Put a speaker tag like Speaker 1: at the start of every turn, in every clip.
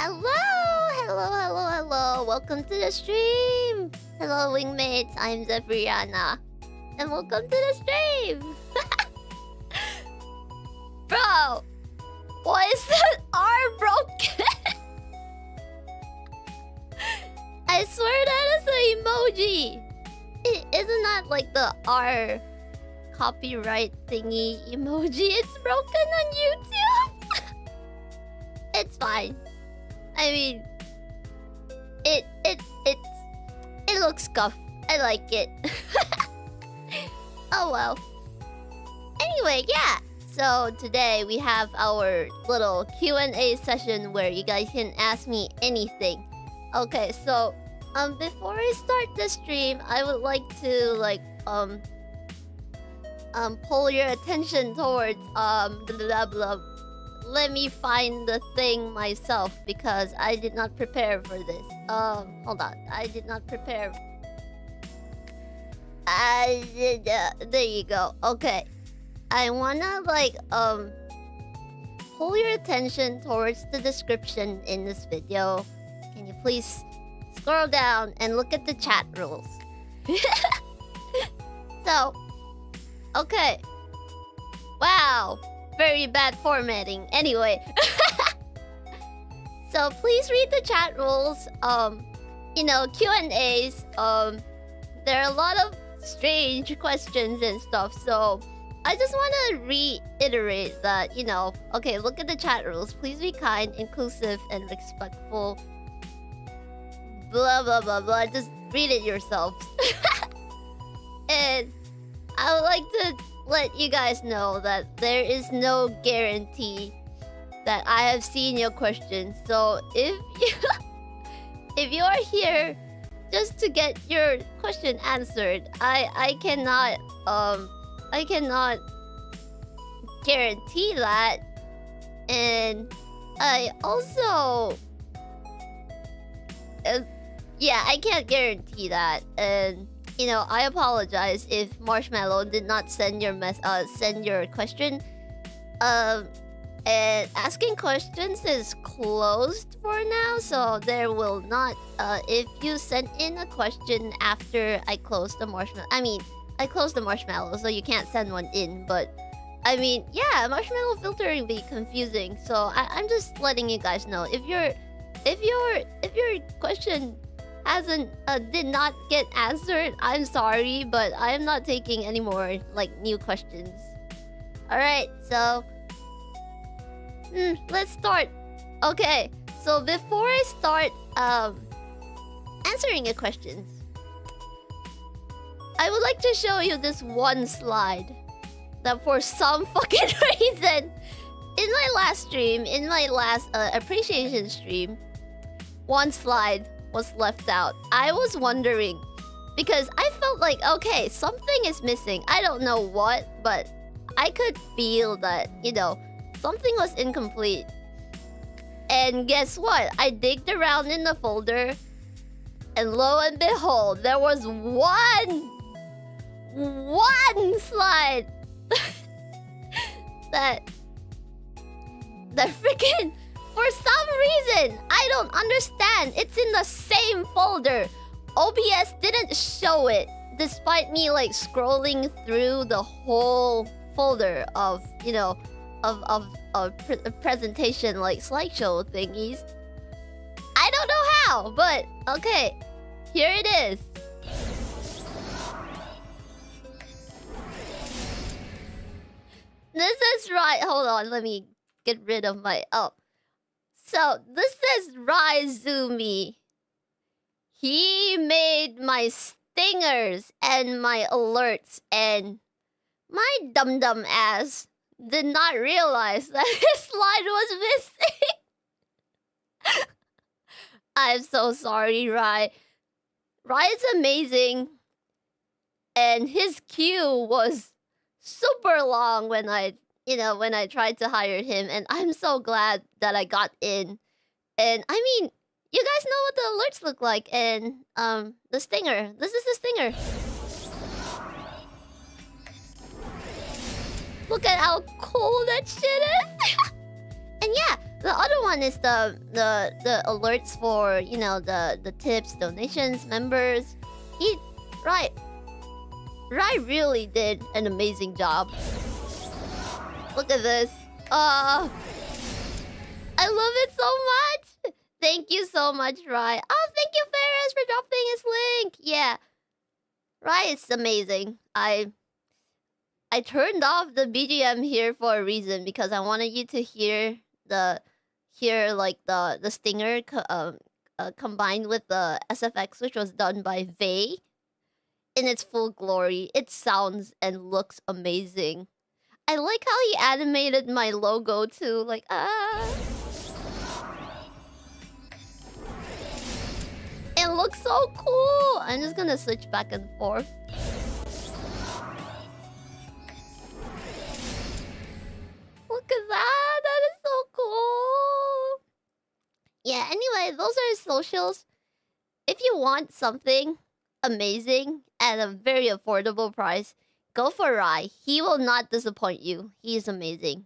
Speaker 1: Hello. Welcome to the stream. Hello, Wingmates. I'm Zephyrianna. And welcome to the stream. Bro, why is that R broken? I swear that is an emoji. Isn't that like the R copyright thingy emoji? It's broken on YouTube. It's fine. I mean, it looks scuffed. I like it. Oh well. Anyway, yeah. So today we have our little Q&A session where you guys can ask me anything. Okay, so before I start the stream, I would like to pull your attention towards blah blah. Let me find the thing myself because I did not prepare for this. Hold on. I did not prepare. There you go. Okay. I wanna pull your attention towards the description in this video. Can you please scroll down and look at the chat rules? So, okay. Wow. Very bad formatting. Anyway. So please read the chat rules. Q&As. There are a lot of strange questions and stuff. So I just want to reiterate that, okay, look at the chat rules. Please be kind, inclusive, and respectful. Blah, blah, blah, blah. Just read it yourselves. And I would like to let you guys know that there is no guarantee that I have seen your questions. So if you are here just to get your question answered, I cannot guarantee that. And I also I can't guarantee that. And I apologize if Marshmallow did not send your question. And asking questions is closed for now, so there will not. If you send in a question after I close the Marshmallow, I closed the Marshmallow, so you can't send one in. But Marshmallow filtering be confusing, so I'm just letting you guys know if your question did not get answered, I'm sorry, but I am not taking any more new questions. All right, so let's start. Okay, so before I start answering your questions, I would like to show you this one slide that for some fucking reason in my last appreciation stream, one slide was left out. I was wondering because I felt like, okay, something is missing. I don't know what, but I could feel that, something was incomplete. And guess what? I digged around in the folder, and lo and behold, there was one slide that freaking, for some reason, I don't understand. It's in the same folder. OBS didn't show it, despite me scrolling through the whole folder of presentation slideshow thingies. I don't know how, but okay, here it is. This is right. Hold on, let me get rid of my So this is Ryumi. He made my stingers and my alerts, and my dum-dum ass did not realize that his slide was missing. I'm so sorry, Rai. Rai is amazing, and his queue was super long when I tried to hire him, and I'm so glad that I got in. And you guys know what the alerts look like, and the stinger. This is the stinger. Look at how cool that shit is. And yeah, The other one is the alerts for, you know, the tips, donations, members. Right really did an amazing job. Look at this. I love it so much. Thank you so much, Rai. Oh, thank you, Ferris, for dropping his link. Yeah. Rai, it's amazing. I turned off the BGM here for a reason, because I wanted you to hear the stinger combined with the SFX, which was done by Vey in its full glory. It sounds and looks amazing. I like how he animated my logo too, like It looks so cool. I'm just gonna switch back and forth. Look at that. That is so cool. Yeah, anyway, those are his socials. If you want something amazing at a very affordable price, go for Rai. He will not disappoint you. He is amazing.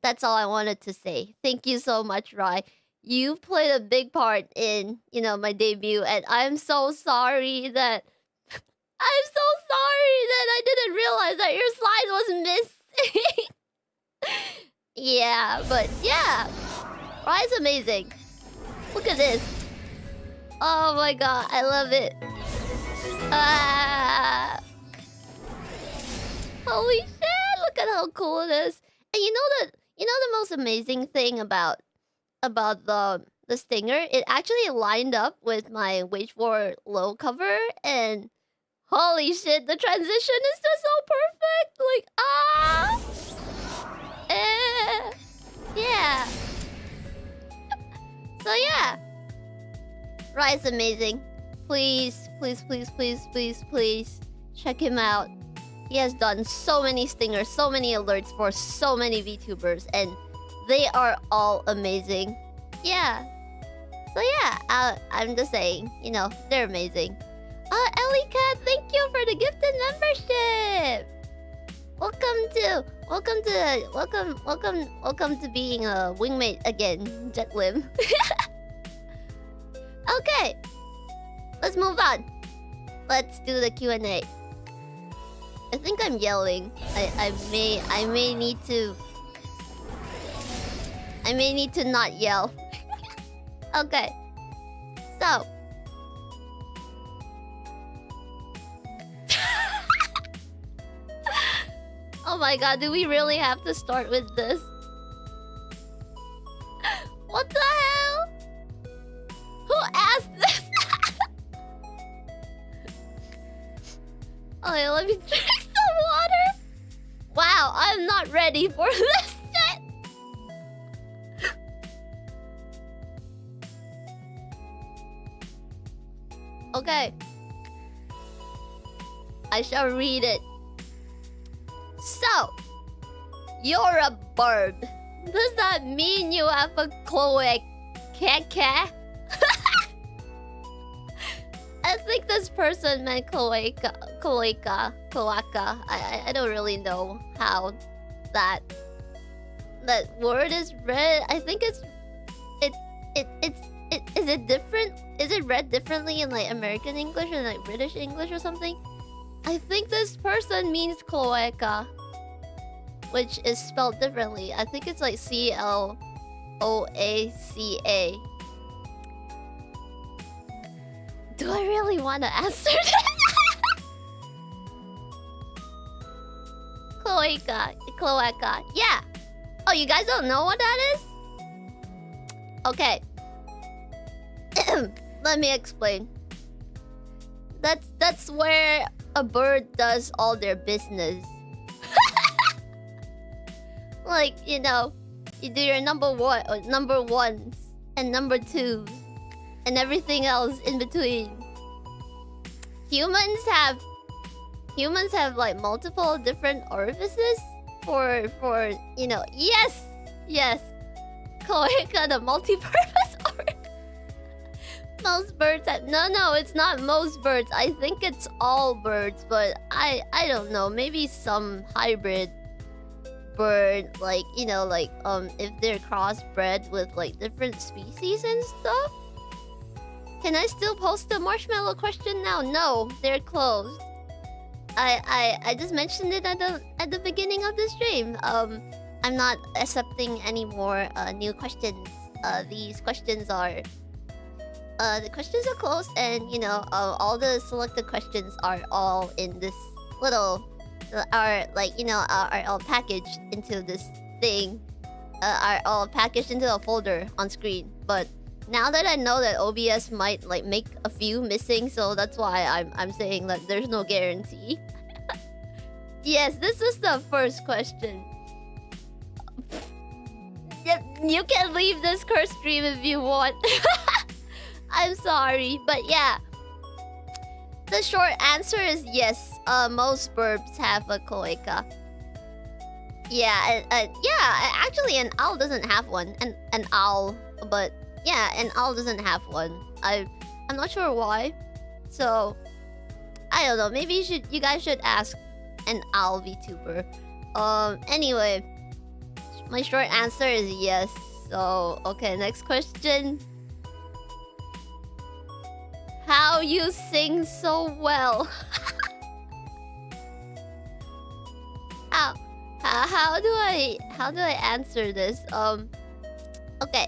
Speaker 1: That's all I wanted to say. Thank you so much, Rai. You played a big part in, you know, my debut, and I'm so sorry that I didn't realize that your slide was missing. Yeah, but yeah. Rai's amazing. Look at this. Oh my god, I love it. Holy shit, look at how cool it is. And you know the most amazing thing about the stinger? It actually lined up with my Wage for Low cover, and holy shit, the transition is just so perfect. Like yeah. So yeah. Rai's amazing. Please check him out. He has done so many stingers, so many alerts for so many VTubers, and they are all amazing. Yeah. So yeah, I'm just saying, you know, they're amazing. Ellie Cat, thank you for the gifted membership. Welcome to being a wingmate again, Jetlim. Okay, let's move on. Let's do the Q&A. I think I'm yelling. I may need to not yell. Okay. So. Oh my god, do we really have to start with this? What the hell? Who asked this? Okay, let me drink some water. Wow, I'm not ready for this shit. Okay. I shall read it. So, you're a birb. Does that mean you have a cloaca? I think this person meant cloaca. I don't really know how that word is read. I think is it different? Is it read differently in like American English and like British English or something? I think this person means cloaca, which is spelled differently. I think it's like Cloaca. Do I really want to answer this? Cloaca. Yeah. Oh, you guys don't know what that is? Okay. Let me explain. That's where a bird does all their business. Like, you know, you do your number ones and number twos and everything else in between. Humans have like multiple different orifices for you know. Yes. Cloaca, the multi-purpose orifice. Most birds have... No, it's not most birds. I think it's all birds, but I don't know. Maybe some hybrid bird, like, you know, like, if they're crossbred with, like, different species and stuff. Can I still post the marshmallow question now? No, they're closed. I just mentioned it at the beginning of the stream. I'm not accepting any more new questions. These questions are the questions are closed, and you know, all the selected questions are all in this little are like, you know, are all packaged into this thing. Are all packaged into a folder on screen. But now that I know that OBS might like make a few missing, so that's why I'm saying that there's no guarantee. Yes, this is the first question. Yep, you can leave this cursed stream if you want. I'm sorry, but yeah. The short answer is yes. Most burbs have a cloaca. Yeah, yeah. Actually, an owl doesn't have one. An owl, but yeah, an owl doesn't have one. I'm not sure why. So I don't know. Maybe you guys should ask an owl VTuber. Anyway, my short answer is yes. So okay, next question. How you sing so well? How do I answer this? Okay.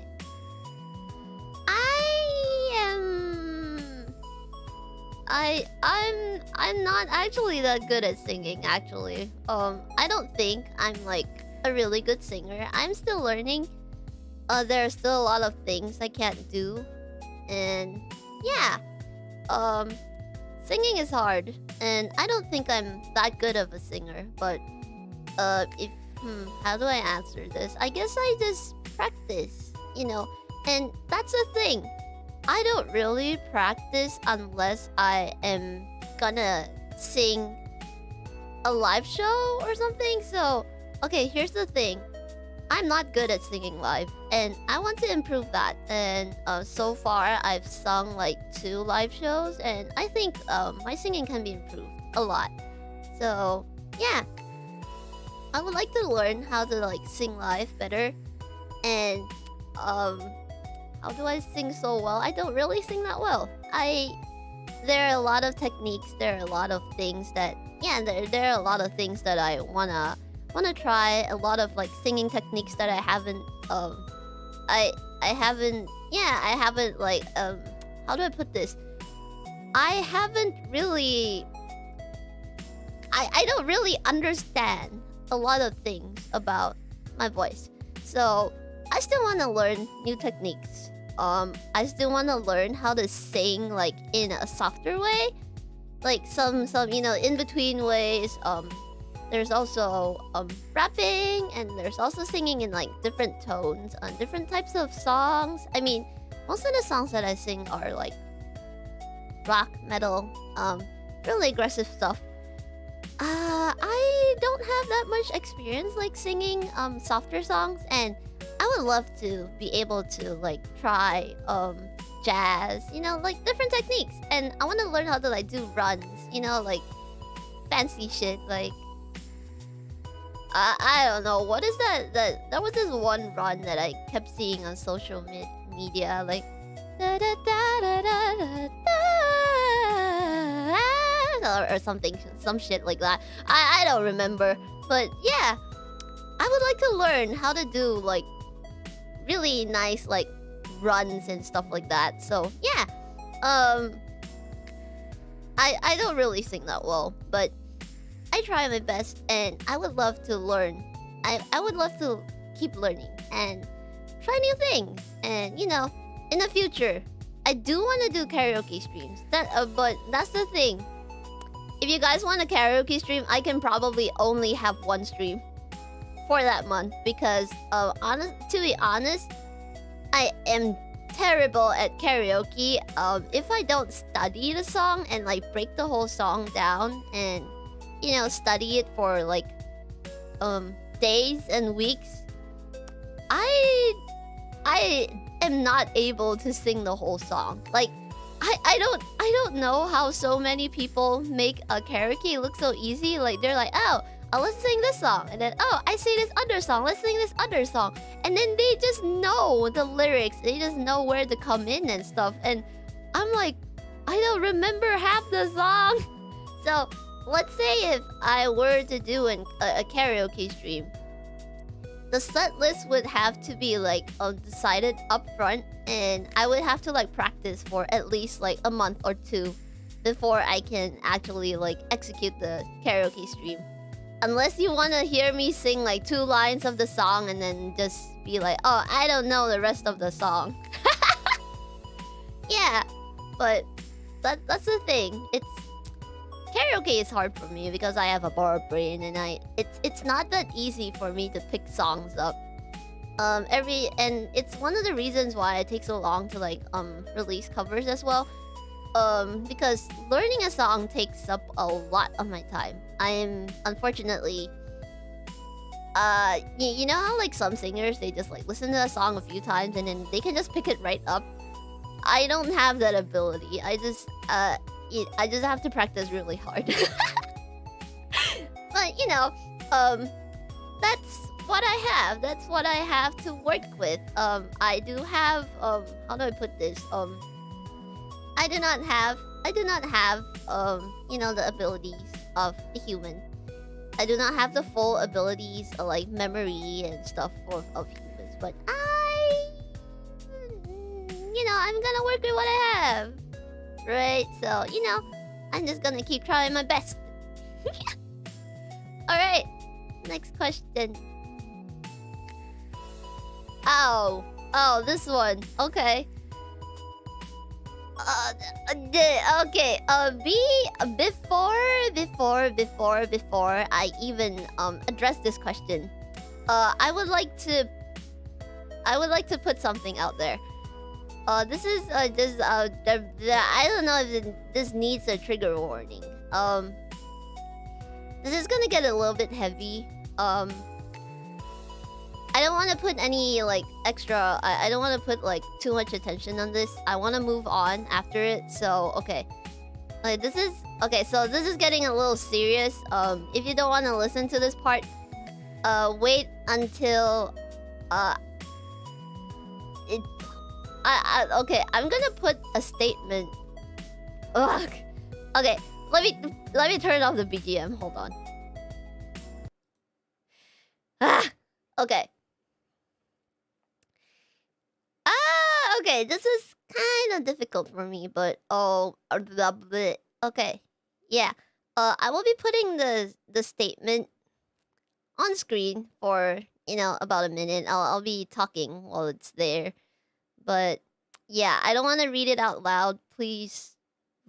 Speaker 1: I'm not actually that good at singing, actually. I don't think I'm like a really good singer. I'm still learning. There are still a lot of things I can't do. And yeah. Singing is hard, and I don't think I'm that good of a singer, but how do I answer this? I guess I just practice, you know, and that's the thing. I don't really practice unless I am gonna sing a live show or something. So, okay, here's the thing. I'm not good at singing live, and I want to improve that. And so far, I've sung like 2 live shows, and I think my singing can be improved a lot. So yeah, I would like to learn how to like sing live better. And how do I sing so well? I don't really sing that well. There are a lot of techniques. There are a lot of things that there are a lot of things that I wanna try. A lot of like singing techniques that I haven't like how do I put this? I haven't really I don't really understand a lot of things about my voice. So I still want to learn new techniques. I still want to learn how to sing like in a softer way, like some you know, in between ways. There's also rapping, and there's also singing in like different tones on different types of songs. I mean, most of the songs that I sing are like rock, metal, really aggressive stuff. I don't have that much experience like singing softer songs, and I would love to be able to like try jazz, you know, like different techniques. And I want to learn how to like do runs, you know, like fancy shit, like I don't know, what is that? There was this one run that I kept seeing on social media, like da da da da da da, or something, some shit like that. I don't remember, but yeah, I would like to learn how to do like really nice like runs and stuff like that. So yeah, I don't really sing that well, but I try my best, and I would love to learn. I would love to keep learning and try new things. And you know, in the future, I do want to do karaoke streams. But that's the thing. If you guys want a karaoke stream, I can probably only have one stream for that month, because to be honest, I am terrible at karaoke. If I don't study the song and like break the whole song down and, you know, study it for like days and weeks, I am not able to sing the whole song. Like I don't know how so many people make a karaoke look so easy. Like they're like, oh, let's sing this song. And then, oh, I see this other song. Let's sing this other song. And then they just know the lyrics. They just know where to come in and stuff. And I'm like, I don't remember half the song. So let's say if I were to do a karaoke stream, the set list would have to be like decided up front, and I would have to like practice for at least like a month or two before I can actually like execute the karaoke stream. Unless you want to hear me sing like 2 lines of the song and then just be like, oh, I don't know the rest of the song. Yeah, but that's the thing. Karaoke is hard for me because I have a birb brain, and it's not that easy for me to pick songs up. And it's one of the reasons why it takes so long to like release covers as well. Because learning a song takes up a lot of my time. I am unfortunately you know how like some singers, they just like listen to a song a few times and then they can just pick it right up. I don't have that ability. I just have to practice really hard. But you know, that's what I have. That's what I have to work with. I do have how do I put this? I do not have you know, the abilities of a human. I do not have the full abilities of like memory and stuff of humans, but you know, I'm gonna work with what I have. Right? So, you know, I'm just gonna keep trying my best. Alright. Next question. Oh, this one. Okay. Okay. Before I even address this question, I would like to put something out there. This is just I don't know if this needs a trigger warning. This is gonna get a little bit heavy. I don't want to put any like extra. I don't want to put like too much attention on this. I want to move on after it. So okay, like this is okay. So this is getting a little serious. If you don't want to listen to this part, wait until okay, I'm gonna put a statement. Ugh. Okay, let me turn off the BGM. Hold on. Okay. Okay, this is kind of difficult for me, but okay. Yeah. I will be putting the statement on screen for, you know, about a minute. I'll be talking while it's there. But yeah, I don't want to read it out loud. Please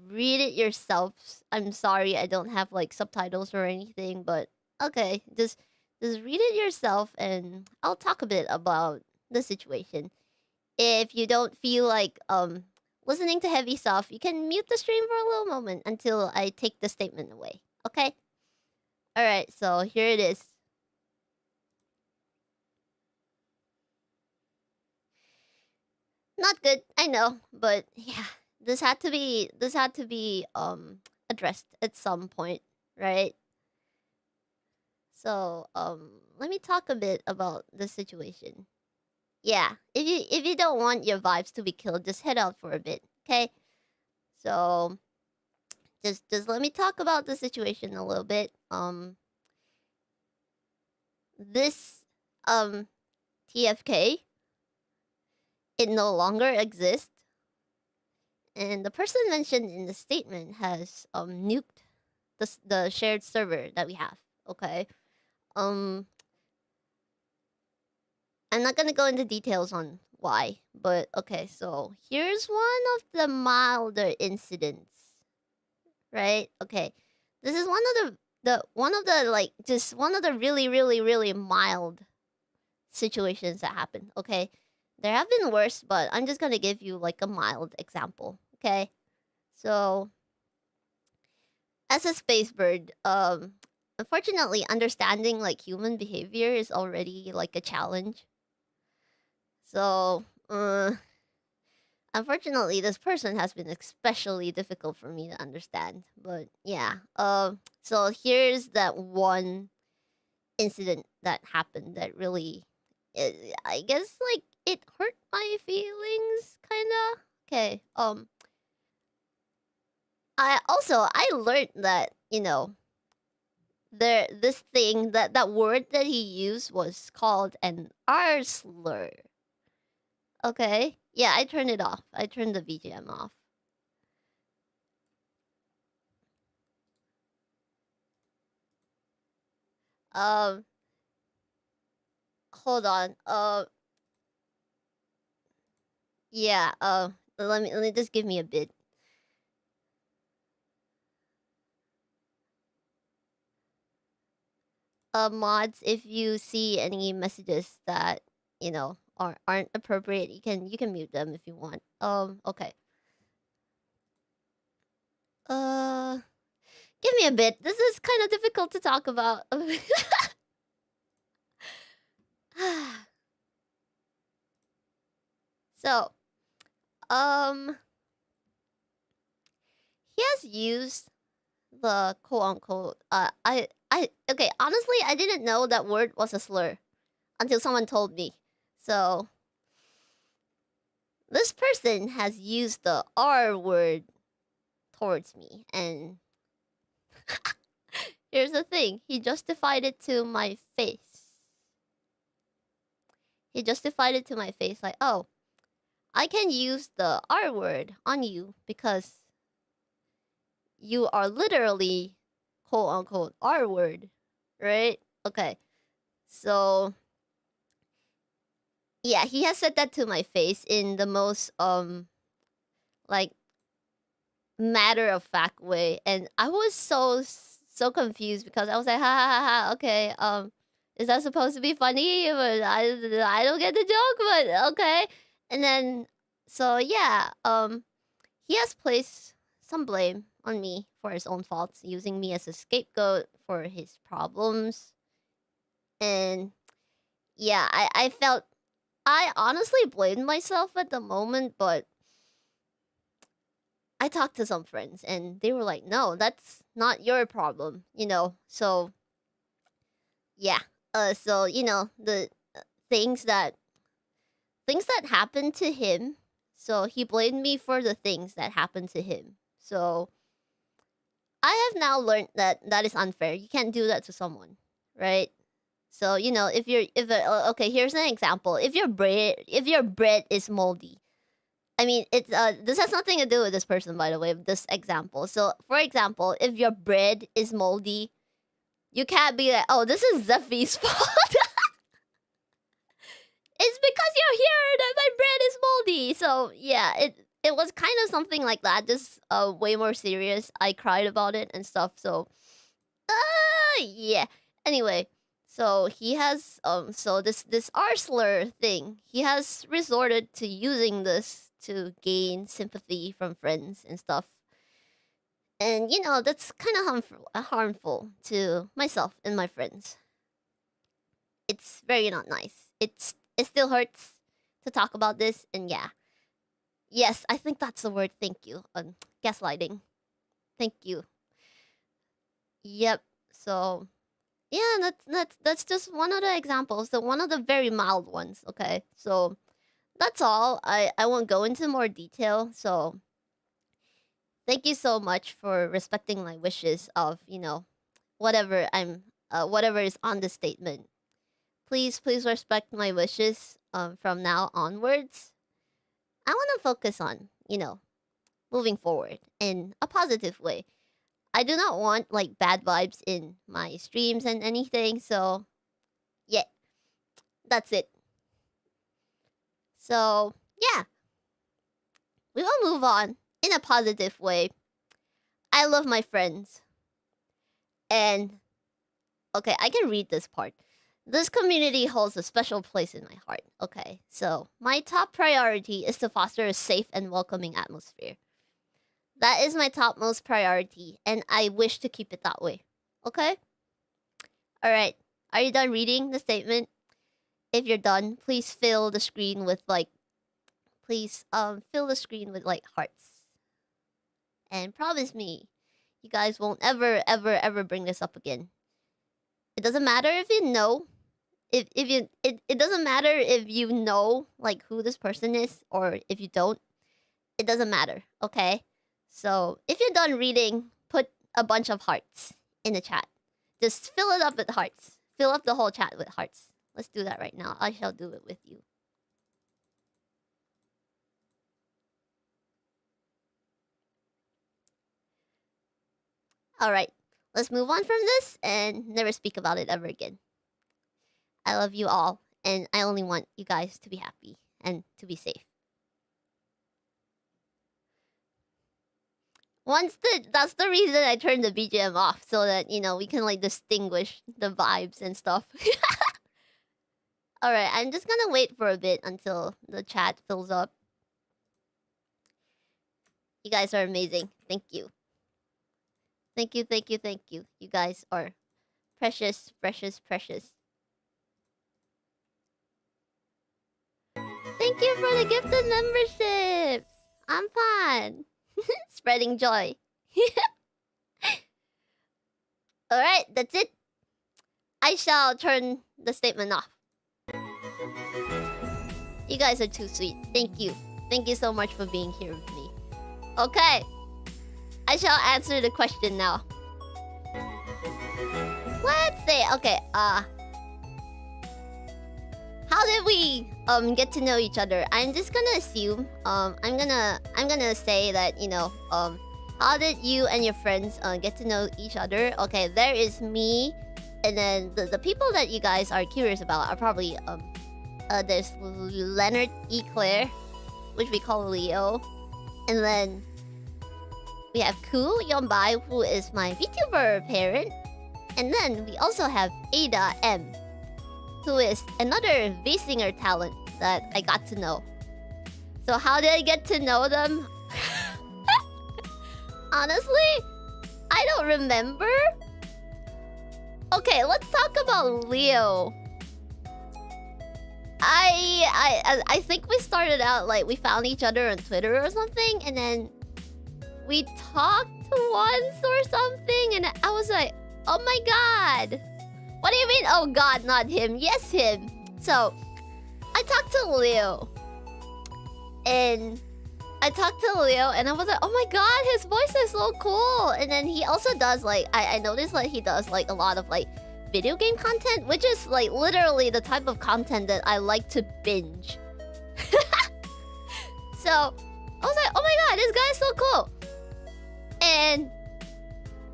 Speaker 1: read it yourselves. I'm sorry I don't have like subtitles or anything, but okay, just read it yourself and I'll talk a bit about the situation. If you don't feel like listening to heavy stuff, you can mute the stream for a little moment until I take the statement away. Okay? All right, so here it is. Not good, I know, but yeah, this had to be addressed at some point, right? So, let me talk a bit about the situation. Yeah, if you don't want your vibes to be killed, just head out for a bit, okay? So, just let me talk about the situation a little bit. This TFK, it no longer exists, and the person mentioned in the statement has nuked the shared server that we have. Okay, I'm not gonna go into details on why, but okay. So here's one of the milder incidents, right? Okay, this is one of the like just one of the really mild situations that happened. Okay. There have been worse, but I'm just gonna give you like a mild example, okay? So, as a space bird, unfortunately, understanding like human behavior is already like a challenge. So, unfortunately, this person has been especially difficult for me to understand. But yeah, so here's that one incident that happened that really, I guess, like, it hurt my feelings, kinda. Okay, I learned that, this thing, that word that he used was called an R slur. Okay? Yeah, I turned it off. I turned the VGM off. Um, hold on. Yeah, let me just give me a bit. Mods, if you see any messages that, aren't appropriate, you can mute them if you want. Okay. Uh, give me a bit. This is kind of difficult to talk about. So, um, he has used the quote unquote. Okay. Honestly, I didn't know that word was a slur until someone told me. So, this person has used the R word towards me, and here's the thing: he justified it to my face. He justified it to my face, like, oh, I can use the R word on you because you are literally quote unquote R word, right? Okay. So yeah, he has said that to my face in the most like matter of fact way, and I was so confused because I was like, ha ha ha ha. Okay, is that supposed to be funny? But I don't get the joke, but okay. And then so yeah, he has placed some blame on me for his own faults, using me as a scapegoat for his problems. And yeah, I honestly blamed myself at the moment, but I talked to some friends and they were like, no, that's not your problem, So yeah. So the things that happened to him. So he blamed me for the things that happened to him. So I have now learned that that is unfair. You can't do that to someone, right? So okay, here's an example. If your bread is moldy, I mean, it's this has nothing to do with this person, by the way. This example. So, for example, if your bread is moldy, you can't be like, "Oh, this is Zephy's fault." It's because you're here that my bread is moldy. So yeah, it was kind of something like that, just way more serious. I cried about it and stuff. So yeah. Anyway, so he has so this R slur thing, he has resorted to using this to gain sympathy from friends and stuff. And that's kind of harmful to myself and my friends. It's very not nice. It still hurts to talk about this, and yeah. Yes, I think that's the word. Thank you. Gaslighting. Thank you. Yep. So yeah, that's just one of the examples. One of the very mild ones. Okay, so that's all. I won't go into more detail. So thank you so much for respecting my wishes of whatever is on the statement. Please respect my wishes from now onwards. I want to focus on moving forward in a positive way. I do not want like bad vibes in my streams and anything. So yeah, that's it. So yeah, we will move on in a positive way. I love my friends. And okay, I can read this part. This community holds a special place in my heart. Okay, so my top priority is to foster a safe and welcoming atmosphere. That is my topmost priority, and I wish to keep it that way. Okay? Alright, are you done reading the statement? If you're done, please fill the screen with hearts. And promise me, you guys won't ever bring this up again. It doesn't matter if you know. If you it doesn't matter if you know like who this person is or if you don't. It doesn't matter, okay? So if you're done reading, put a bunch of hearts in the chat. Just fill it up with hearts. Fill up the whole chat with hearts. Let's do that right now. I shall do it with you. Alright. Let's move on from this and never speak about it ever again. I love you all, and I only want you guys to be happy and to be safe. That's the reason I turned the BGM off, so that, you know, we can like distinguish the vibes and stuff. Alright, I'm just gonna wait for a bit until the chat fills up. You guys are amazing. Thank you. Thank you, thank you, thank you. You guys are precious, precious, precious. Thank you for the gifted memberships. I'm fun. Spreading joy. Alright, that's it. I shall turn the statement off. You guys are too sweet. Thank you. Thank you so much for being here with me. Okay. I shall answer the question now. Let's say, okay, how did we get to know each other? I'm just gonna assume, I'm gonna say that, you know, how did you and your friends get to know each other? Okay, there is me, and then the people that you guys are curious about are probably there's Leonard E. Claire, which we call Leo, and then we have Ku Yombai, who is my VTuber parent, and then we also have Ada M, who is another V-singer talent that I got to know. So how did I get to know them? Honestly, I don't remember. Okay, let's talk about Leo. I think we started out like we found each other on Twitter or something, and then we talked once or something, and I was like, oh my god. What do you mean, oh god, not him? Yes, him. So, I talked to Leo. And I talked to Leo, and I was like, oh my god, his voice is so cool. And then he also does, like, I noticed, like, he does, like, a lot of, like, video game content, which is, like, literally the type of content that I like to binge. So, I was like, oh my god, this guy is so cool. And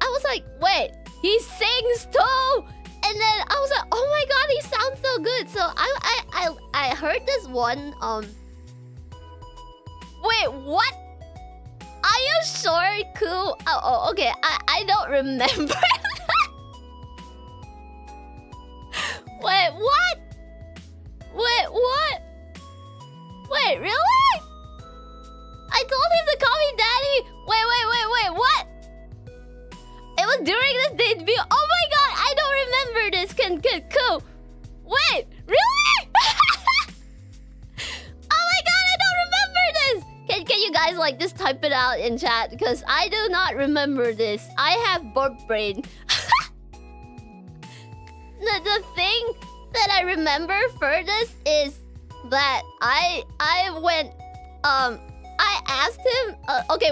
Speaker 1: I was like, wait, he sings too! And then I was like, oh my god, he sounds so good. So I heard this one, wait, what? Are you sure, Ku? Oh, okay, I don't remember. Wait, what? Wait, what? Wait, really? I told him to call me daddy. Wait, what? It was during this debut. Oh my god, I don't remember this. Cool. Wait, really? Oh my god, I don't remember this. Can you guys like just type it out in chat, because I do not remember this. I have burp brain. The thing that I remember furthest is that I went I asked him. Okay.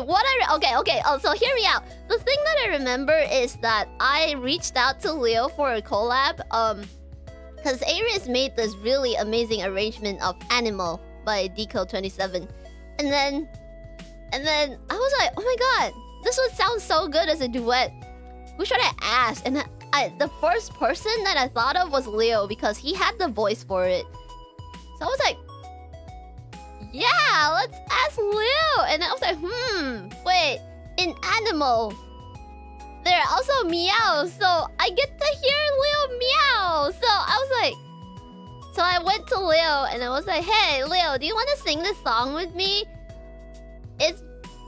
Speaker 1: Oh, so hear me out. The thing that I remember is that I reached out to Leo for a collab. Because Aries made this really amazing arrangement of "Animal" by Deco27, and then I was like, oh my god, this would sound so good as a duet. Who should I ask? And the first person that I thought of was Leo, because he had the voice for it. So I was like, yeah, let's ask Leo. And I was like, wait, in Animal, there are also meows, so I get to hear Leo meow. So I was like, so I went to Leo and I was like, hey, Leo, do you want to sing this song with me?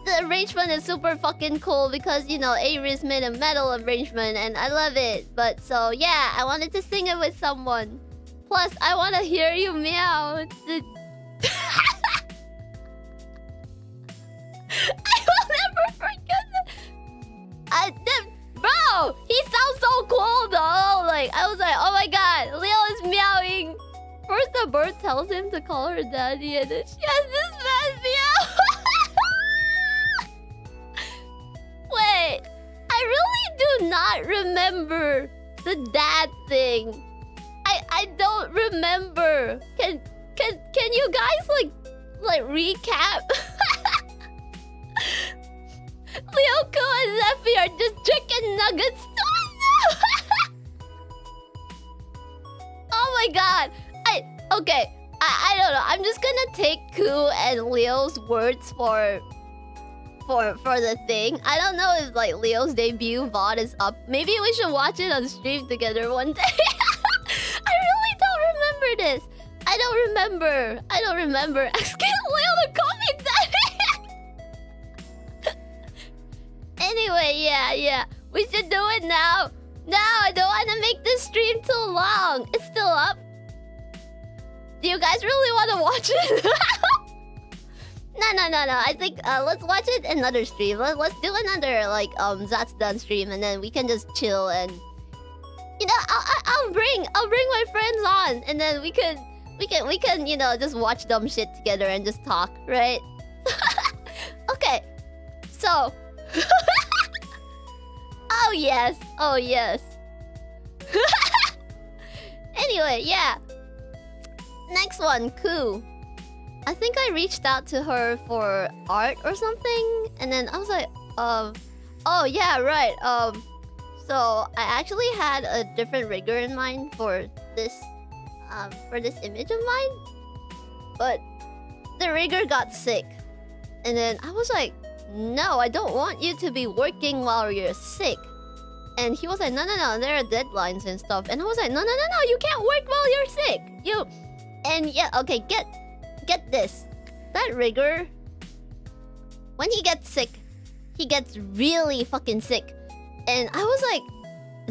Speaker 1: The arrangement is super fucking cool because, you know, Aries made a metal arrangement and I love it. But so, yeah, I wanted to sing it with someone. Plus, I want to hear you meow. I will never forget that. Bro, he sounds so cool though. was like, oh my god, Leo is meowing. First the bird tells him to call her daddy, and then she has this mad meow. Wait, I really do not remember the dad thing. I don't remember. Can you guys like recap? Lyoko and Zephy are just chicken nuggets. Oh my god. Okay. I don't know. I'm just gonna take Ku and Leo's words for the thing. I don't know if like Leo's debut VOD is up. Maybe we should watch it on stream together one day. I really don't remember this. I don't remember asking Leo to call me daddy. Anyway, yeah. We should do it now. No, I don't want to make this stream too long. It's still up. Do you guys really want to watch it? No. I think let's watch it another stream. Let's do another like Zat's done stream, and then we can just chill and I'll bring my friends on, and then we can just watch dumb shit together and just talk, right? Okay. So Oh yes. Anyway, yeah. Next one, Ku. I think I reached out to her for art or something, and then I was like, oh yeah, right. So I actually had a different rigger in mind for this image of mine, but the rigger got sick, and then I was like, no, I don't want you to be working while you're sick. And he was like, no, there are deadlines and stuff. And I was like, no, you can't work while you're sick. And yeah, okay, get this. That rigger, when he gets sick, he gets really fucking sick. And I was like,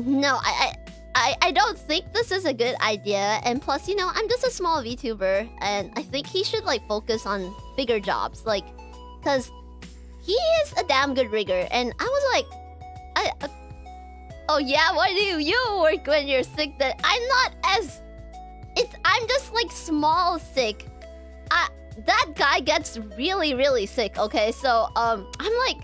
Speaker 1: no, I don't think this is a good idea. And plus, I'm just a small VTuber, and I think he should like focus on bigger jobs, like, cause he is a damn good rigger. And I was like, oh yeah, why do you work when you're sick? That I'm just like small sick. That guy gets really, really sick. Okay, so I'm like,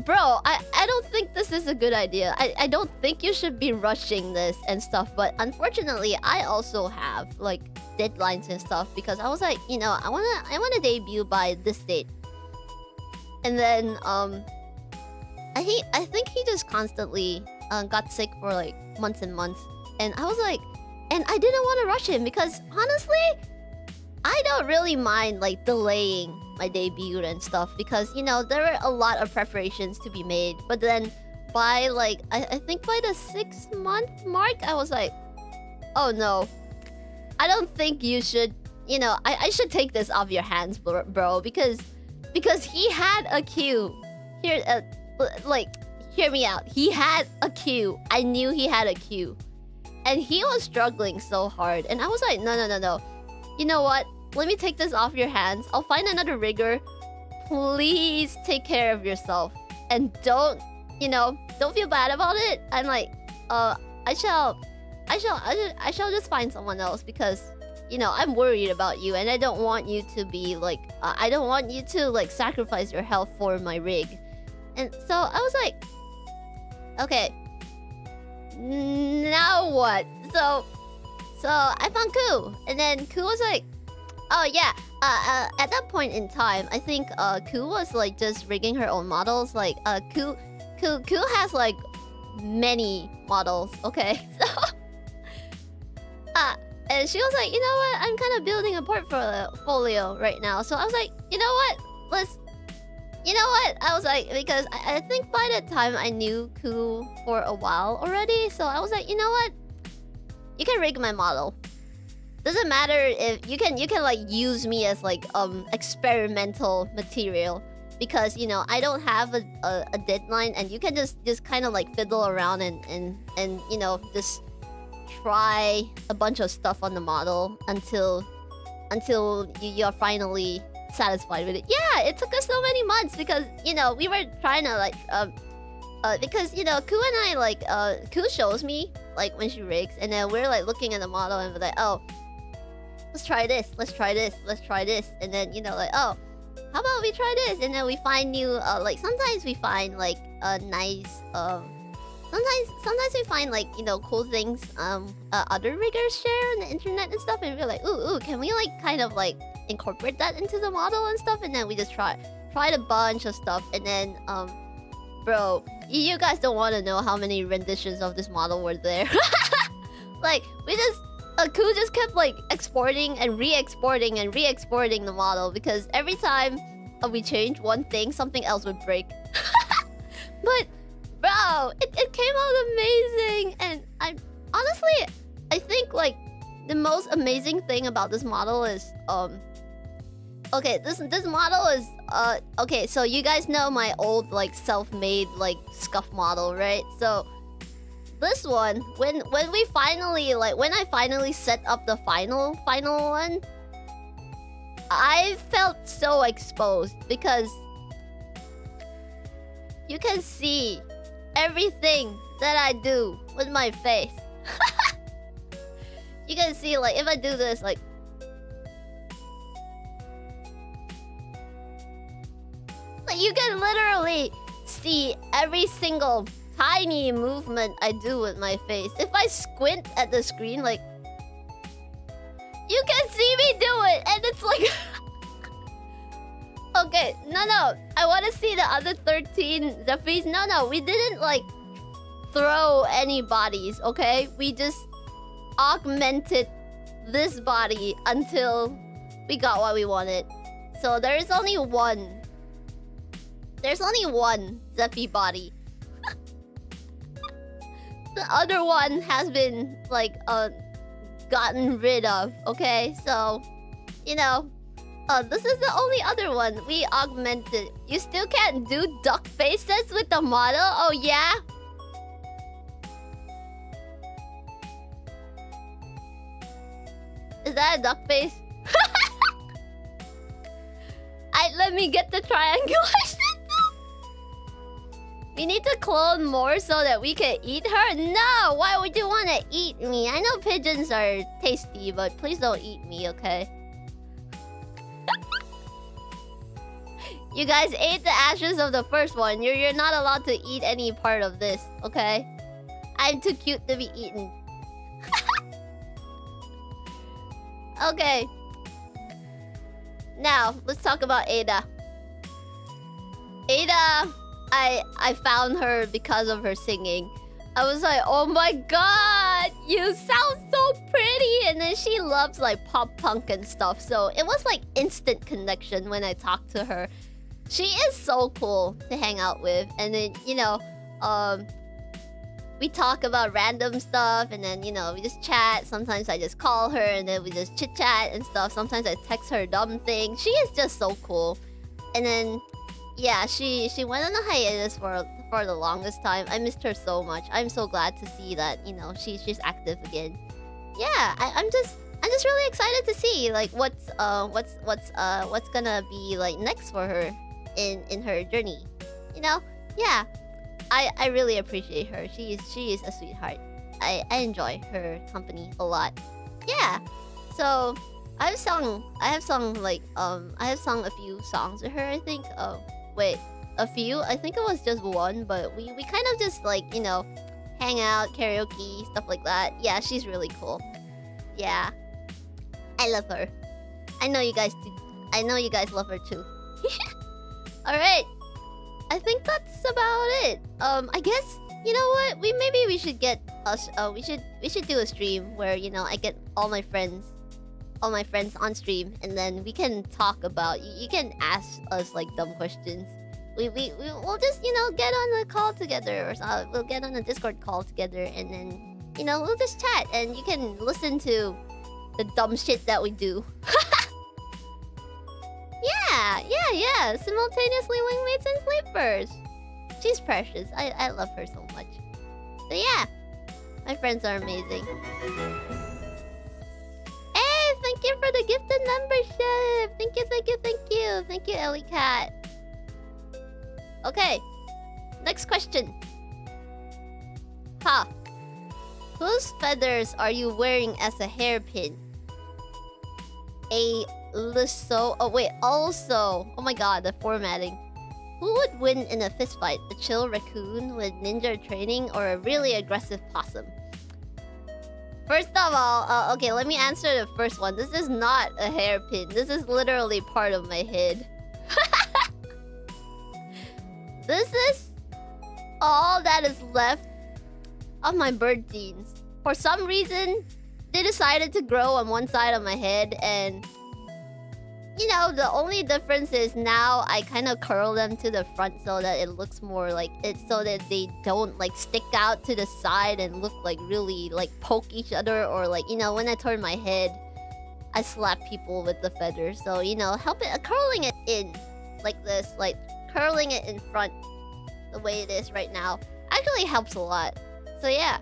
Speaker 1: bro, I don't think this is a good idea. I don't think you should be rushing this and stuff. But unfortunately, I also have like deadlines and stuff, because I was like, I wanna debut by this date. And then I think he just constantly got sick for like months and months. And I was like, and I didn't want to rush him, because honestly, I don't really mind like delaying my debut and stuff, because there were a lot of preparations to be made. But then by like I think by the 6-month mark, I was like, oh no, I don't think you should, I should take this off your hands, bro, because he had a queue. Here, hear me out. He had a queue. I knew he had a queue. And he was struggling so hard. And I was like, no. You know what? Let me take this off your hands. I'll find another rigger. Please take care of yourself. And don't feel bad about it. I'm like, I shall just find someone else, because I'm worried about you, and I don't want you to be like, I don't want you to like sacrifice your health for my rig. And so I was like, okay, now what? So I found Ku, and then Ku was like, oh yeah, at that point in time, I think Ku was like just rigging her own models. Like Ku has like many models, okay? So and she was like, you know what? I'm kind of building a portfolio right now. So I was like, you know what? I was like, because I think by the time I knew Ku for a while already, so I was like, you know what? You can rig my model. Doesn't matter if you can like use me as like experimental material, because I don't have a deadline, and you can just kind of like fiddle around and just try a bunch of stuff on the model until you're finally satisfied with it. Yeah, it took us so many months, because we were trying to like because Ku and I like Ku shows me like when she rigs, and then we're like looking at the model and we're like, oh, let's try this, let's try this, let's try this, and then you know like, oh, how about we try this, and then we find new like sometimes we find like a nice sometimes we find like, you know, cool things other riggers share on the internet and stuff, and we're like, ooh, can we like kind of like incorporate that into the model and stuff, and then we just tried a bunch of stuff, and then bro, you guys don't want to know how many renditions of this model were there. Like we just Aku just kept like exporting and re-exporting and re-exporting the model, because every time we changed one thing, something else would break. But bro, it came out amazing, and I think like the most amazing thing about this model is okay, this model is okay, so you guys know my old like self-made like scuff model, right? So this one, when we finally like when I finally set up the final one, I felt so exposed, because you can see everything that I do with my face. You can see like if I do this like you can literally see every single tiny movement I do with my face. If I squint at the screen, like you can see me do it, and it's like okay, no, I want to see the other 13 Zephyrs. No, we didn't like throw any bodies, okay? We just augmented this body until we got what we wanted. So there's only one Zephy body. The other one has been like gotten rid of, okay? So, you know, this is the only other one we augmented. You still can't do duck faces with the model? Oh yeah? Is that a duck face? Let me get the triangulation. We need to clone more so that we can eat her? No! Why would you want to eat me? I know pigeons are tasty, but please don't eat me, okay? You guys ate the ashes of the first one. You're not allowed to eat any part of this, okay? I'm too cute to be eaten. Okay. Now, let's talk about Ada. Ada, I found her because of her singing. I was like, oh my god, you sound so pretty. And then she loves like pop punk and stuff. So it was like instant connection when I talked to her. She is so cool to hang out with. And then, you know, we talk about random stuff, and then, you know, we just chat. Sometimes I just call her and then we just chit chat and stuff. Sometimes I text her dumb things. She is just so cool. And then yeah, she went on a hiatus for the longest time. I missed her so much. I'm so glad to see that, you know, she's active again. Yeah, I'm just really excited to see like what's gonna be like next for her in her journey. You know? Yeah. I really appreciate her. She is a sweetheart. I enjoy her company a lot. Yeah. So I have sung a few songs with her, I think. Wait, a few? I think it was just one, but we kind of just like, you know, hang out, karaoke, stuff like that. Yeah, she's really cool. Yeah. I love her. I know you guys do. I know you guys love her too. Alright. I think that's about it. I guess, you know what? We should get us we should do a stream where, you know, I get all my friends on stream, and then we can talk about you can ask us like dumb questions. We'll just, you know, get on a call together, or we'll get on a Discord call together, and then, you know, we'll just chat and you can listen to the dumb shit that we do. Yeah. Simultaneously wingmates and sleepers. She's precious. I love her so much. So yeah, my friends are amazing. Hey, thank you for the gifted membership. Thank you, Ellie Cat. Okay, next question. Whose feathers are you wearing as a hairpin? A Lisso. Oh wait, also. Oh my god, the formatting. Who would win in a fistfight? A chill raccoon with ninja training or a really aggressive possum? First of all, okay, let me answer the first one. This is not a hairpin. This is literally part of my head. This is all that is left of my bird genes. For some reason, they decided to grow on one side of my head, and you know, the only difference is now I kind of curl them to the front so that it looks more like it, so that they don't like stick out to the side and look like really like poke each other, or like, you know, when I turn my head, I slap people with the feathers. So, you know, help it curling it in like this, like curling it in front the way it is right now actually helps a lot. So yeah.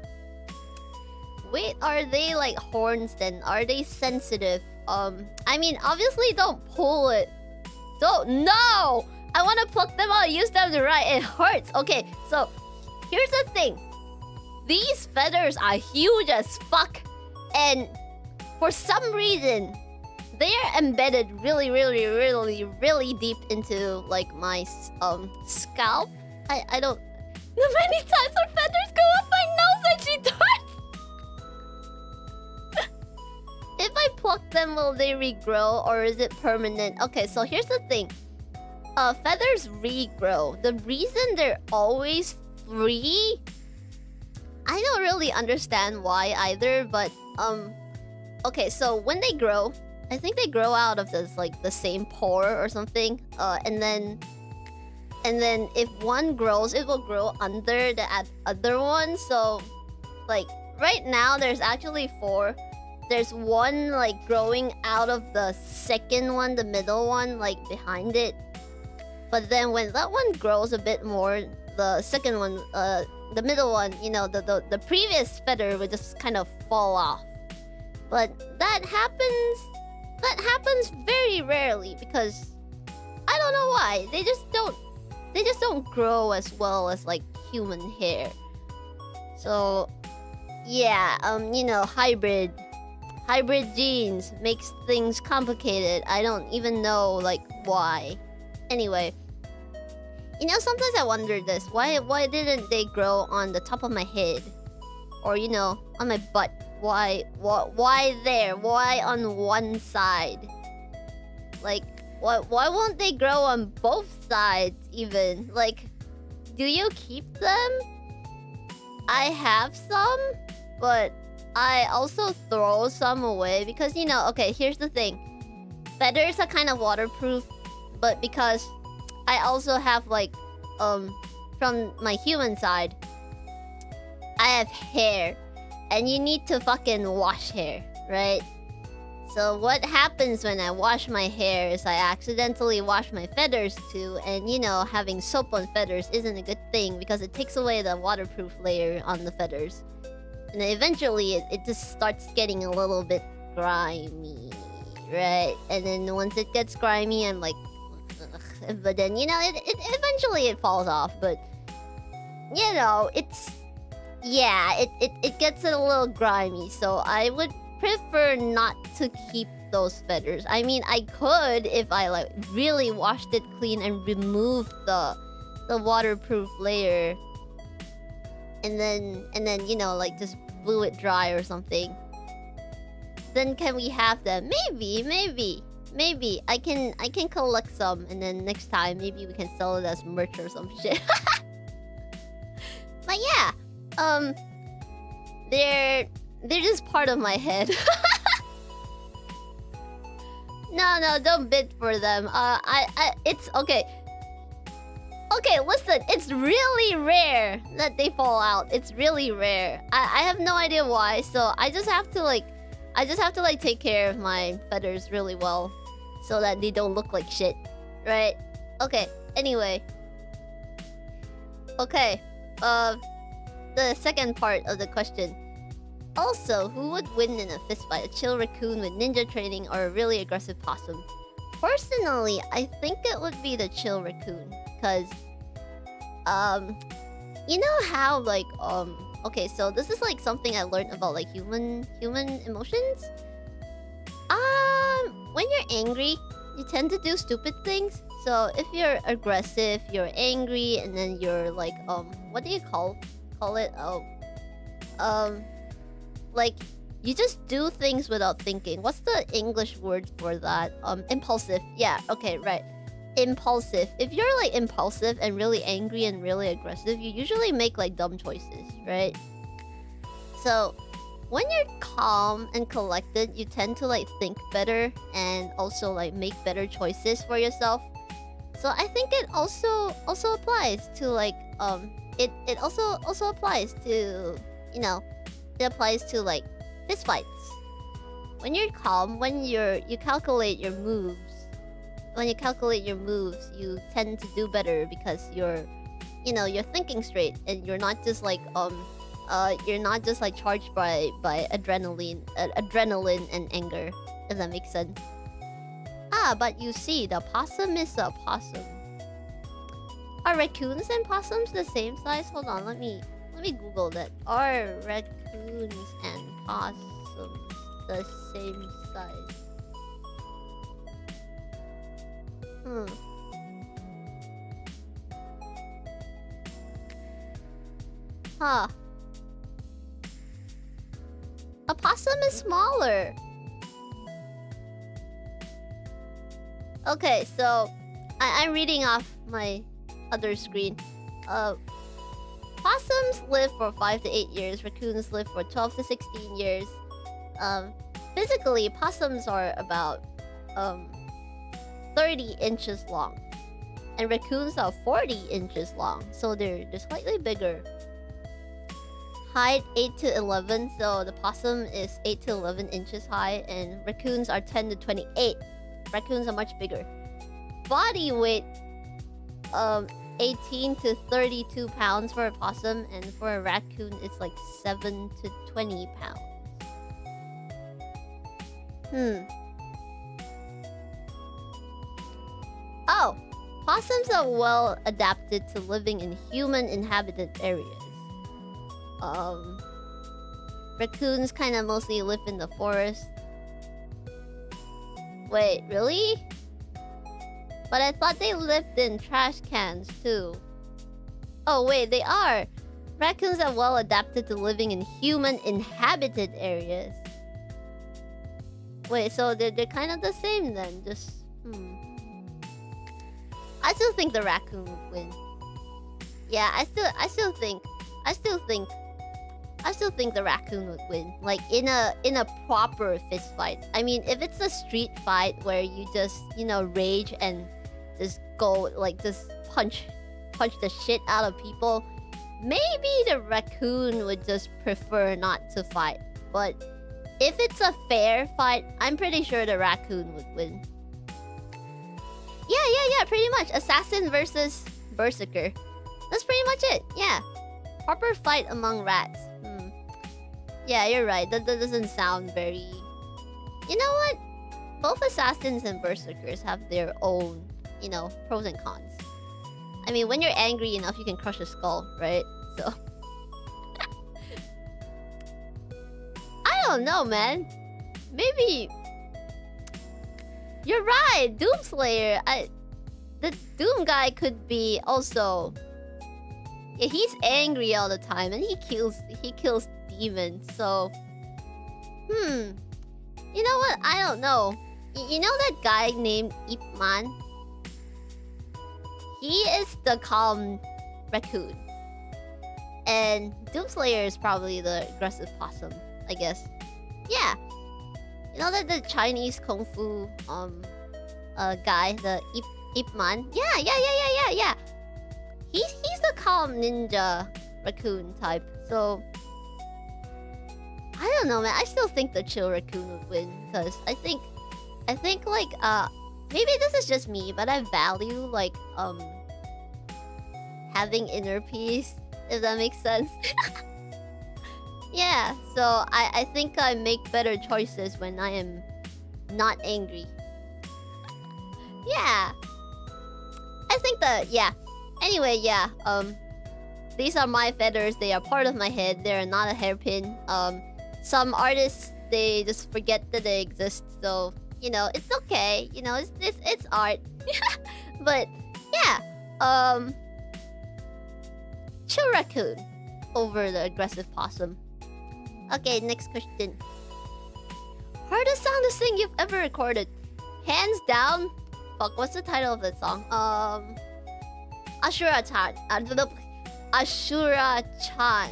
Speaker 1: Wait, are they like horns then? Are they sensitive? I mean, obviously don't pull it. Don't, no! I want to pluck them out, use them to right. It hurts. Okay, so here's the thing. These feathers are huge as fuck. And for some reason, they are embedded really, really, really, really deep into like my scalp. I don't... The many times our feathers go up my nose and she does. If I pluck them, will they regrow or is it permanent? Okay, so here's the thing. Feathers regrow. The reason they're always 3, I don't really understand why either, but okay, so when they grow, I think they grow out of this like the same pore or something. And then if one grows, it will grow under the other one. So like right now there's actually 4. There's one like growing out of the second one, the middle one, like behind it. But then when that one grows a bit more, the second one, the middle one, you know, the previous feather would just kind of fall off. But that happens very rarely because I don't know why. They just don't grow as well as like human hair. So yeah, you know, hybrid genes makes things complicated. I don't even know like why. Anyway, you know, sometimes I wonder this. Why didn't they grow on the top of my head? Or, you know, on my butt? Why there? Why on one side? Like, why won't they grow on both sides even? Like, do you keep them? I have some, but I also throw some away because, you know, okay, here's the thing. Feathers are kind of waterproof, but because I also have like, from my human side, I have hair. And you need to fucking wash hair, right? So what happens when I wash my hair is I accidentally wash my feathers too. And, you know, having soap on feathers isn't a good thing because it takes away the waterproof layer on the feathers. And then eventually it just starts getting a little bit grimy, right? And then once it gets grimy, I'm like... Ugh. But then, you know, it eventually it falls off. But, you know, it's... Yeah, it gets a little grimy. So I would prefer not to keep those feathers. I mean, I could if I like really washed it clean and removed the waterproof layer. And then you know, like just blew it dry or something. Then can we have them? Maybe I can collect some, and then next time maybe we can sell it as merch or some shit. But yeah, they're just part of my head. No, don't bid for them. It's okay. Okay, listen, it's really rare that they fall out. It's really rare. I have no idea why, so I just have to like take care of my feathers really well so that they don't look like shit, right? Okay, anyway. Okay, the second part of the question. Also, who would win in a fistfight? A chill raccoon with ninja training or a really aggressive possum? Personally, I think it would be the chill raccoon. Cause, you know how like, Okay, so this is like something I learned about like human emotions. When you're angry, you tend to do stupid things. So if you're aggressive, you're angry, and then you're like what do you call it? Like you just do things without thinking. What's the English word for that? Impulsive. Yeah, okay, right. Impulsive. If you're like impulsive and really angry and really aggressive, you usually make like dumb choices, right? So when you're calm and collected, you tend to like think better and also like make better choices for yourself. So I think it also applies to like it also applies to, you know, it applies to like fist fights. When you're calm, when you calculate your moves. When you calculate your moves, you tend to do better because you're thinking straight and you're not just like charged by adrenaline and anger, if that makes sense. But you see, the possum is a possum. Are raccoons and possums the same size? Hold on, let me Google that. Are raccoons and possums the same size? Huh. A possum is smaller. Okay, so I'm reading off my other screen. Possums live for 5 to 8 years. Raccoons live for 12 to 16 years. Physically, possums are about 30 inches long, and raccoons are 40 inches long, so they're slightly bigger. Height 8 to 11, so the possum is 8 to 11 inches high, and raccoons are 10 to 28. Raccoons are much bigger. Body weight 18 to 32 pounds for a possum, and for a raccoon it's like 7 to 20 pounds. Oh, possums are well adapted to living in human inhabited areas. Raccoons kind of mostly live in the forest. Wait, really? But I thought they lived in trash cans too. Oh wait, they are. Raccoons are well adapted to living in human inhabited areas. Wait, so they're kind of the same then, just I still think the raccoon would win. Yeah, I still think the raccoon would win. Like in a proper fist fight. I mean, if it's a street fight where you just, rage and just go like just punch the shit out of people, maybe the raccoon would just prefer not to fight. But if it's a fair fight, I'm pretty sure the raccoon would win. Yeah, pretty much. Assassin versus Berserker. That's pretty much it, yeah. Proper fight among rats. Yeah, you're right. That doesn't sound very... You know what? Both Assassins and Berserkers have their own, pros and cons. I mean, when you're angry enough, you can crush a skull, right? So... I don't know, man. Maybe... You're right, Doomslayer. The Doom guy could be also... Yeah, he's angry all the time, and he kills demons. So, you know what? I don't know. You know that guy named Ip Man? He is the calm raccoon, and Doomslayer is probably the aggressive possum, I guess. Yeah. You know that the Chinese kung fu guy, the Ip Man? Yeah. He's the calm ninja raccoon type. So I don't know, man. I still think the chill raccoon would win, because I think like maybe this is just me, but I value like having inner peace, if that makes sense. Yeah, so I think I make better choices when I am not angry. Yeah. I think that, yeah. Anyway, yeah, these are my feathers. They are part of my head. They're not a hairpin. Some artists, they just forget that they exist. So, you know, it's okay. You know, it's art. But yeah, chill raccoon over the aggressive possum. Okay, next question. Hardest song to sing you've ever recorded? Hands down. Fuck, what's the title of the song? Ashura-chan. Ashura-chan.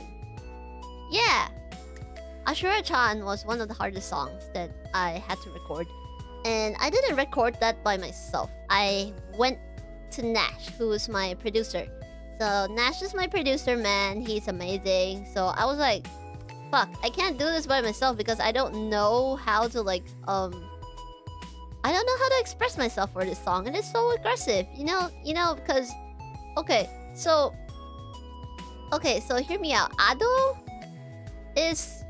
Speaker 1: Yeah. Ashura-chan was one of the hardest songs that I had to record. And I didn't record that by myself. I went to Nash, who is my producer. So Nash is my producer, man. He's amazing. So I was like, fuck, I can't do this by myself because I don't know how to like, I don't know how to express myself for this song. And it's so aggressive, you know, because, okay, so hear me out. Ado is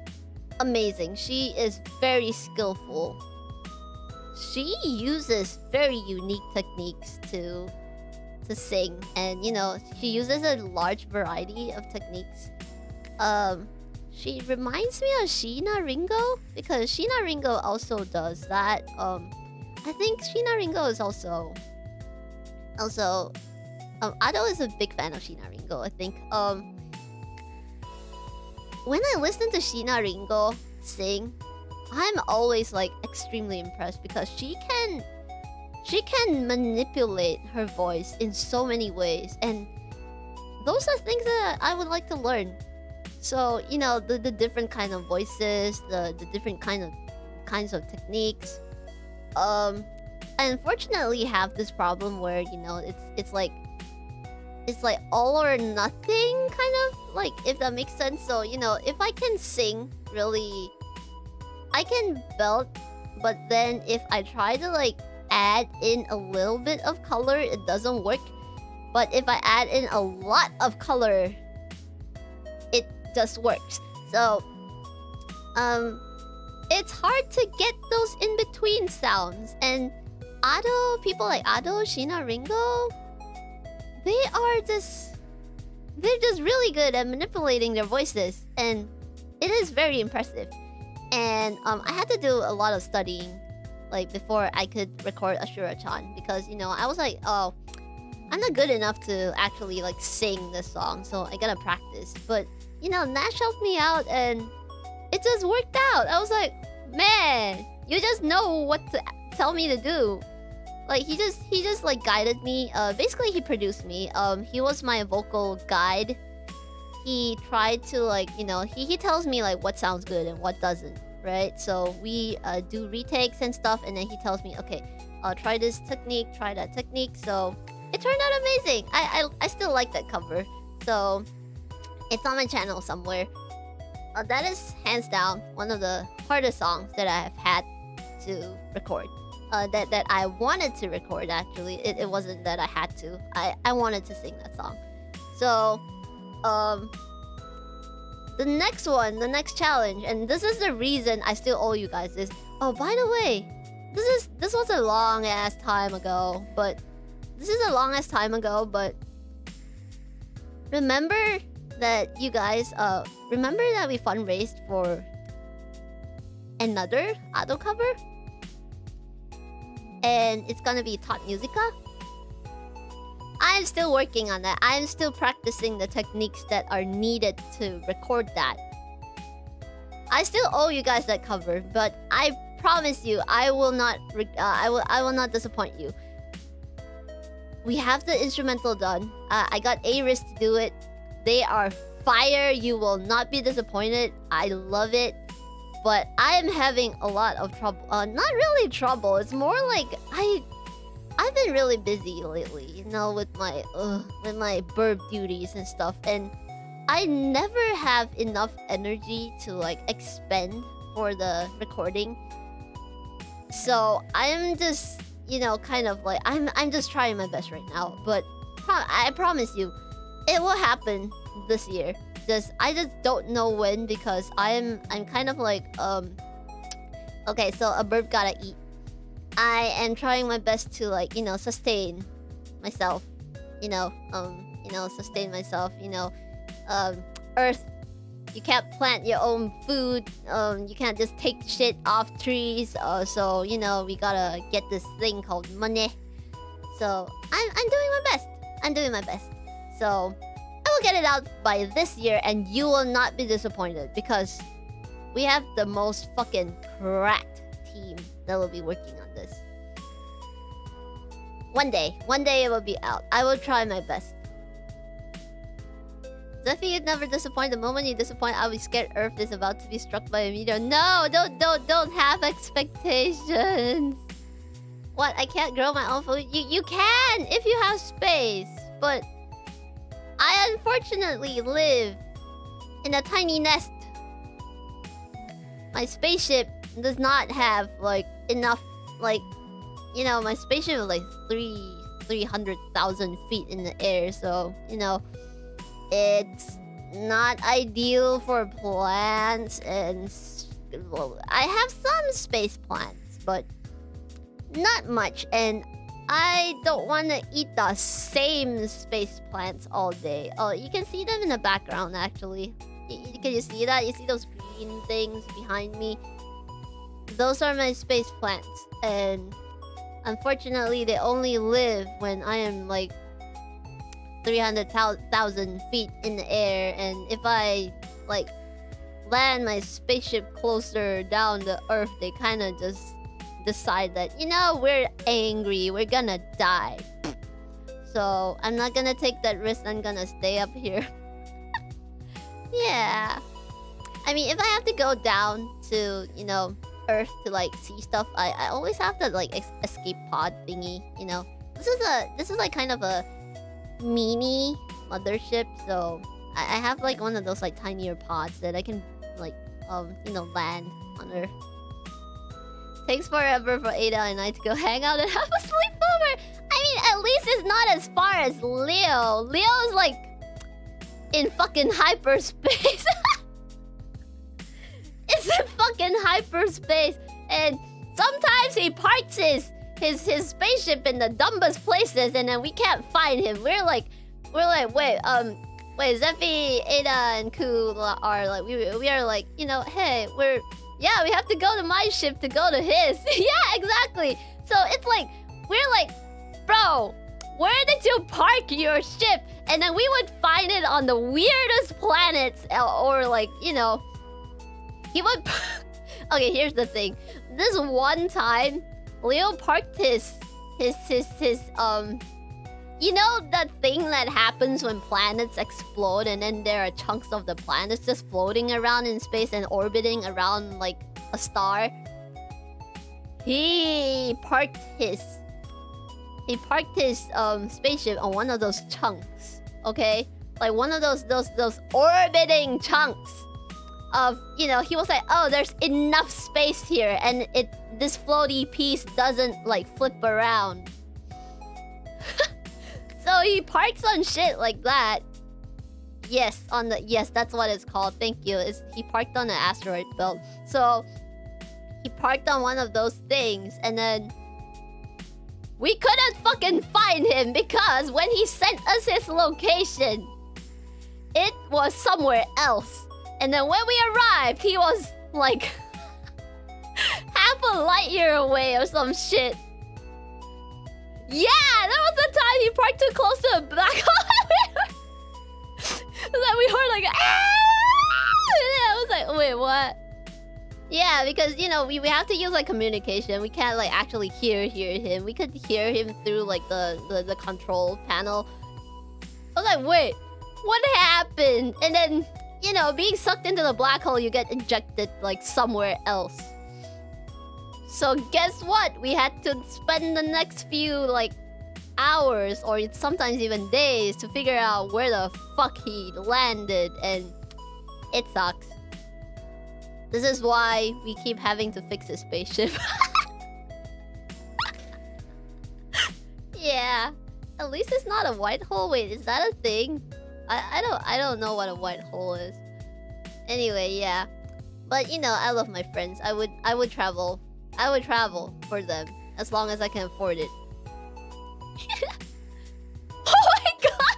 Speaker 1: amazing. She is very skillful. She uses very unique techniques to sing, and you know, she uses a large variety of techniques. She reminds me of Sheena Ringo because Sheena Ringo also does that. I think Sheena Ringo is also Ado is a big fan of Sheena Ringo, I think. When I listen to Sheena Ringo sing, I'm always like extremely impressed because she can manipulate her voice in so many ways, and those are things that I would like to learn. So, you know, the different kind of voices, the different kinds of techniques. I unfortunately have this problem where, you know, it's like all or nothing, kind of, like, if that makes sense. So, you know, if I can sing really, I can belt, but then if I try to like add in a little bit of color, it doesn't work. But if I add in a lot of color, it just works. So it's hard to get those in-between sounds. And Ado, people like Ado, Sheena Ringo, they're just really good at manipulating their voices, and it is very impressive. And I had to do a lot of studying, like, before I could record Ashura-chan, because, you know, I was like, oh, I'm not good enough to actually like sing this song, so I gotta practice. But, you know, Nash helped me out and it just worked out. I was like, man, you just know what to tell me to do. Like, he just like guided me. Basically he produced me. He was my vocal guide. He tried to, like, you know, he tells me like what sounds good and what doesn't, right? So we do retakes and stuff, and then he tells me, okay, try this technique, try that technique. So it turned out amazing. I still like that cover. So it's on my channel somewhere. That is hands down one of the hardest songs that I have had to record. That I wanted to record, actually. It wasn't that I had to. I wanted to sing that song. So the next one, the next challenge, and this is the reason I still owe you guys this. Oh, by the way, this was a long ass time ago, but remember that you guys remember that we fundraised for another Ado cover? And it's gonna be Tot Musica. I'm still working on that. I'm still practicing the techniques that are needed to record that. I still owe you guys that cover, but I promise you, I will not disappoint you. We have the instrumental done. I got A-Risk to do it. They are fire. You will not be disappointed. I love it. But I am having a lot of trouble. Not really trouble. It's more like I've been really busy lately, you know, with my birb duties and stuff, and I never have enough energy to like expend for the recording. So I'm just, you know, kind of like I'm just trying my best right now. But I promise you, it will happen this year. I just don't know when, because I'm kind of like okay, so a bird gotta eat. I am trying my best to, like, you know, sustain myself, sustain myself, Earth. You can't plant your own food. You can't just take shit off trees. So you know we gotta get this thing called money. So I'm doing my best. I'm doing my best. So I will get it out by this year, and you will not be disappointed because we have the most fucking cracked team that will be working on this. One day it will be out. I will try my best. Zephy, you'd never disappoint. The moment you disappoint, I'll be scared Earth is about to be struck by a meteor. No, don't have expectations. What? I can't grow my own food? You can if you have space, but I unfortunately live in a tiny nest. My spaceship does not have like enough, like, you know, my spaceship is like 300,000 feet in the air, so you know it's not ideal for plants. And well, I have some space plants, but not much, and I don't want to eat the same space plants all day. Oh, you can see them in the background actually. Can you see that? You see those green things behind me? Those are my space plants, and unfortunately they only live when I am like 300,000 feet in the air, and if I like land my spaceship closer down to Earth, they kind of just decide that, you know, we're angry, we're gonna die. So I'm not gonna take that risk. I'm gonna stay up here. Yeah, I mean, if I have to go down to, you know, Earth to like see stuff, I always have that like escape pod thingy, you know. This is like kind of a mini mothership, so I have like one of those like tinier pods that I can like you know, land on Earth. Takes forever for Ada and I to go hang out and have a sleepover. I mean, at least it's not as far as Leo. Leo is like in fucking hyperspace. It's in fucking hyperspace, and sometimes he parks his spaceship in the dumbest places, and then we can't find him. We're like, wait, Zephy, Ada, and Ku are like, we are like, you know, hey, we have to go to my ship to go to his. Yeah, exactly. So it's like, we're like, bro, where did you park your ship? And then we would find it on the weirdest planets, or like, you know, he would. Okay, here's the thing. This one time, Leo parked his you know that thing that happens when planets explode and then there are chunks of the planets just floating around in space and orbiting around like a star? He parked his spaceship on one of those chunks, okay? Like one of those orbiting chunks of, you know, he was like, oh, there's enough space here, and this floaty piece doesn't like flip around. So he parks on shit like that. Yes, that's what it's called. Thank you. He parked on the asteroid belt. So he parked on one of those things, and then we couldn't fucking find him because when he sent us his location, it was somewhere else. And then when we arrived, he was like half a light year away or some shit. Yeah, there was a time he parked too close to a black hole. Then we were like, ah! And I was like, wait, what? Yeah, because, you know, we have to use like communication. We can't like actually hear him. We could hear him through like the control panel. I was like, wait, what happened? And then, you know, being sucked into the black hole, you get ejected like somewhere else. So guess what? We had to spend the next few like hours or sometimes even days to figure out where the fuck he landed, and it sucks. This is why we keep having to fix his spaceship. Yeah. At least it's not a white hole. Wait, is that a thing? I don't know what a white hole is. Anyway, yeah. But you know, I love my friends. I would travel. I would travel for them as long as I can afford it. Oh my god!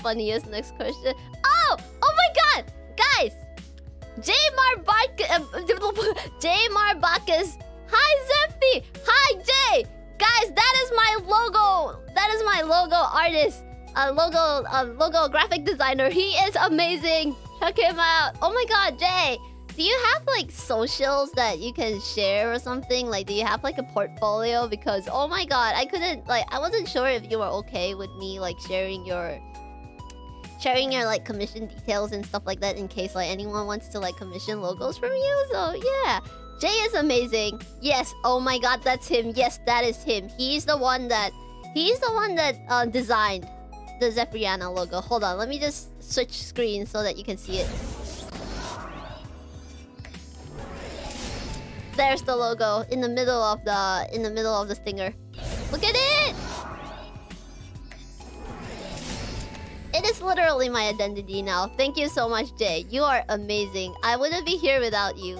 Speaker 1: funniest next question. Oh my god! Guys! J Marbacus. Hi Zephy! Hi Jay! Guys, that is my logo! That is my logo artist. Logo graphic designer. He is amazing. Check him out. Oh my god, Jay! Do you have like socials that you can share or something? Like, do you have like a portfolio? Because oh my god, I wasn't sure if you were okay with me like sharing your like commission details and stuff like that in case like anyone wants to like commission logos from you. So yeah, Jay is amazing. Yes, oh my god, that's him. Yes, that is him. He's the one that designed the Zephyrianna logo. Hold on, let me just switch screens so that you can see it. There's the logo in the middle of the stinger. Look at it! It is literally my identity now. Thank you so much, Jay. You are amazing. I wouldn't be here without you.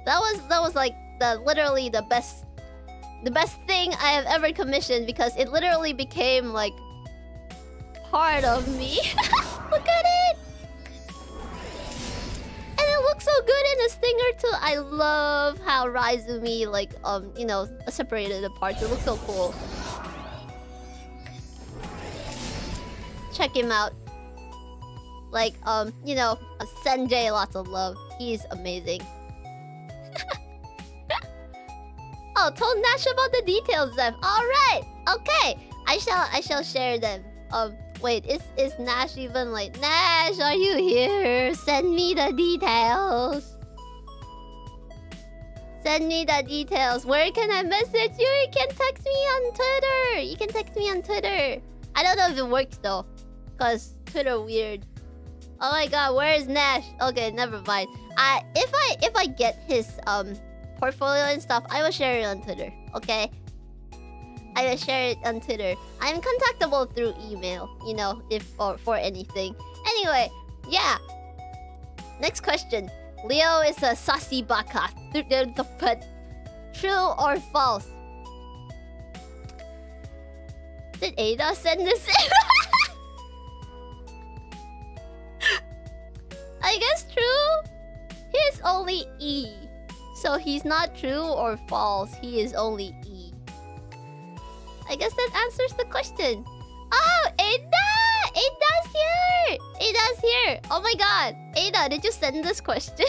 Speaker 1: That was like literally the best thing I have ever commissioned because it literally became like part of me. Look at it! And it looks so good in the stinger too. I love how Ryumi like separated the parts. It looks so cool. Check him out. Like send Jay lots of love. He's amazing. Oh, told Nash about the details, Zeph. Alright! Okay! I shall share them. Wait, is Nash even like... Nash, are you here? Send me the details. Send me the details. Where can I message you? You can text me on Twitter. You can text me on Twitter. I don't know if it works though. Cause Twitter weird. Oh my god, where is Nash? Okay, never mind. If I get his portfolio and stuff, I will share it on Twitter. Okay? I will share it on Twitter. I'm contactable through email, if for anything. Anyway, yeah. Next question. Leo is a sassy baka. True or false? Did Ada send this in? I guess true. He is only E. So he's not true or false. He is only E. I guess that answers the question. Oh, Ada! Ada's here! Ada's here! Oh my god. Ada, did you send this question?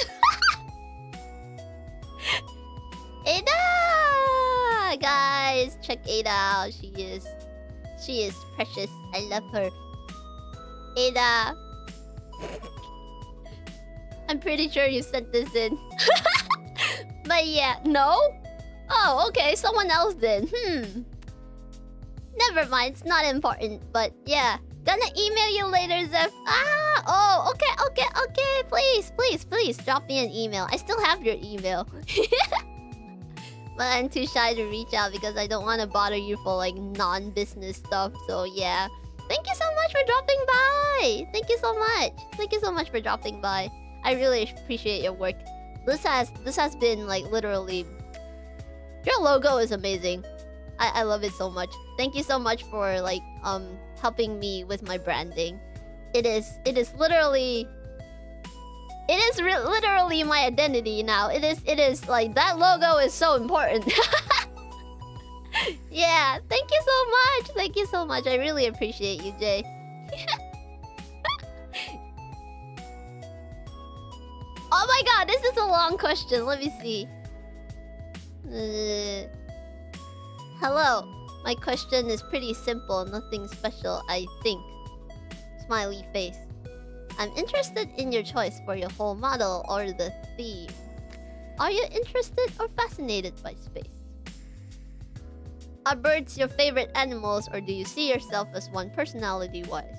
Speaker 1: Ada! Guys, check Ada out. She is precious. I love her. Ada. I'm pretty sure you sent this in. But yeah, no? Oh, okay, someone else did. Never mind, it's not important. But yeah, gonna email you later, Zeph. Oh, okay. Please, drop me an email. I still have your email. But I'm too shy to reach out because I don't want to bother you for like non-business stuff. So yeah, thank you so much for dropping by. Thank you so much for dropping by. I really appreciate your work. This has been like literally... Your logo is amazing. I love it so much. Thank you so much for like helping me with my branding. It is literally... literally my identity now. It is like that logo is so important. Yeah, thank you so much. Thank you so much. I really appreciate you, Jay. Oh my god, this is a long question. Let me see. Hello. My question is pretty simple. Nothing special, I think. Smiley face. I'm interested in your choice for your whole model or the theme. Are you interested or fascinated by space? Are birds your favorite animals or do you see yourself as one personality-wise?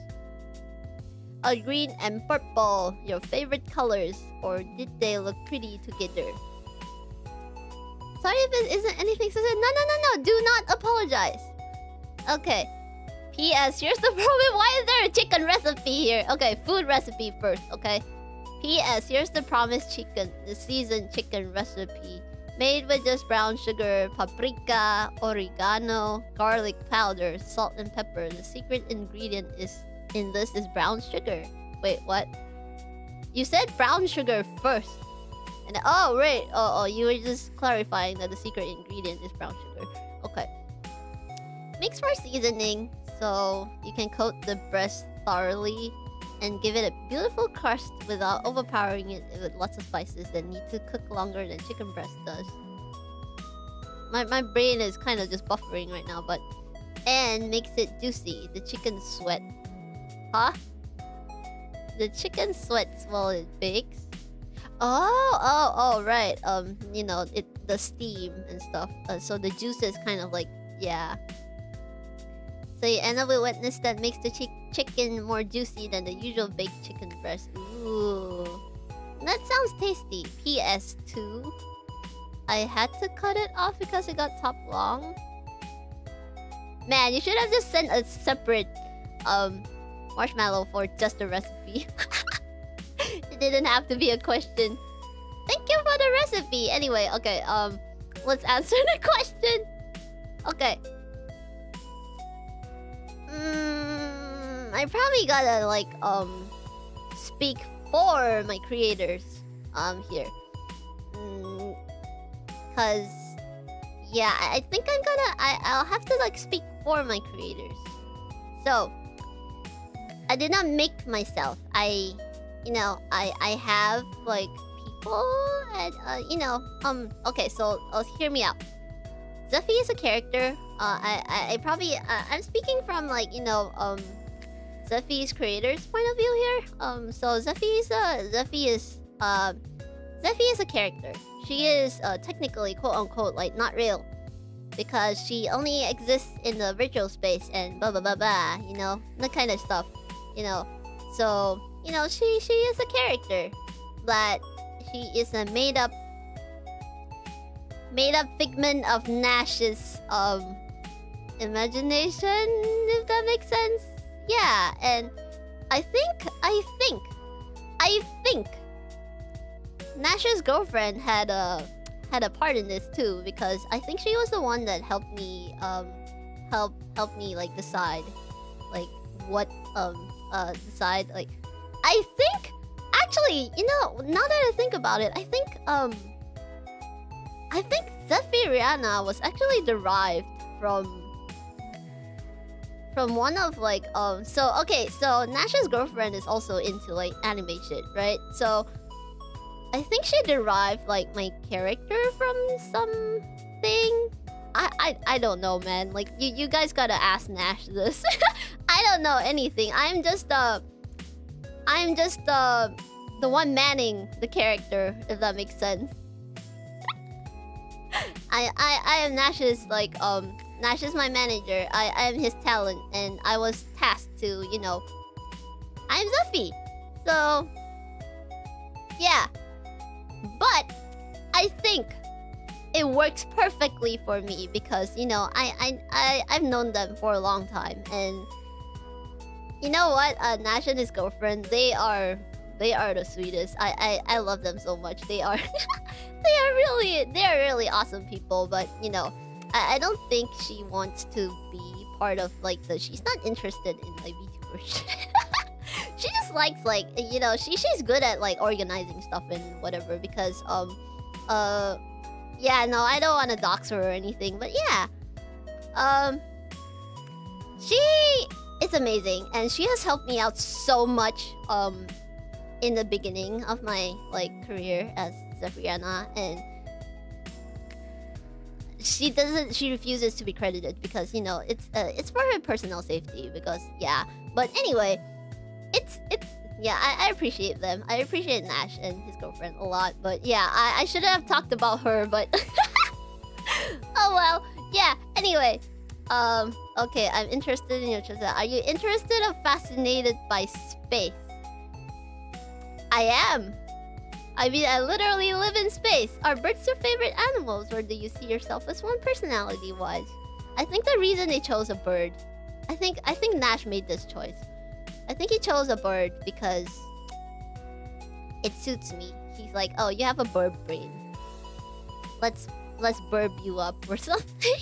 Speaker 1: Are green and purple your favorite colors or did they look pretty together? Sorry if it isn't anything specific. No. Do not apologize. Okay. P.S. Here's the problem. Why is there a chicken recipe here? Okay, food recipe first, okay? P.S. Here's the promised chicken. The seasoned chicken recipe. Made with just brown sugar, paprika, oregano, garlic powder, salt and pepper. The secret ingredient is in this is brown sugar. Wait, what? You said brown sugar first. And oh, right. Oh, you were just clarifying that the secret ingredient is brown sugar. Okay. Makes more seasoning, so you can coat the breast thoroughly and give it a beautiful crust without overpowering it with lots of spices that need to cook longer than chicken breast does. My brain is kind of just buffering right now, but... And makes it juicy. The chicken sweat. Huh? The chicken sweats while it bakes? Oh, right. You know, the steam and stuff. So the juices kind of like... Yeah. So you end up with wetness that makes the chicken more juicy than the usual baked chicken breast. Ooh. That sounds tasty. PS2. I had to cut it off because it got top long. Man, you should have just sent a separate marshmallow for just the recipe. It didn't have to be a question. Thank you for the recipe. Anyway, okay, let's answer the question. Okay. I probably gotta like speak for my creators here. Cause yeah, I think I'll have to like speak for my creators. So I did not make myself. I have like people and okay, so hear me out. Zephy is a character. I'm speaking from like, Zephy's creator's point of view here. So Zephy is a character. She is technically quote unquote like not real. Because she only exists in the virtual space and blah blah blah blah, that kind of stuff. So, she is a character. But she is a made up figment of Nash's imagination, if that makes sense. Yeah, and I think Nash's girlfriend had a part in this too, because I think she was the one that helped me like decide like what decide like I think actually, now that I think about it, I think Zephyrianna was actually derived from one of like so Nash's girlfriend is also into like anime shit, right? So I think she derived like my character from something. I don't know, man. Like you guys gotta ask Nash this. I don't know anything. I'm just the one manning the character, if that makes sense. I am Nash's like Nash is my manager. I am his talent, and I was tasked to, I'm Zephy. So yeah. But I think it works perfectly for me because I've known them for a long time, and you know what? Nash and his girlfriend, they are the sweetest. I love them so much. They are they are really awesome people. But I don't think she wants to be part of like she's not interested in like VTuber shit. She just likes like she's good at like organizing stuff and whatever because yeah, no, I don't want to dox her or anything, but yeah, she is amazing and she has helped me out so much in the beginning of my like career as Zephyrianna, and she refuses to be credited because it's for her personal safety because yeah. But anyway, it's yeah, I appreciate them. I appreciate Nash and his girlfriend a lot. But yeah, I shouldn't have talked about her, but oh well. Yeah, anyway. Okay, I'm interested in your chat. Are you interested or fascinated by space? I am. I mean, I literally live in space. Are birds your favorite animals, or do you see yourself as one personality-wise? I think the reason they chose a bird, I think Nash made this choice. I think he chose a bird because it suits me. He's like, oh, you have a bird brain. Let's burb you up or something.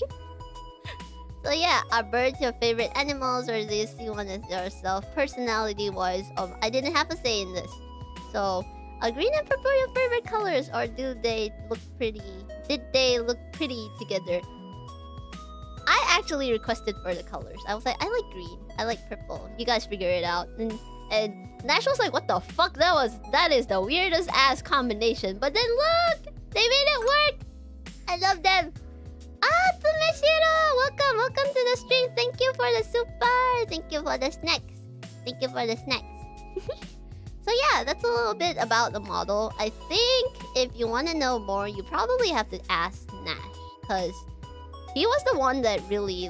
Speaker 1: So yeah, are birds your favorite animals, or do you see one as yourself? Personality-wise, I didn't have a say in this. So, are green and purple your favorite colors, or do they look pretty? Did they look pretty together? I actually requested for the colors. I was like, I like green, I like purple. You guys figure it out. And Nash was like, what the fuck? That is the weirdest ass combination. But then look, they made it work. I love them. Ah, Tsumeshiro! Welcome to the stream. Thank you for the super. Thank you for the snacks. Thank you for the snacks. So yeah, that's a little bit about the model. I think if you want to know more, you probably have to ask Nash, because he was the one that really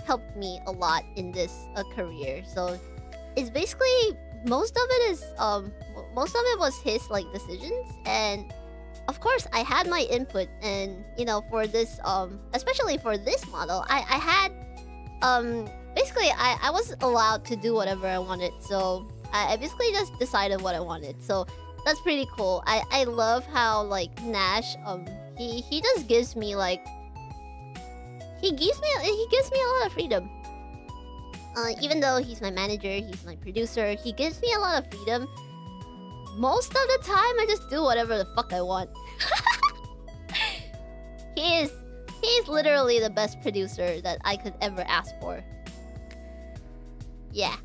Speaker 1: helped me a lot in this career. So it's basically most of it was his like decisions, and of course I had my input. And you know, for this especially for this model, I had basically I was allowed to do whatever I wanted. So I basically just decided what I wanted. So that's pretty cool. I love how like Nash he just gives me like he gives me a lot of freedom. Even though he's my manager, he's my producer, he gives me a lot of freedom. Most of the time I just do whatever the fuck I want. He's literally the best producer that I could ever ask for. Yeah.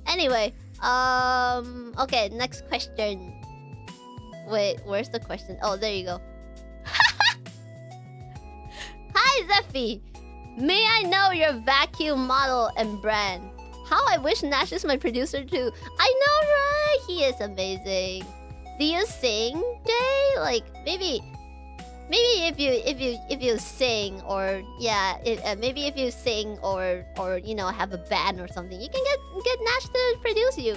Speaker 1: Anyway, okay, next question. Wait, where's the question? Oh, there you go. Hi, Zephy! May I know your vacuum model and brand? How I wish Nash is my producer too. I know, right? He is amazing. Do you sing, Jay? Like, maybe if you sing, or yeah, maybe if you sing or you know, have a band or something, you can get Nash to produce you.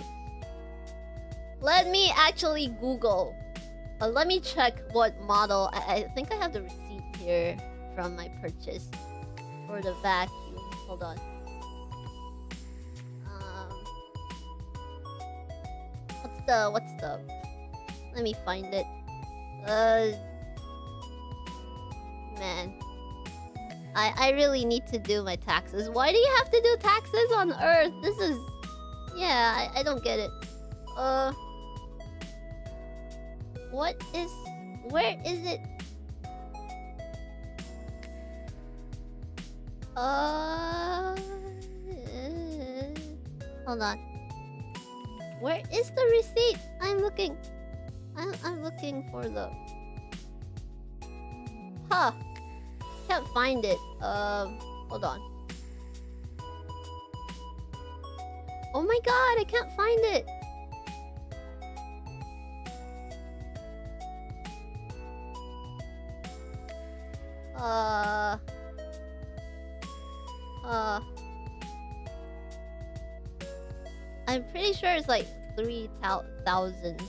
Speaker 1: Let me actually Google. Let me check what model. I think I have the receipt here from my purchase for the vacuum. Hold on. What's the? Let me find it. Man, I really need to do my taxes. Why do you have to do taxes on Earth? This is, yeah, I don't get it. Where is it? Hold on. Where is the receipt? I'm looking for the... Huh. Can't find it. Hold on. Oh my god, I can't find it. I'm pretty sure it's like 3,000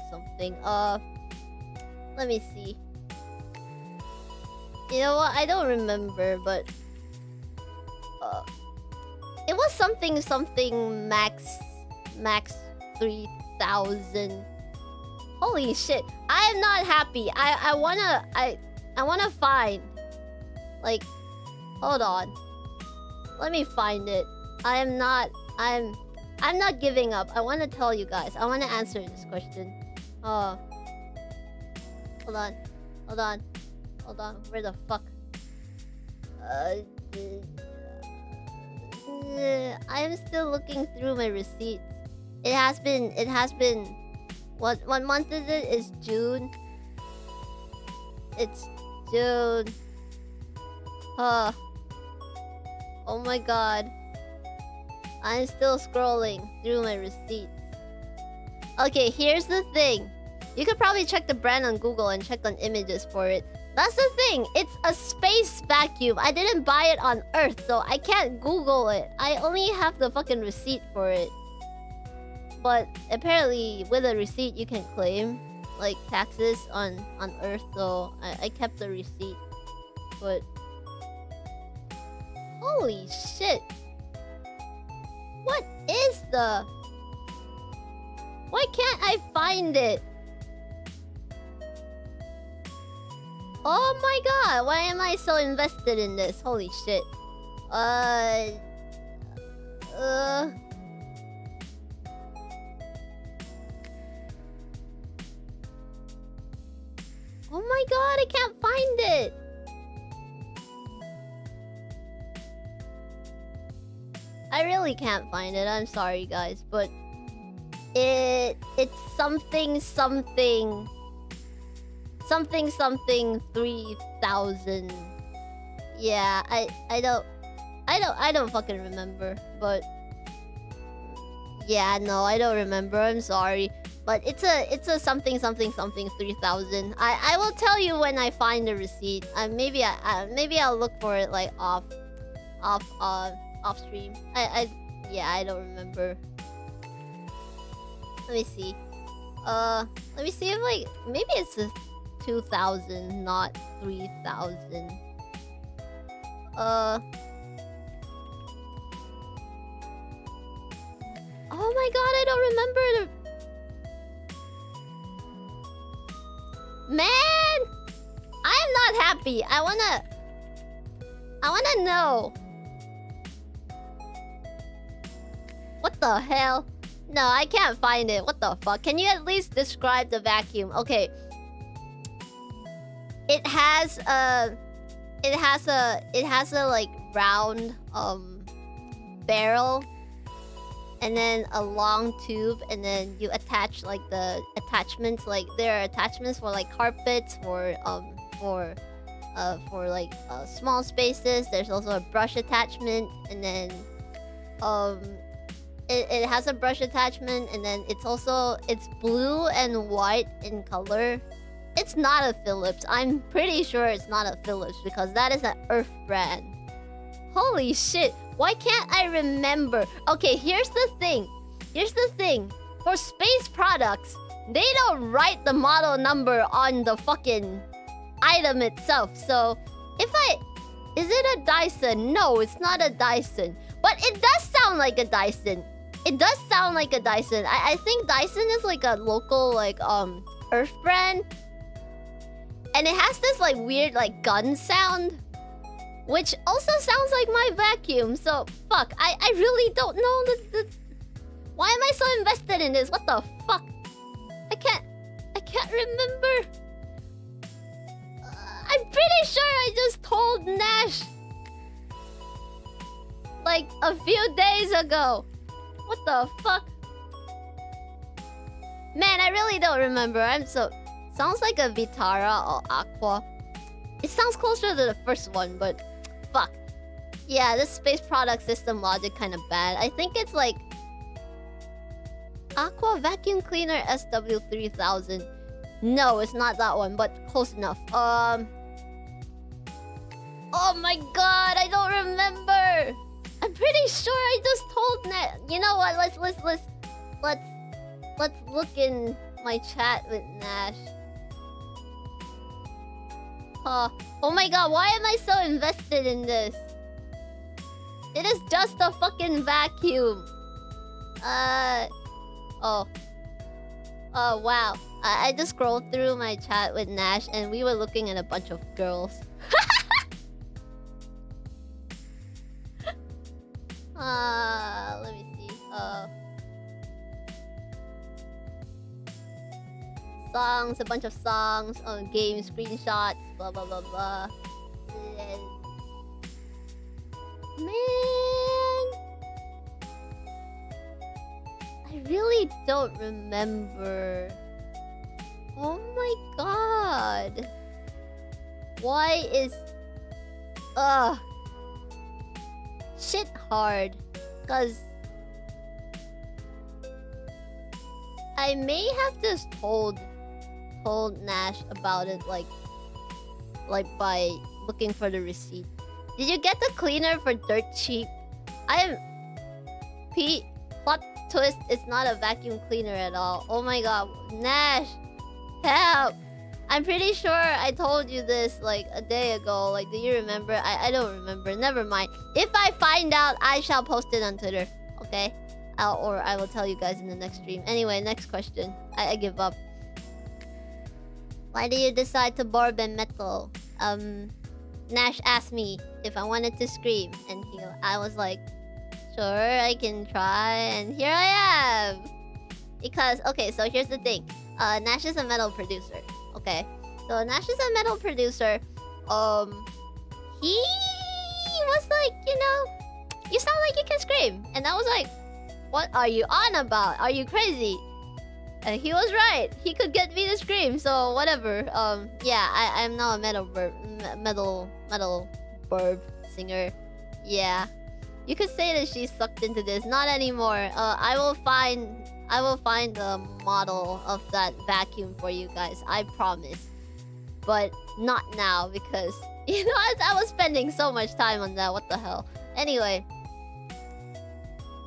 Speaker 1: something. Let me see. You know what? I don't remember, but it was something max 3,000. Holy shit! I am not happy. I wanna find. Like, hold on. Let me find it. I'm not giving up. I want to tell you guys. I want to answer this question. Hold on. Where the fuck? I'm still looking through my receipts. It has been. What month is it? It's June. It's June. Oh my god. I'm still scrolling through my receipts. Okay, here's the thing. You could probably check the brand on Google and check on images for it. That's the thing. It's a space vacuum. I didn't buy it on Earth, so I can't Google it. I only have the fucking receipt for it. But apparently, with a receipt, you can claim like taxes on Earth. So I kept the receipt. But holy shit! What is the? Why can't I find it? Oh my god, why am I so invested in this? Holy shit. Oh my god, I can't find it. I really can't find it. I'm sorry, guys, but it's something 3000. Yeah, I don't fucking remember, but yeah, no, I don't remember. I'm sorry. But it's a something 3000. I will tell you when I find the receipt. Maybe I'll look for it like off stream. I don't remember. Let me see. Let me see if like maybe it's a 2000, not 3000. Oh my god, I don't remember the... Man! I am not happy. I wanna know. What the hell? No, I can't find it. What the fuck? Can you at least describe the vacuum? Okay. It has a like round barrel, and then a long tube, and then you attach like the attachments. Like there are attachments for like carpets, for like small spaces. There's also a brush attachment, and then it has a brush attachment, and then it's blue and white in color. It's not a Philips. I'm pretty sure it's not a Philips because that is an Earth brand. Holy shit. Why can't I remember? Okay, here's the thing. For space products, they don't write the model number on the fucking item itself. So, is it a Dyson? No, it's not a Dyson. But it does sound like a Dyson. I think Dyson is like a local like Earth brand. And it has this like weird like gun sound, which also sounds like my vacuum. So fuck, I really don't know the... Why am I so invested in this? What the fuck? I can't remember. I'm pretty sure I just told Nash like a few days ago. What the fuck? Man, I really don't remember. Sounds like a Vitara or Aqua. It sounds closer to the first one, but fuck. Yeah, this space product system logic kind of bad. I think it's like Aqua Vacuum Cleaner SW3000. No, it's not that one, but close enough. Oh my god, I don't remember. I'm pretty sure I just told Nat. You know what? Let's look in my chat with Nash. Oh my god, why am I so invested in this? It is just a fucking vacuum. Oh wow. I just scrolled through my chat with Nash and we were looking at a bunch of girls. Let me see. Songs, a bunch of songs, game screenshots, blah blah blah blah. Man, I really don't remember. Oh my god. Why is shit hard? Cause I may have just told Nash about it like by looking for the receipt. Did you get the cleaner for dirt cheap? Plot twist, it's not a vacuum cleaner at all. Oh my god, Nash, help! I'm pretty sure I told you this like a day ago. Like, do you remember? I don't remember. Never mind. If I find out, I shall post it on Twitter. Okay? Or I will tell you guys in the next stream. Anyway, next question. I give up. Why did you decide to birb and metal? Nash asked me if I wanted to scream, and I was like, sure, I can try, and here I am. Because, okay, so here's the thing. Nash is a metal producer, okay? So Nash is a metal producer. He was like, you know, you sound like you can scream. And I was like, what are you on about? Are you crazy? And he was right. He could get me to scream, so whatever. Yeah, I'm now a metal birb singer. Yeah. You could say that she's sucked into this. Not anymore. I will find a model of that vacuum for you guys. I promise. But not now because you know I was spending so much time on that. What the hell? Anyway.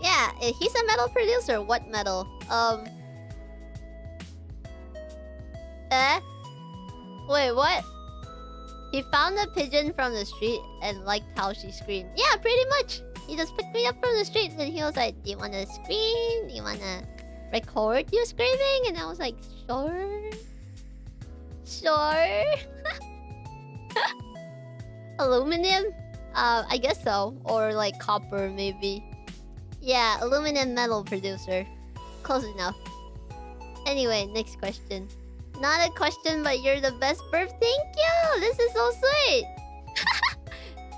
Speaker 1: Yeah, he's a metal producer. What metal? Wait, what? He found a pigeon from the street and liked how she screamed. Yeah, pretty much. He just picked me up from the street and he was like, do you wanna scream? Do you wanna record you screaming? And I was like, sure. Sure. Aluminum? I guess so. Or like copper, maybe. Yeah, aluminum metal producer. Close enough. Anyway, next question. Not a question, but you're the best bird. Thank you! This is so sweet!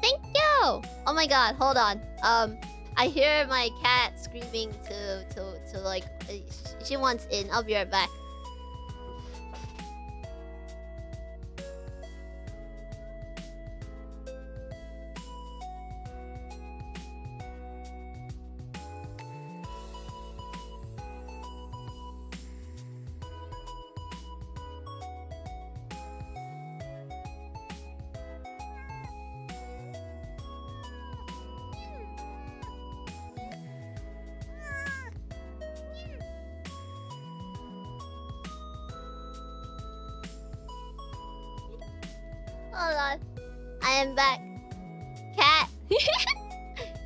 Speaker 1: Thank you! Oh my god, hold on. I hear my cat screaming to like... She wants in. I'll be right back. Hold on. I am back. Cat.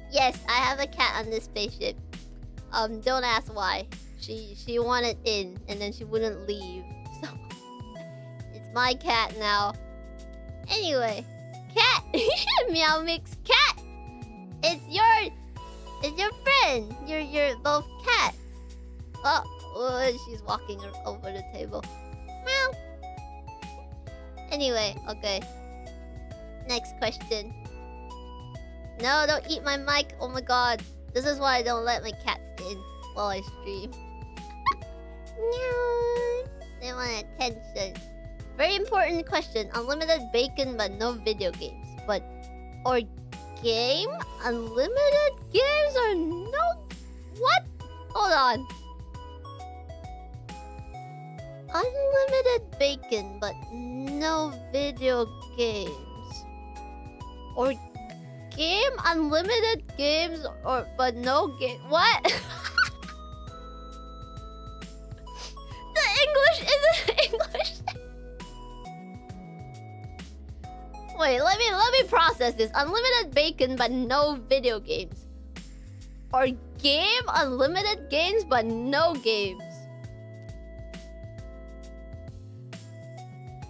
Speaker 1: Yes, I have a cat on this spaceship. Don't ask why. She wanted in and then she wouldn't leave. So it's my cat now. Anyway, cat. Meow mix cat. It's your friend. You're both cats. Oh, she's walking over the table. Meow. Anyway, okay. Next question. No, don't eat my mic. Oh my god. This is why I don't let my cats in while I stream. No. They want attention. Very important question. Unlimited bacon but no video games. Or game? Unlimited games or no... What? Hold on. Unlimited bacon, but no video games. Or game? Unlimited games, but no game. What? The English isn't English. Wait, let me process this. Unlimited bacon, but no video games. Or game? Unlimited games, but no games.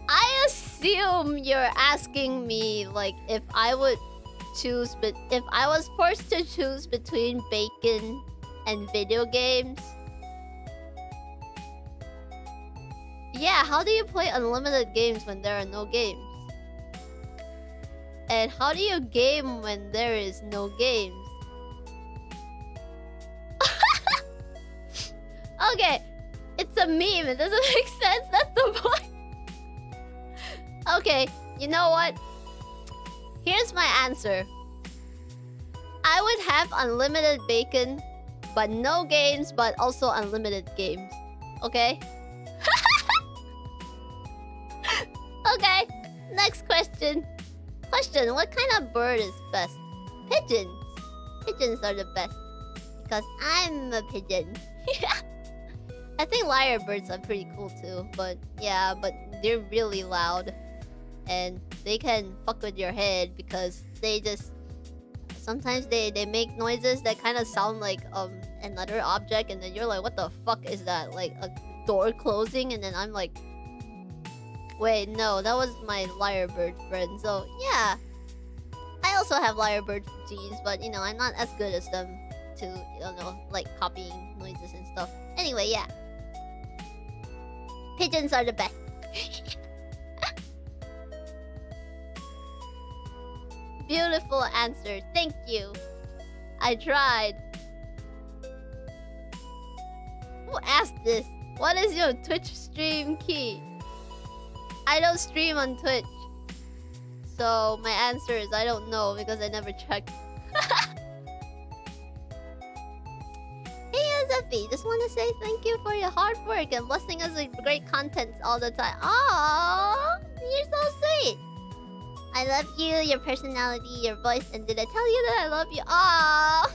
Speaker 1: I assume you're asking me like if I would choose, but if I was forced to choose between bacon and video games. Yeah, how do you play unlimited games when there are no games? And how do you game when there is no games? Okay, it's a meme. It doesn't make sense. That's the point. Okay, you know what? Here's my answer. I would have unlimited bacon, but no games, but also unlimited games. Okay? Okay, next question. What kind of bird is best? Pigeons. Pigeons are the best. Because I'm a pigeon. I think lyrebirds are pretty cool too. But yeah, but they're really loud. And they can fuck with your head because they just... Sometimes they make noises that kind of sound like another object. And then you're like, what the fuck is that? Like a door closing. And then I'm like... Wait, no, that was my lyrebird friend. So yeah, I also have lyrebird genes, but you know, I'm not as good as them to, you know, like copying noises and stuff. Anyway, yeah. Pigeons are the best. Beautiful answer. Thank you. I tried. Who asked this? What is your Twitch stream key? I don't stream on Twitch. So my answer is I don't know because I never checked. Hey Zephy, just want to say thank you for your hard work and blessing us with great content all the time. Aww, you're so sweet. I love you, your personality, your voice, and did I tell you that I love you? Aww,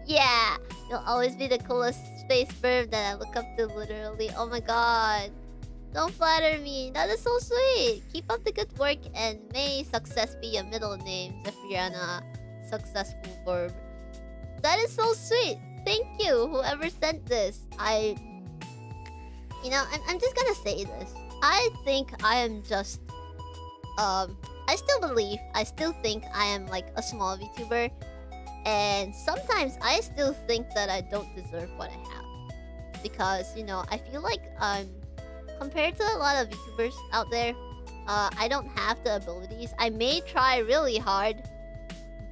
Speaker 1: yeah, you'll always be the coolest space bird that I look up to, literally. Oh my god, don't flatter me. That is so sweet. Keep up the good work, and may success be your middle name, Zephyrianna. Successful verb. That is so sweet. Thank you, whoever sent this. You know, I'm just gonna say this. I think I am just, I still think I am like a small VTuber. And sometimes I still think that I don't deserve what I have. Because, you know, I feel like, compared to a lot of VTubers out there, I don't have the abilities. I may try really hard,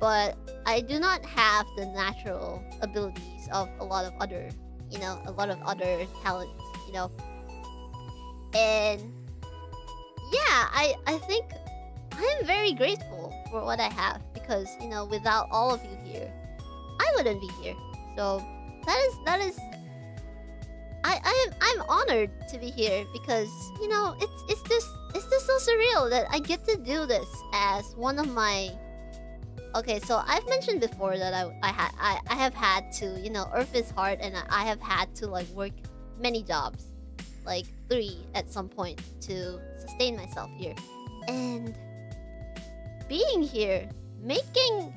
Speaker 1: but I do not have the natural abilities of a lot of other, you know, a lot of other talents, you know. And yeah, I think I am very grateful for what I have because, you know, without all of you here, I wouldn't be here. So that is I'm honored to be here because, you know, it's just so surreal that I get to do this as one of my. Okay, so I've mentioned before that I have had to, you know, Earth is hard, and I have had to like work many jobs, like 3 at some point to sustain myself here, and being here, making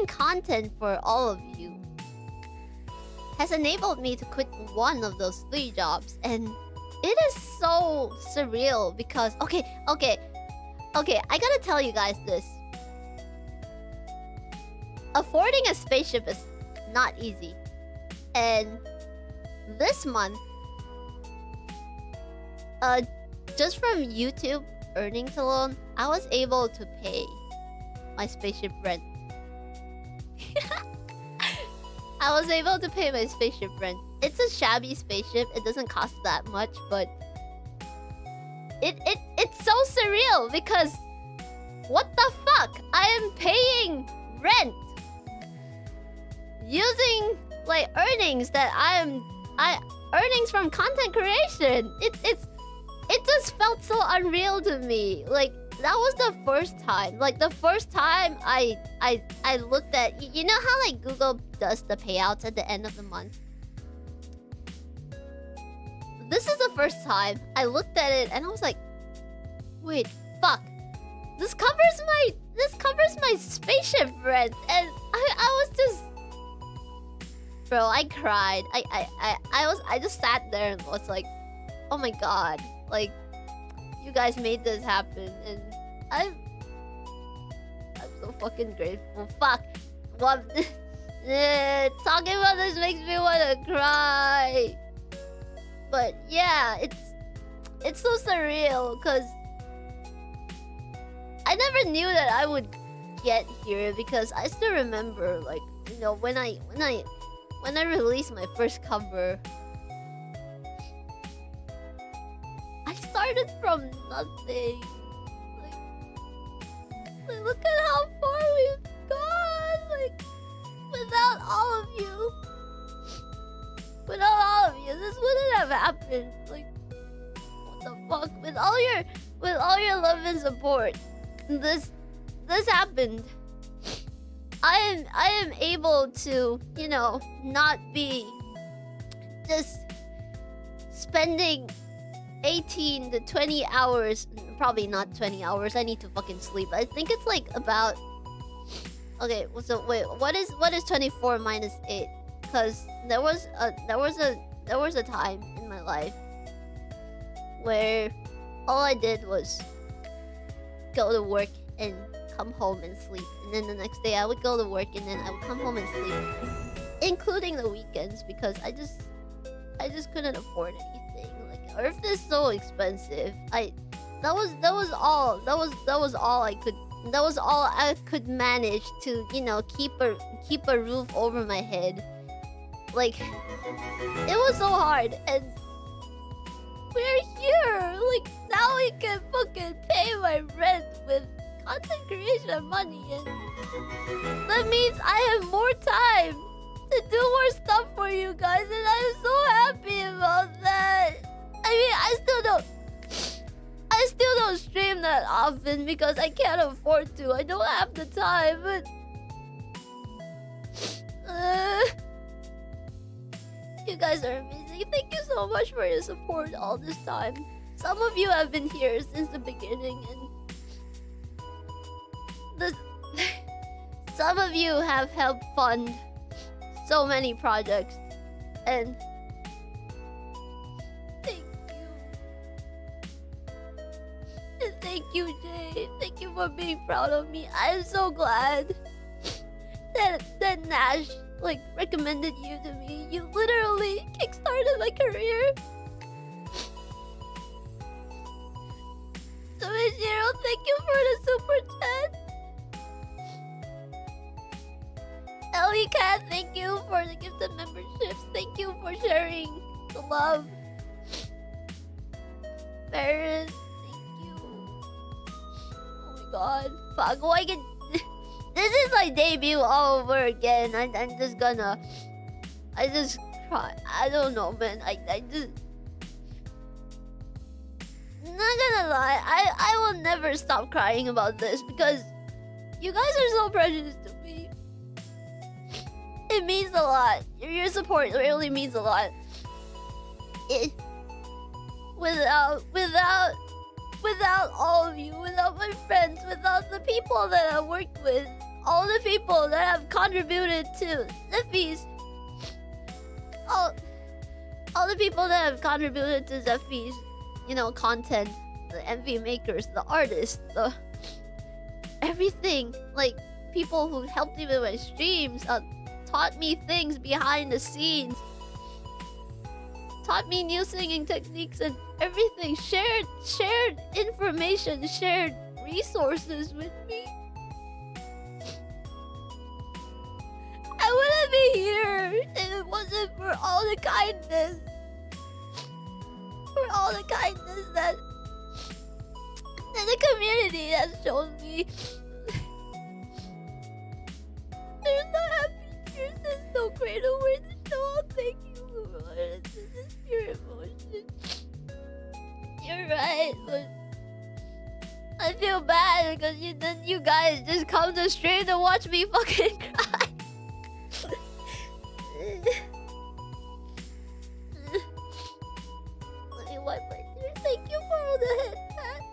Speaker 1: content for all of you has enabled me to quit one of those 3 jobs, and it is so surreal because okay, I gotta tell you guys this. Affording a spaceship is not easy. And this month, just from YouTube earnings alone, I was able to pay my spaceship rent. I was able to pay my spaceship rent. It's a shabby spaceship. It doesn't cost that much, but it's so surreal because what the fuck? I am paying rent using like earnings that earnings from content creation. It just felt so unreal to me. Like that was the first time. Like the first time I looked at, you know how like Google does the payouts at the end of the month. This is the first time I looked at it and I was like, wait, fuck. This covers my spaceship rent, and I was just. Bro, I cried. I just sat there and was like, oh my god, like you guys made this happen, and I'm so fucking grateful. Fuck. What? Talking about this makes me wanna cry. But yeah, it's so surreal because I never knew that I would get here, because I still remember, like, you know, when I released my first cover, I started from nothing. Like look at how far we've gone. Like, without all of you, this wouldn't have happened. Like, what the fuck? With all your love and support, this happened. I am able to, you know, not be just spending 18 to 20 hours, probably not 20 hours, I need to fucking sleep. I think it's like about, okay, so wait, what is 24 minus 8? Because there was a time in my life where all I did was go to work and come home and sleep. And then the next day I would go to work and then I would come home and sleep. Including the weekends because I just couldn't afford anything. Like Earth is so expensive. That was all I could manage to, you know, keep a roof over my head. Like it was so hard and we're here. Like now we can fucking pay my rent with content creation money and that means I have more time to do more stuff for you guys and I'm so happy about that. I mean I still don't stream that often because I can't afford to. I don't have the time, but you guys are amazing. Thank you so much for your support all this time. Some of you have been here since the beginning and some of you have helped fund so many projects and thank you Jay. Thank you for being proud of me. I'm so glad that Nash like recommended you to me. You literally kickstarted my career. So Michiro, thank you for the super chat. Ellie Cat, thank you for the gifted memberships. Thank you for sharing the love. Ferris, thank you. Oh my god. Fuck, why get this is like debut all over again. I'm just gonna I just cry. I don't know, man. I just not gonna lie, I will never stop crying about this because you guys are so precious to me. It means a lot. Your support really means a lot. Without all of you, without my friends, without the people that I work with, all the people that have contributed to Zephy's, all the people that have contributed to Zephy's, you know, content, the MV makers, the artists, the everything, like people who helped me with my streams, taught me things behind the scenes, taught me new singing techniques and everything, shared information, shared resources with me. I wouldn't be here if it wasn't for all the kindness. For all the kindness that the community has shown me. There's no happy tears, there's no great way to show. Thank you, Lord. This is pure emotion. You're right, but I feel bad because then you guys just come to stream to watch me fucking cry. Let me wipe my tears. Thank you for all the head pats.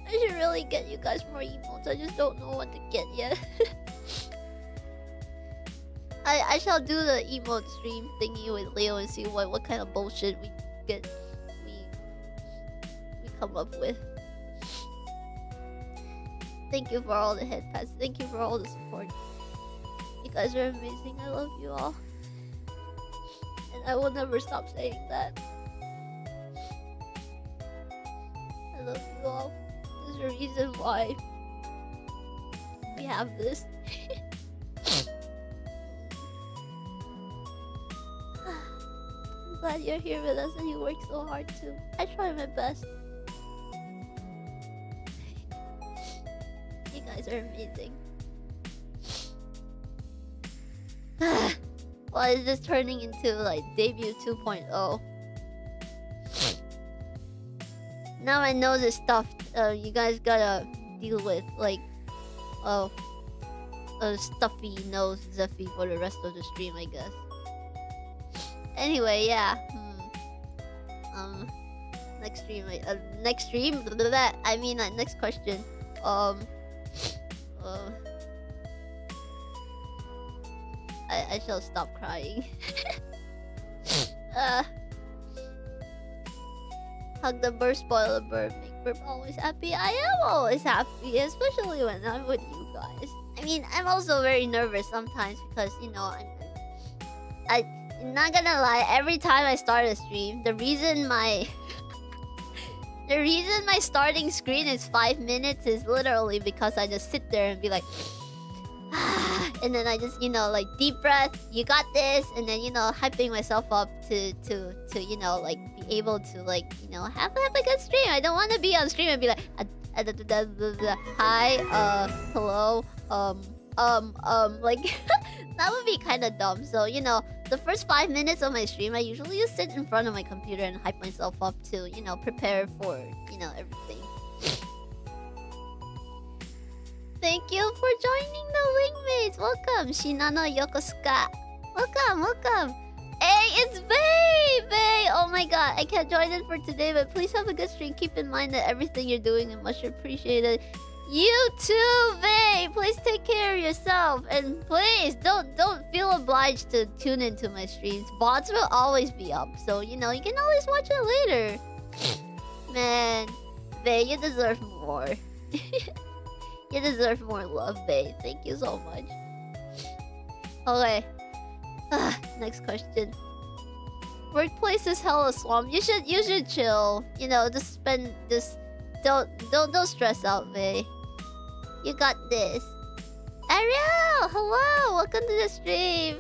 Speaker 1: I should really get you guys more emotes. I just don't know what to get yet. I shall do the emote stream thingy with Leo and see what kind of bullshit we come up with. Thank you for all the head pats. Thank you for all the support. You guys are amazing. I love you all. And I will never stop saying that. I love you all. There's a reason why we have this. I'm glad you're here with us and you work so hard too. I try my best. You guys are amazing. Well, is this turning into like debut 2.0? Now I know this stuff you guys gotta deal with, like stuffy nose Zephy for the rest of the stream, I guess. Anyway, yeah. Next stream, next stream. I mean, next question. I shall stop crying. Hug the bird, spoil the bird, make bird always happy. I am always happy, especially when I'm with you guys. I mean, I'm also very nervous sometimes because, you know, I'm not gonna lie, every time I start a stream, the reason my starting screen is 5 minutes is literally because I just sit there and be like, and then I just, you know, like deep breath, you got this, and then, you know, hyping myself up to you know, like be able to, like, you know, have a good stream. I don't want to be on stream and be like, hi, hello, like that would be kind of dumb. So, you know, the first 5 minutes of my stream, I usually just sit in front of my computer and hype myself up to, you know, prepare for, you know, everything. Thank you for joining the Wingmates. Welcome, Shinano Yokosuka. Welcome, welcome. Hey, it's Vay! Vay! Oh my god, I can't join in for today, but please have a good stream. Keep in mind that everything you're doing is much appreciated. You too, Vay! Please take care of yourself. And please, don't feel obliged to tune into my streams. Bots will always be up, so, you know, you can always watch it later. Man, Vay, you deserve more. You deserve more love, babe. Thank you so much. Okay. Next question. Workplace is hella swamp. You should chill. You know, just don't stress out, babe. You got this. Ariel, hello. Welcome to the stream.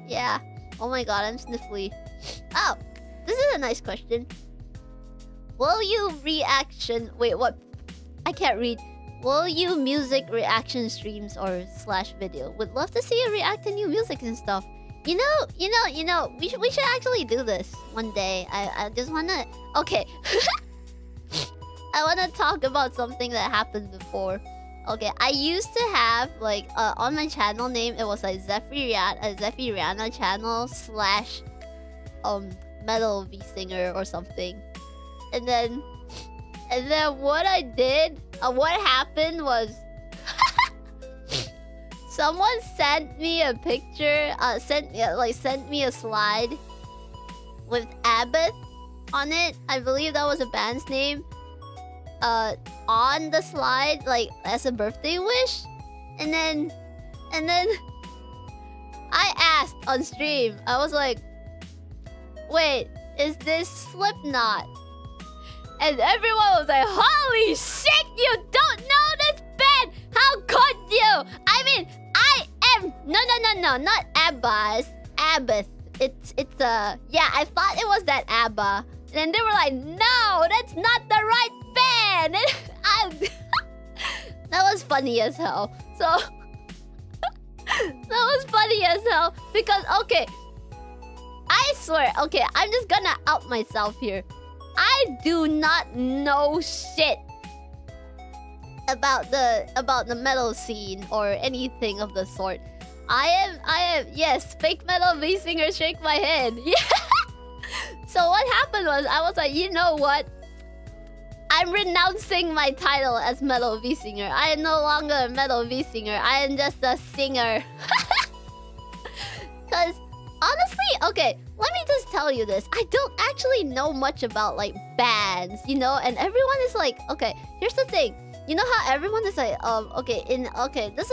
Speaker 1: Yeah. Oh my god, I'm sniffly. Oh, this is a nice question. Will you reaction? Wait, what? I can't read. Will you music reaction streams or / video? Would love to see you react to new music and stuff. You know, we should actually do this one day. I just wanna... Okay. I wanna talk about something that happened before. Okay, I used to have, like, on my channel name, it was like Zephyrianna channel / Metal V Singer or something. And then what I did, what happened was someone sent me a picture, sent me a slide with Abbott on it. I believe that was a band's name. On the slide, like as a birthday wish, and then I asked on stream. I was like, "Wait, is this Slipknot?" And everyone was like, "Holy shit, you don't know this band! How could you?" I mean, I am... No, not ABBA. It's Abbott. It's yeah, I thought it was that ABBA. And then they were like, "No, that's not the right band!" And that was funny as hell. So... that was funny as hell. Because, okay... I swear, okay, I'm just gonna out myself here. I do not know shit about the metal scene or anything of the sort. I am yes, fake metal V singer, shake my head. Yeah. So what happened was I was like, you know what? I'm renouncing my title as metal V singer. I am no longer a metal V singer. I am just a singer. Cause honestly, okay, let me just tell you this. I don't actually know much about, like, bands, you know? And everyone is like, okay, here's the thing. You know how everyone is like, this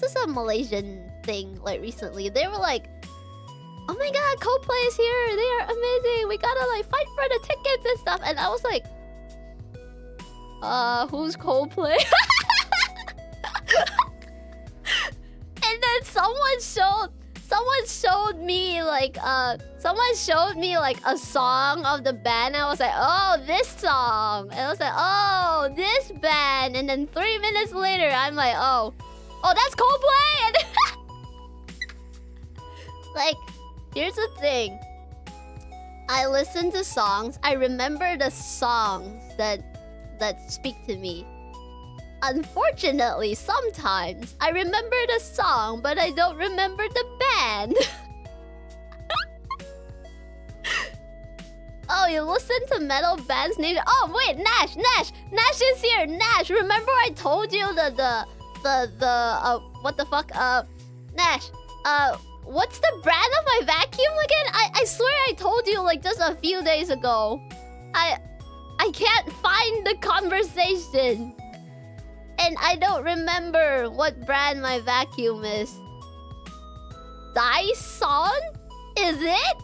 Speaker 1: is a Malaysian thing, like, recently. They were like, "Oh my god, Coldplay is here. They are amazing. We gotta, like, fight for the tickets and stuff." And I was like, who's Coldplay? And then someone showed me like a song of the band. I was like, "Oh, this song." And I was like, "Oh, this band." And then 3 minutes later, I'm like, oh, that's Coldplay." And like, here's the thing. I listen to songs. I remember the songs that speak to me. Unfortunately, sometimes I remember the song, but I don't remember the band. Oh, you listen to metal bands named... Oh, wait, Nash is here. Nash, remember I told you what the fuck? Nash, what's the brand of my vacuum again? I swear I told you, like, just a few 2 days ago. I can't find the conversation. And I don't remember what brand my vacuum is. Dyson? Is it?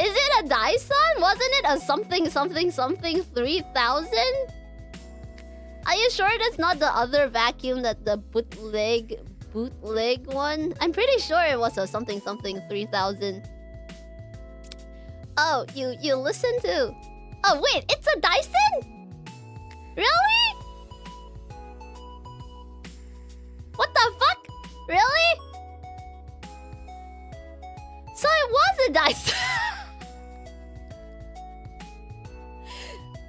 Speaker 1: Is it a Dyson? Wasn't it a something 3000? Are you sure that's not the other vacuum, that the bootleg one? I'm pretty sure it was a something 3000. Oh, you listen to... Oh wait, it's a Dyson? Really? What the fuck? Really? So it was a Dyson.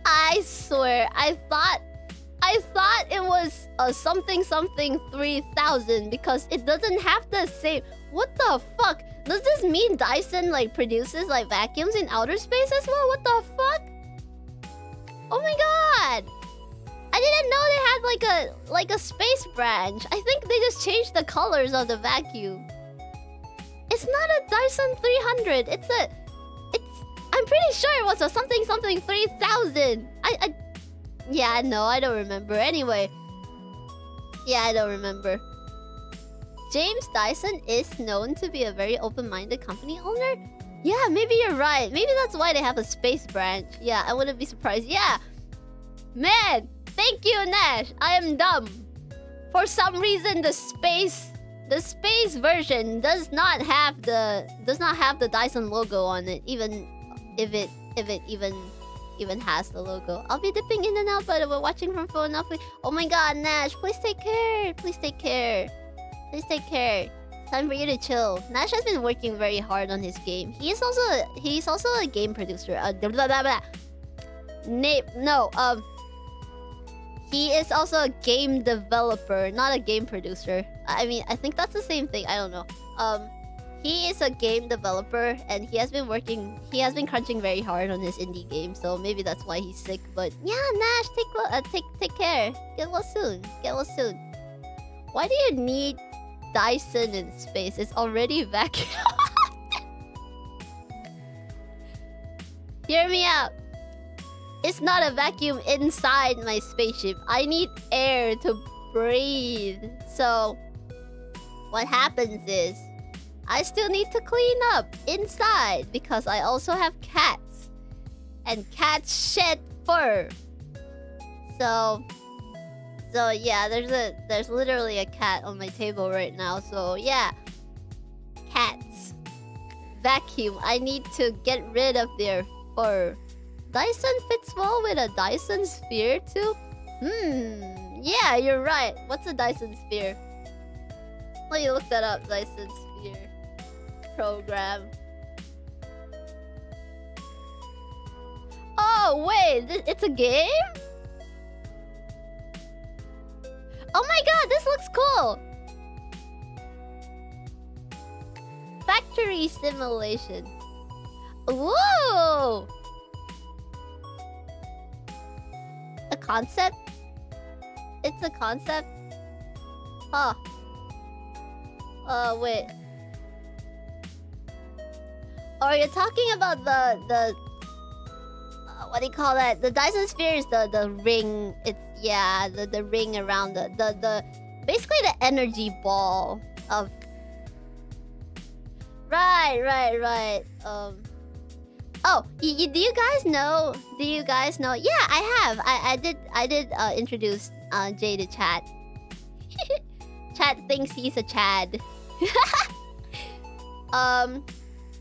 Speaker 1: I swear, I thought it was a something 3000 because it doesn't have the same... What the fuck? Does this mean Dyson like produces like vacuums in outer space as well? What the fuck? Oh my god! I didn't know they had like a space branch. I think they just changed the colors of the vacuum. It's not a Dyson 300. I'm pretty sure it was a something 3000. Yeah, no, I don't remember. Anyway. Yeah, I don't remember. James Dyson is known to be a very open-minded company owner. Yeah, maybe you're right. Maybe that's why they have a space branch. Yeah, I wouldn't be surprised. Yeah. Man, thank you, Nash. I am dumb. For some reason, the space version does not have the Dyson logo on it, even if it even has the logo. I'll be dipping in and out, but we're watching from phone off. Oh my god, Nash, please take care. Please take care. Please take care. It's time for you to chill. Nash has been working very hard on his game. He's also a game producer. He is also a game developer, not a game producer. I mean, I think that's the same thing. I don't know. He is a game developer, and he has been crunching very hard on his indie game. So maybe that's why he's sick. But yeah, Nash, take care. Get well soon. Get well soon. Why do you need Dyson in space? It's already vacuum. Hear me out. It's not a vacuum inside my spaceship. I need air to breathe. So what happens is I still need to clean up inside because I also have cats. And cats shed fur. So yeah, there's literally a cat on my table right now. So yeah. Cats. Vacuum. I need to get rid of their fur. Dyson fits well with a Dyson sphere too? Yeah, you're right. What's a Dyson sphere? Let me look that up. Dyson sphere program. Oh wait, it's a game? Oh my god, this looks cool! Factory simulation. Whoa! A concept? It's a concept? Huh. Wait. Or you're talking about the what do you call that? The Dyson sphere is the ring. It's yeah, the ring around the basically the energy ball of. Right. Oh, do you guys know? Do you guys know? Yeah, I have. I did introduce Jay to chat. Chat thinks he's a Chad.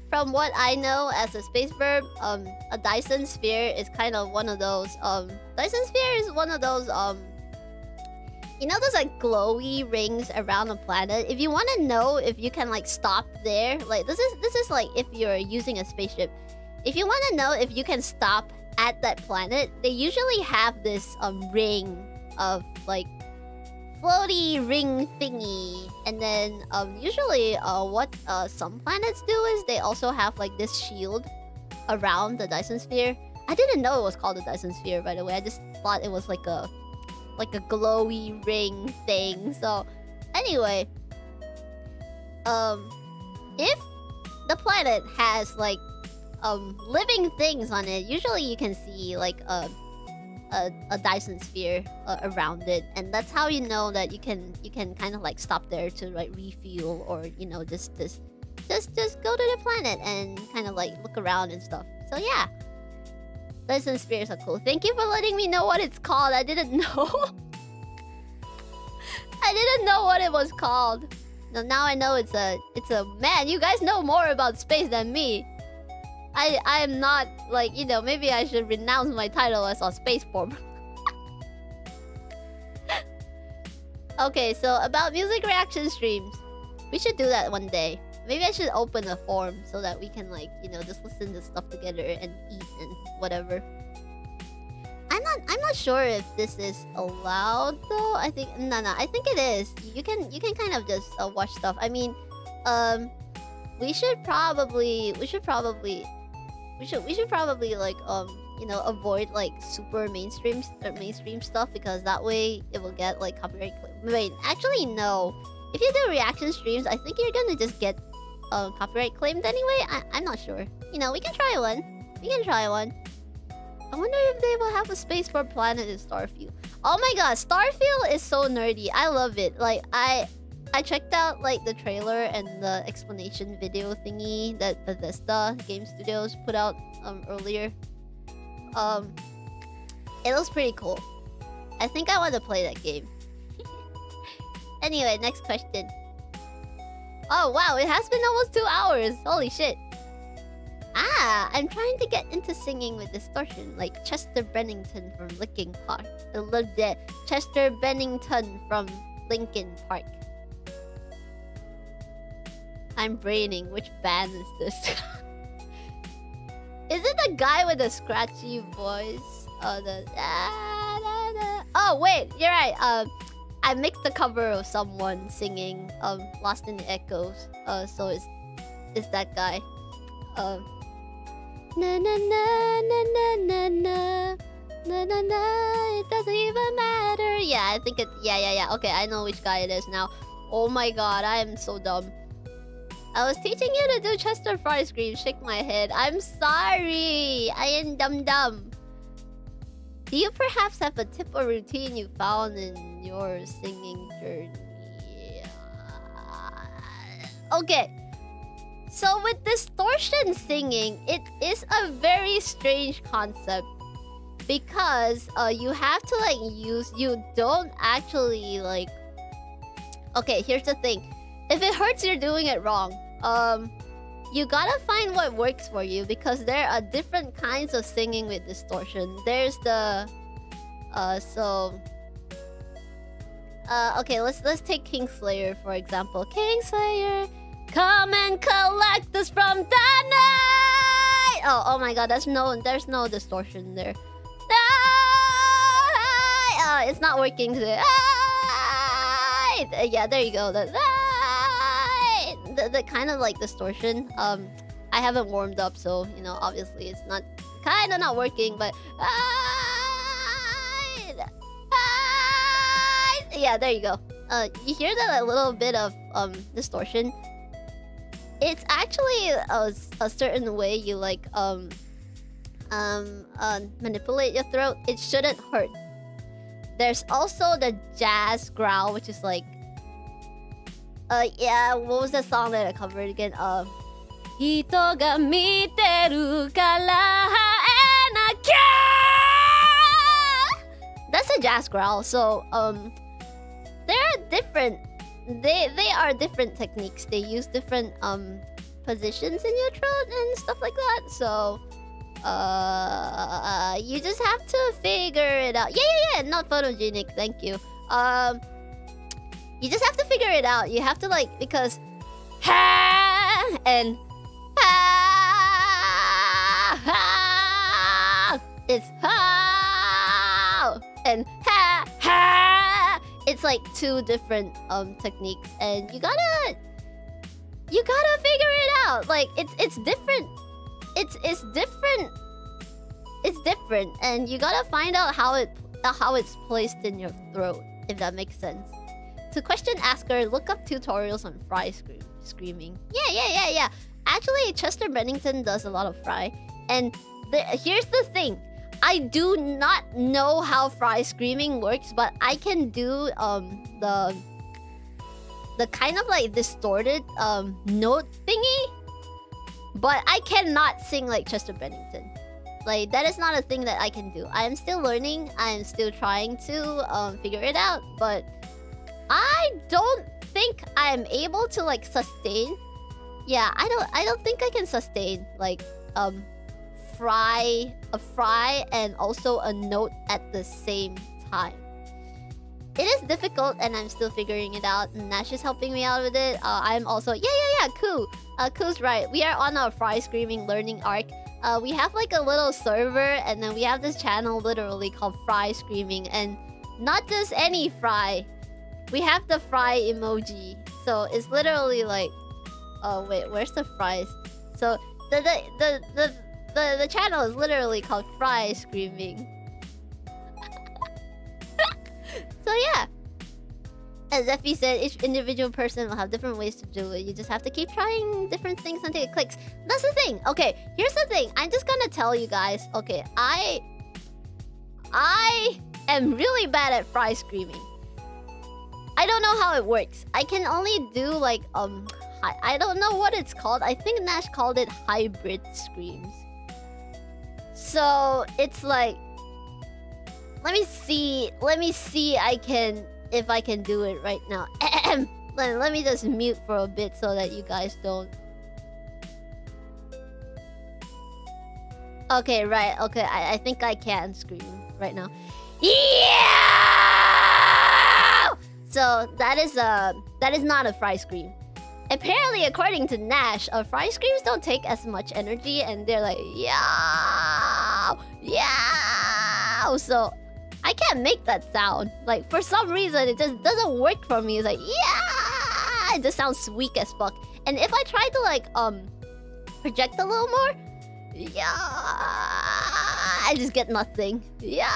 Speaker 1: From what I know as a space verb, a Dyson sphere is kind of one of those. Dyson sphere is one of those. You know those like glowy rings around a planet. If you want to know if you can like stop there, like this is like if you're using a spaceship. If you want to know if you can stop at that planet, they usually have this ring of like floaty ring thingy, and then usually what some planets do is they also have like this shield around the Dyson sphere. I didn't know it was called the Dyson sphere, by the way. I just thought it was like a glowy ring thing. So anyway, if the planet has like living things on it, usually you can see like a Dyson sphere around it, and that's how you know that you can kind of like stop there to like refuel, or you know just go to the planet and kind of like look around and stuff. So yeah, Dyson spheres are cool. Thank you for letting me know what it's called. I didn't know. I didn't know what it was called. Now I know it's a man. You guys know more about space than me. I'm not like, you know, maybe I should renounce my title as a space form. Okay, so about music reaction streams, we should do that one day. Maybe I should open a forum so that we can like, you know, just listen to stuff together and eat and whatever. I'm not sure if this is allowed though. I think no, I think it is. You can kind of just watch stuff. I mean, we should probably like you know, avoid like super mainstream stuff, because that way it will get like copyright claim. Wait, actually no. If you do reaction streams, I think you're gonna just get copyright claimed anyway. I'm not sure. You know, we can try one. I wonder if they will have a space for planet in Starfield. Oh my god, Starfield is so nerdy. I love it. Like I checked out like the trailer and the explanation video thingy that Bethesda Game Studios put out earlier. It looks pretty cool. I think I want to play that game. Anyway, next question. Oh wow, it has been almost 2 hours. Holy shit. Ah, I'm trying to get into singing with distortion, like Chester Bennington from Linkin Park. I love that. Chester Bennington from Linkin Park. I'm braining. Which band is this? Is it the guy with the scratchy voice? Oh wait, you're right. I mixed the cover of someone singing Lost in the Echoes. So it's that guy. Na na na na na na na na na na. It doesn't even matter. Yeah, I think it. Yeah. Okay, I know which guy it is now. Oh my god, I am so dumb. I was teaching you to do Chester Fry scream. Shake my head. I'm sorry. I am dumb. Do you perhaps have a tip or routine you found in your singing journey? Okay. So with distortion singing, it is a very strange concept, because you have to like you don't actually like. Okay, here's the thing. If it hurts, you're doing it wrong. You gotta find what works for you, because there are different kinds of singing with distortion. There's the okay, let's take Kingslayer for example. Kingslayer, come and collect us from the night. Oh my god, there's no distortion there. It's not working today. Yeah, there you go. The kind of like distortion. I haven't warmed up, so you know, obviously it's not kind of not working, but yeah, there you go. You hear that a little bit of distortion. It's actually a certain way you like manipulate your throat. It shouldn't hurt. There's also the jazz growl, which is like yeah, what was the song that I covered again? Hito ga miteru kara haenakya. That's a jazz growl. So there are different. They are different techniques. They use different positions in your throat and stuff like that. So you just have to figure it out. Yeah. Not photogenic. Thank you. You just have to figure it out. You have to like, because ha and ha, it's ha and ha. It's like two different techniques, and you gotta figure it out. Like it's different. It's different, and you gotta find out how it's placed in your throat, if that makes sense. To question asker, look up tutorials on fry screaming. Yeah. Actually, Chester Bennington does a lot of fry. And here's the thing. I do not know how fry screaming works, but I can do the kind of like distorted note thingy. But I cannot sing like Chester Bennington. Like, that is not a thing that I can do. I am still learning. I am still trying to figure it out. But I don't think I am able to like sustain. Yeah, I don't think I can sustain like a fry and also a note at the same time. It is difficult and I'm still figuring it out. Nash is helping me out with it. I'm also yeah, Koo. Koo's right. We are on a fry screaming learning arc. We have like a little server and then we have this channel literally called Fry Screaming, and not just any fry. We have the fry emoji. So it's literally like, oh wait, where's the fries? So the channel is literally called Fry Screaming. So yeah. As Zephy said, each individual person will have different ways to do it. You just have to keep trying different things until it clicks. That's the thing. Okay, here's the thing. I'm just gonna tell you guys. Okay, I am really bad at fry screaming. I don't know how it works. I can only do like I don't know what it's called. I think Nash called it hybrid screams. So it's like, let me see if I can do it right now. Let me just mute for a bit so that you guys don't. Okay, right. Okay, I think I can scream right now. Yeah! So that is not a fry scream. Apparently, according to Nash, fry screams don't take as much energy, and they're like yeah. So I can't make that sound. Like, for some reason, it just doesn't work for me. It's like, yeah! It just sounds weak as fuck. And if I try to, like, project a little more, yeah! I just get nothing. Yeah!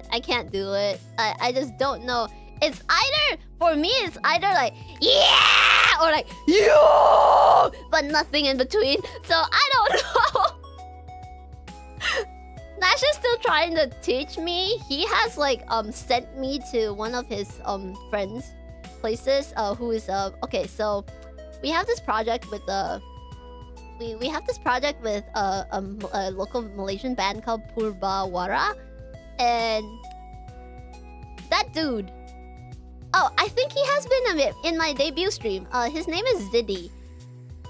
Speaker 1: I can't do it. I just don't know. It's either, for me, it's either like, yeah! Or like, yo! But nothing in between. So I don't know. Nash is still trying to teach me. He has like sent me to one of his friends' places. Who is okay, so we have this project with we have this project with a local Malaysian band called Purba Wara. And that dude, oh, I think he has been in my debut stream. His name is Ziddy.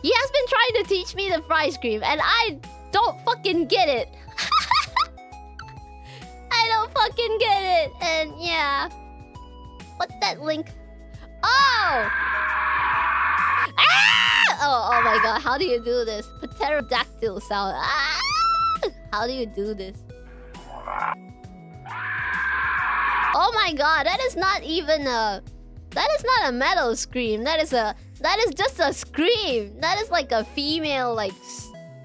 Speaker 1: He has been trying to teach me the fry scream, and I don't fucking get it. I don't fucking get it. And yeah. What's that link? Oh! Ah! Oh my god, how do you do this? Pterodactyl sound. Ah! How do you do this? Oh my god, that is not even a... That is not a metal scream. That is just a scream. That is like a female, like,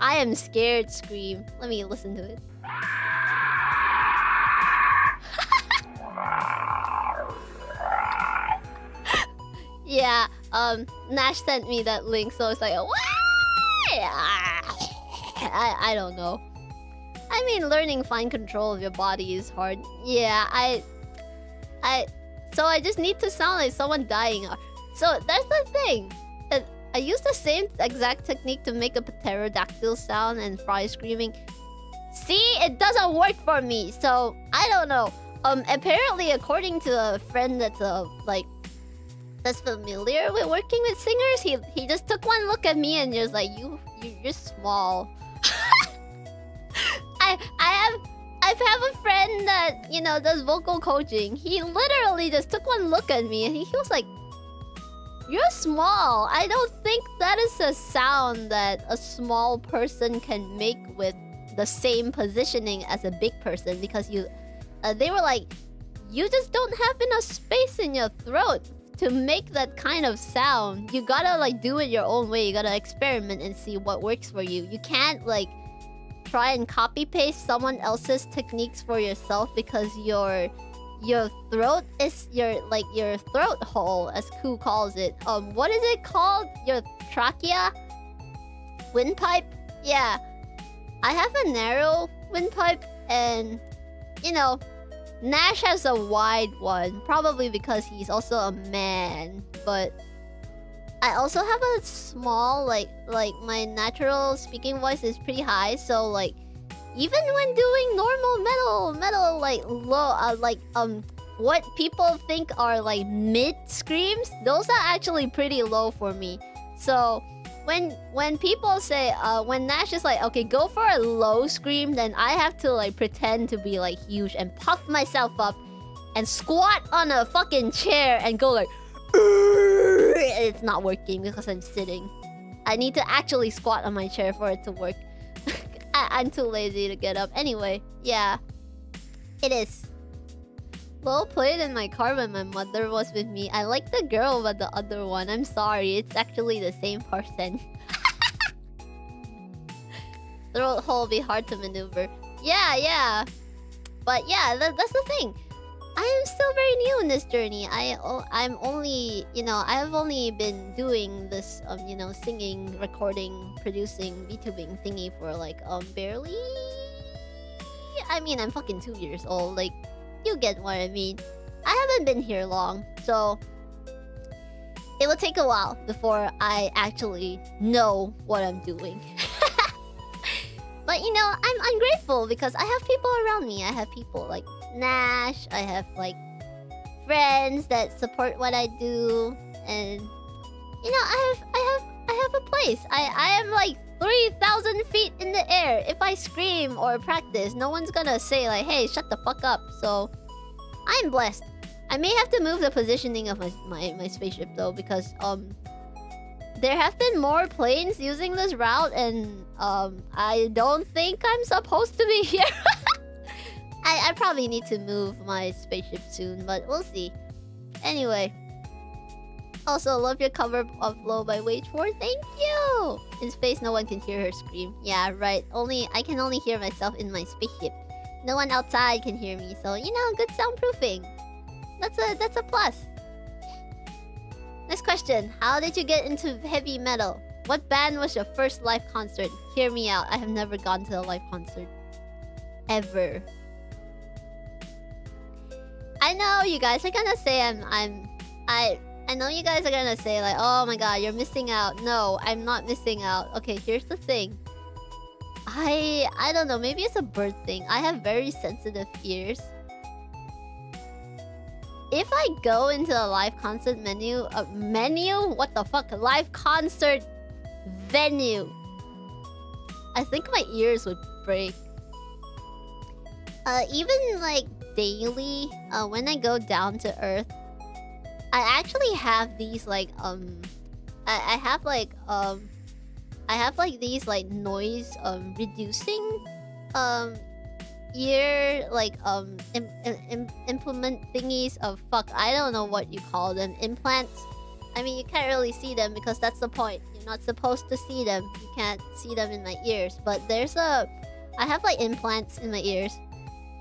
Speaker 1: I am scared scream. Let me listen to it. Yeah, Nash sent me that link, so it's like, I don't know. I mean, learning fine control of your body is hard. Yeah, so I just need to sound like someone dying. So that's the thing. I use the same exact technique to make a pterodactyl sound and fry screaming. See, it doesn't work for me. So I don't know. Apparently, according to a friend that's that's familiar with working with singers, he just took one look at me and just like, you're small. I have a friend that, you know, does vocal coaching. He literally just took one look at me and he was like, you're small. I don't think that is a sound that a small person can make with the same positioning as a big person, because they were like, you just don't have enough space in your throat to make that kind of sound. You gotta like do it your own way. You gotta experiment and see what works for you. You can't like try and copy paste someone else's techniques for yourself, because your your throat is your throat hole, as Koo calls it. What is it called? Your trachea? Windpipe? Yeah. I have a narrow windpipe, and you know, Nash has a wide one, probably because he's also a man. But I also have a small, like my natural speaking voice is pretty high, so like even when doing normal metal like low what people think are like mid screams, those are actually pretty low for me. So when people say when Nash is like, okay, go for a low scream, then I have to like pretend to be like huge and puff myself up and squat on a fucking chair and go like it's not working because I'm sitting. I need to actually squat on my chair for it to work. I'm too lazy to get up. Anyway, yeah. It is. Lol played in my car when my mother was with me. I like the girl, but the other one, I'm sorry. It's actually the same person. Throat hole be hard to maneuver. Yeah. But yeah, that's the thing. I am still very new in this journey. I'm only, you know, I've only been doing this, you know, singing, recording, producing, VTubing thingy for like, barely. I mean, I'm fucking 2 years old. Like, you get what I mean. I haven't been here long, so it will take a while before I actually know what I'm doing. But you know, I'm grateful because I have people around me. I have people like Nash. I have like friends that support what I do, and you know, I have a place. I am like 3,000 feet in the air. If I scream or practice, no one's gonna say like, "Hey, shut the fuck up." So I'm blessed. I may have to move the positioning of my spaceship though, because there have been more planes using this route, and I don't think I'm supposed to be here. I probably need to move my spaceship soon, but we'll see. Anyway. Also, love your cover of Low by Wage 4. Thank you! In space, no one can hear her scream. Yeah, right. I can only hear myself in my spaceship. No one outside can hear me, so, you know, good soundproofing. That's a plus. Next question. How did you get into heavy metal? What band was your first live concert? Hear me out. I have never gone to a live concert. Ever. I know you guys are gonna say I know you guys are gonna say like, oh my god, you're missing out. No, I'm not missing out. Okay, here's the thing. I don't know, maybe it's a bird thing. I have very sensitive ears. If I go into a live concert what the fuck? Live concert venue. I think my ears would break. Even like daily, when I go down to earth, I actually have these like I have like these like noise reducing ear like implement thingies of I don't know what you call them, implants. I mean, you can't really see them because that's the point. You're not supposed to see them. You can't see them in my ears, but I have like implants in my ears,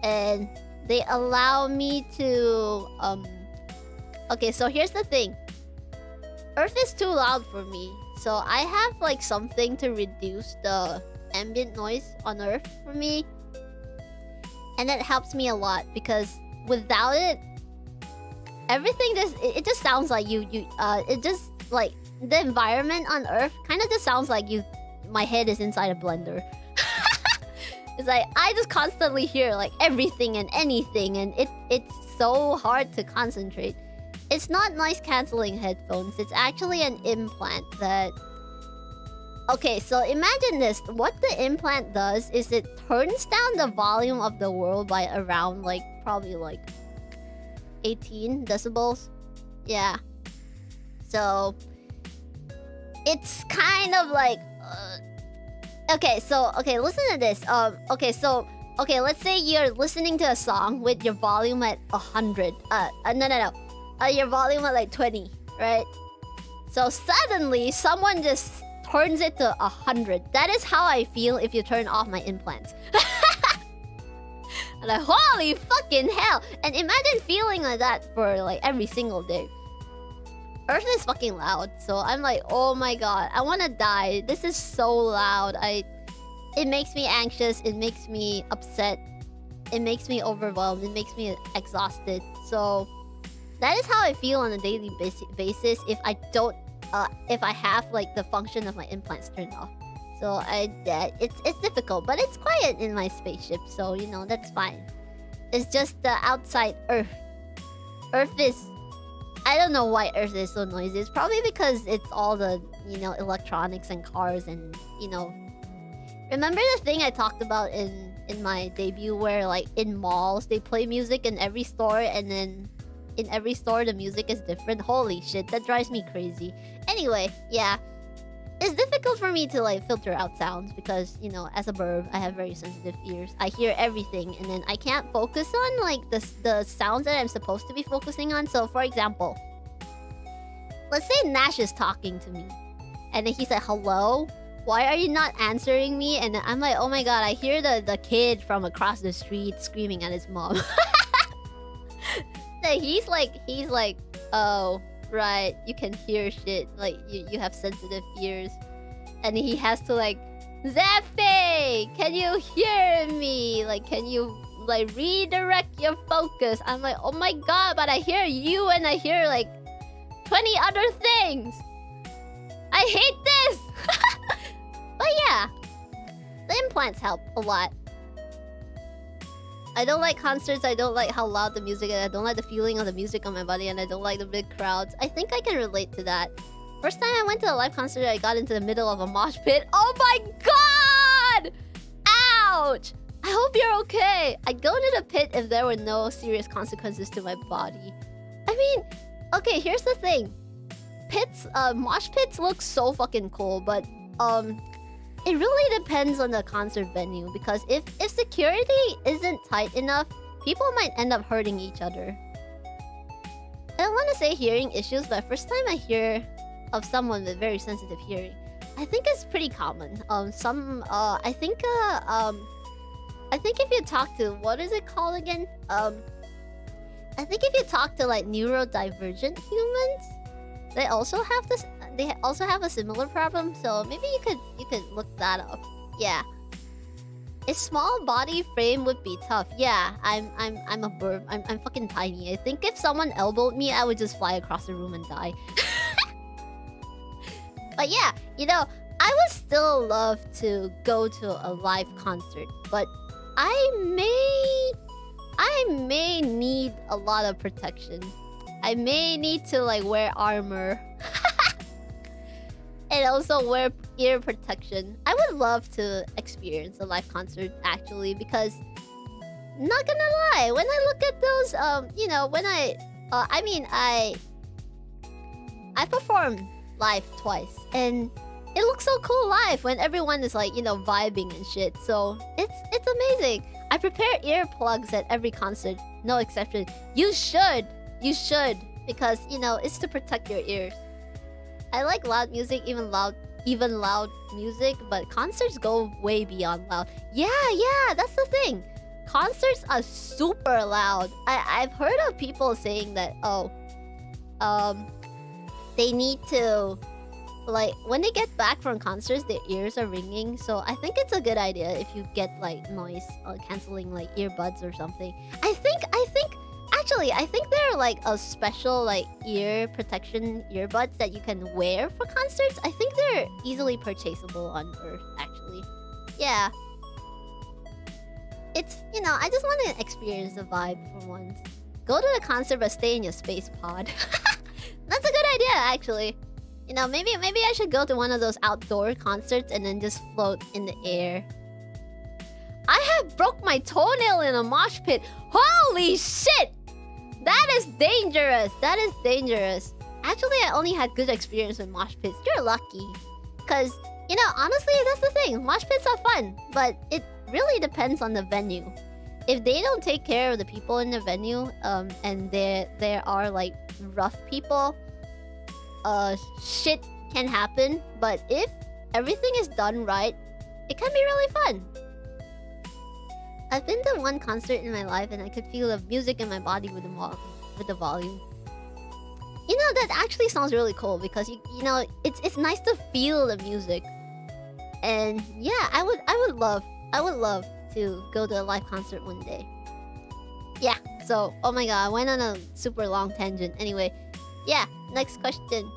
Speaker 1: and they allow me to okay, so here's the thing. Earth is too loud for me, so I have like something to reduce the ambient noise on Earth for me. And that helps me a lot because without it, everything it just sounds like it just like the environment on Earth kind of just sounds like my head is inside a blender. It's like I just constantly hear like everything and anything, and it's so hard to concentrate. It's not noise cancelling headphones. It's actually an implant that... Okay, so imagine this. What the implant does is it turns down the volume of the world by around like probably like 18 decibels. Yeah. So it's kind of like okay, listen to this. Okay, let's say you're listening to a song with your volume at 100. No. Your volume at like 20, right? So suddenly someone just turns it to 100. That is how I feel if you turn off my implants. And like, holy fucking hell! And imagine feeling like that for like every single day. Earth is fucking loud, so I'm like, oh my god, I wanna die. This is so loud. It makes me anxious, it makes me upset, it makes me overwhelmed, it makes me exhausted. So that is how I feel on a daily basis if I don't, if I have like the function of my implants turned off. So it's difficult, but it's quiet in my spaceship, so you know, that's fine. It's just the outside Earth. Earth is... I don't know why Earth is so noisy. It's probably because it's all the, you know, electronics and cars and, you know... Remember the thing I talked about in my debut where, like, in malls, they play music in every store and then in every store the music is different? Holy shit, that drives me crazy. Anyway, yeah. It's difficult for me to, like, filter out sounds because, you know, as a birb, I have very sensitive ears. I hear everything and then I can't focus on, like, the sounds that I'm supposed to be focusing on. So, for example, let's say Nash is talking to me and then he's like, hello? Why are you not answering me? And then I'm like, oh my god, I hear the kid from across the street screaming at his mom. he's like, oh... Right, you can hear shit. Like, you have sensitive ears. And he has to like, Zephy! Can you hear me? Like, can you, like, redirect your focus? I'm like, oh my god, but I hear you and I hear, like, 20 other things! I hate this! But yeah, the implants help a lot. I don't like concerts, I don't like how loud the music is, I don't like the feeling of the music on my body, and I don't like the big crowds. I think I can relate to that. First time I went to a live concert, I got into the middle of a mosh pit. Oh my god! Ouch! I hope you're okay. I'd go into the pit if there were no serious consequences to my body. I mean, okay, here's the thing. Mosh pits look so fucking cool, but it really depends on the concert venue, because if security isn't tight enough, people might end up hurting each other. I don't want to say hearing issues, but first time I hear of someone with very sensitive hearing, I think it's pretty common. I think if you talk to, what is it called again? I think if you talk to like neurodivergent humans, they also have this. They also have a similar problem, so maybe you could look that up. Yeah. A small body frame would be tough. Yeah, I'm a bird. I'm fucking tiny. I think if someone elbowed me, I would just fly across the room and die. But yeah, you know, I would still love to go to a live concert, but I may need a lot of protection. I may need to like wear armor. And also wear ear protection. I would love to experience a live concert, actually, because... Not gonna lie, when I look at those, you know, when I performed live twice, and it looks so cool live when everyone is like, you know, vibing and shit. So, it's amazing. I prepare earplugs at every concert, no exception. You should, because, you know, it's to protect your ears. I like loud music, even loud music, but concerts go way beyond loud. Yeah, that's the thing. Concerts are super loud. I've heard of people saying that, they need to, like, when they get back from concerts, their ears are ringing. So I think it's a good idea if you get like noise canceling like earbuds or something. I think there are like a special like ear protection earbuds that you can wear for concerts. I think they're easily purchasable on Earth, actually. Yeah. It's, you know, I just want to experience the vibe for once. Go to the concert but stay in your space pod. That's a good idea, actually. You know, maybe I should go to one of those outdoor concerts and then just float in the air. I have broke my toenail in a mosh pit. Holy shit! That is dangerous. That is dangerous. Actually, I only had good experience with mosh pits. You're lucky. Because, you know, honestly, that's the thing. Mosh pits are fun. But it really depends on the venue. If they don't take care of the people in the venue, and there are, like, rough people, shit can happen. But if everything is done right, it can be really fun. I've been to one concert in my life and I could feel the music in my body with the volume. You know, that actually sounds really cool because you know, it's nice to feel the music. And yeah, I would love to go to a live concert one day. Yeah, so oh my god, I went on a super long tangent. Anyway, yeah, next question.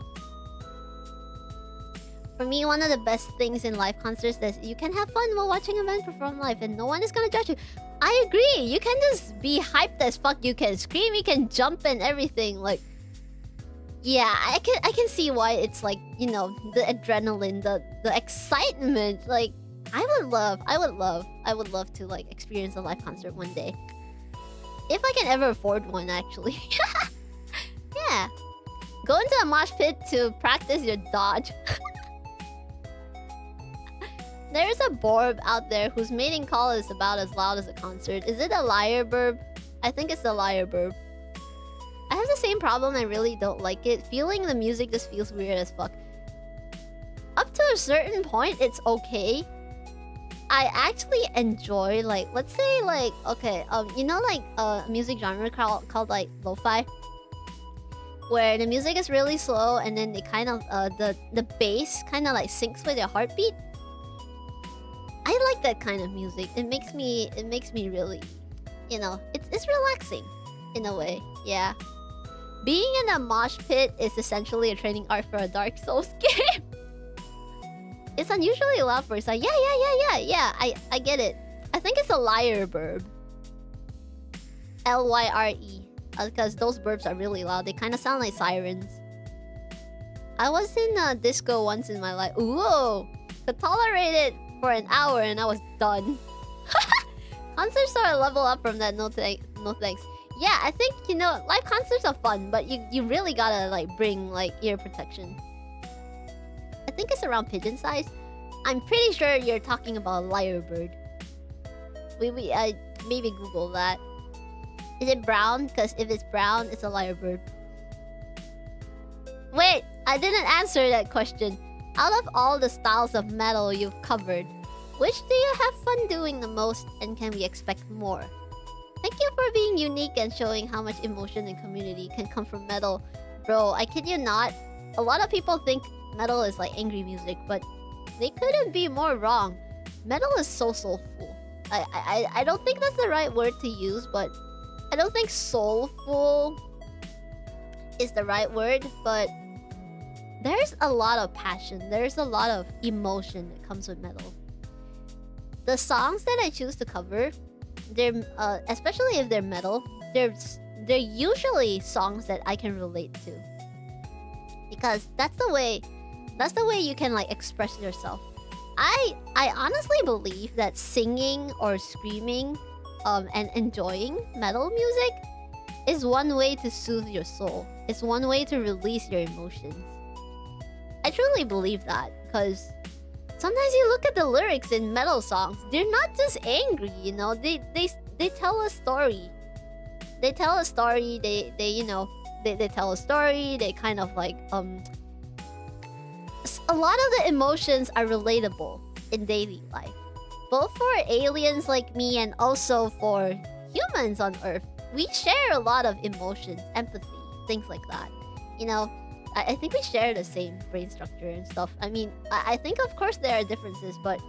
Speaker 1: For me, one of the best things in live concerts is you can have fun while watching a band perform live and no one is gonna judge you. I agree. You can just be hyped as fuck. You can scream, you can jump and everything. Like, yeah, I can see why it's like, you know, the adrenaline, the excitement. Like, I would love to like experience a live concert one day. If I can ever afford one, actually. Yeah. Go into a mosh pit to practice your dodge. There's a birb out there whose mating call is about as loud as a concert. Is it a liar birb? I think it's a liar birb. I have the same problem. I really don't like it. Feeling the music just feels weird as fuck. Up to a certain point, it's okay. I actually enjoy, like, let's say, like, okay, you know, like, a music genre called like lo-fi, where the music is really slow and then they kind of the bass kind of like syncs with your heartbeat. I like that kind of music. It makes me really, you know, it's relaxing in a way. Yeah. Being in a mosh pit is essentially a training arc for a Dark Souls game. It's unusually loud for a song. Yeah. I get it. I think it's a liar birb. Lyre. Because those burbs are really loud. They kind of sound like sirens. I was in a disco once in my life. Ooh, could tolerate it for an hour and I was done. Concerts are a level up from that. No thanks. Yeah, I think, you know, live concerts are fun, but you really gotta like bring like ear protection. I think it's around pigeon size. I'm pretty sure you're talking about a lyrebird. Maybe Google that. Is it brown? Because if it's brown, it's a lyrebird. Wait, I didn't answer that question. Out of all the styles of metal you've covered, which do you have fun doing the most and can we expect more? Thank you for being unique and showing how much emotion and community can come from metal. Bro, I kid you not. A lot of people think metal is like angry music, but they couldn't be more wrong. Metal is so soulful. I don't think that's the right word to use, but I don't think soulful is the right word, but there's a lot of passion. There's a lot of emotion that comes with metal. The songs that I choose to cover, they're especially if they're metal, they're usually songs that I can relate to. Because that's the way you can like express yourself. I honestly believe that singing or screaming and enjoying metal music is one way to soothe your soul. It's one way to release your emotions. I truly believe that, because sometimes you look at the lyrics in metal songs, they're not just angry, you know. They tell a story. They tell a story. They you know, they tell a story. They kind of like a lot of the emotions are relatable in daily life, both for aliens like me and also for humans on Earth. We share a lot of emotions, empathy, things like that. You know, I think we share the same brain structure and stuff. I mean, I think of course there are differences, but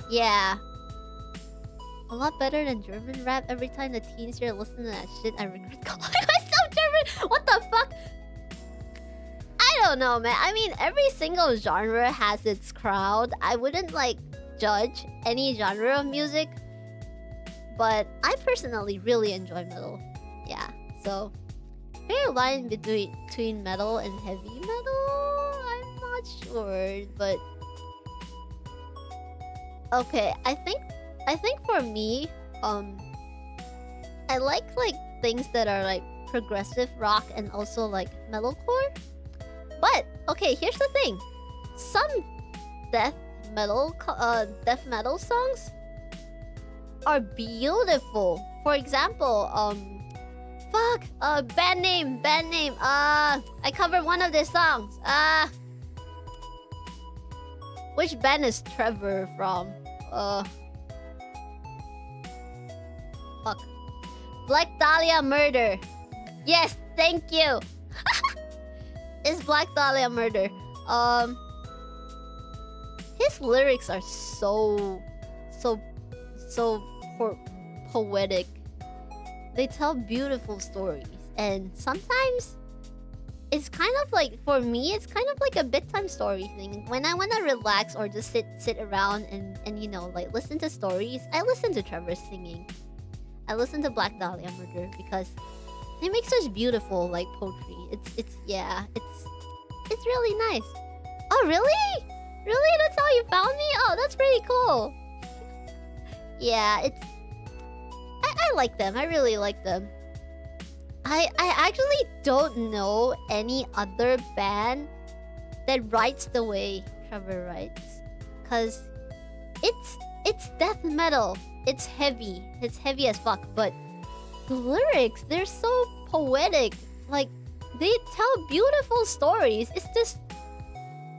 Speaker 1: yeah. A lot better than German rap. Every time the teens here listen to that shit, I regret calling myself German. What the fuck? I don't know, man. I mean, every single genre has its crowd. I wouldn't like judge any genre of music, but I personally really enjoy metal. Yeah, so fair line between metal and heavy metal? I'm not sure, but okay, I think for me, I like things that are like progressive rock and also like metalcore. But okay, here's the thing: some death metal songs are beautiful. For example, band name. I covered one of their songs. Which band is Trevor from? Fuck. Black Dahlia Murder. Yes, thank you. It's Black Dahlia Murder. His lyrics are so poetic. They tell beautiful stories, and sometimes it's kind of like, for me, it's kind of like a bedtime story thing. When I want to relax or just sit around and you know, like listen to stories, I listen to Trevor singing. I listen to Black Dahlia Murder because they make such beautiful like poetry. It's really nice. Oh really? Really? That's how you found me? Oh, that's pretty cool. Yeah, I like them. I really like them. I actually don't know any other band that writes the way Trevor writes. Cause it's death metal. It's heavy. It's heavy as fuck. But the lyrics, they're so poetic. Like, they tell beautiful stories. It's just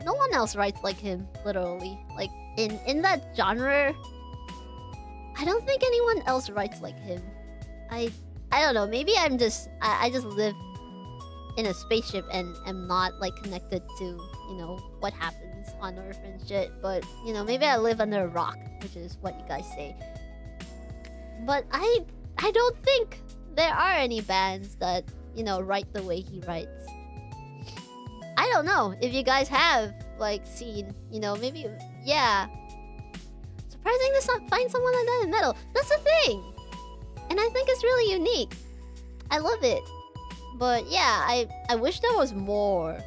Speaker 1: no one else writes like him, literally. Like in that genre, I don't think anyone else writes like him. I don't know. Maybe I just live in a spaceship and am not like connected to, you know, what happens on Earth and shit. But you know, maybe I live under a rock, which is what you guys say. But I don't think there are any bands that, you know, write the way he writes. I don't know if you guys have like seen, you know, maybe, yeah. Surprising to find someone like that in metal. That's the thing. And I think it's really unique. I love it. But yeah, I wish there was more.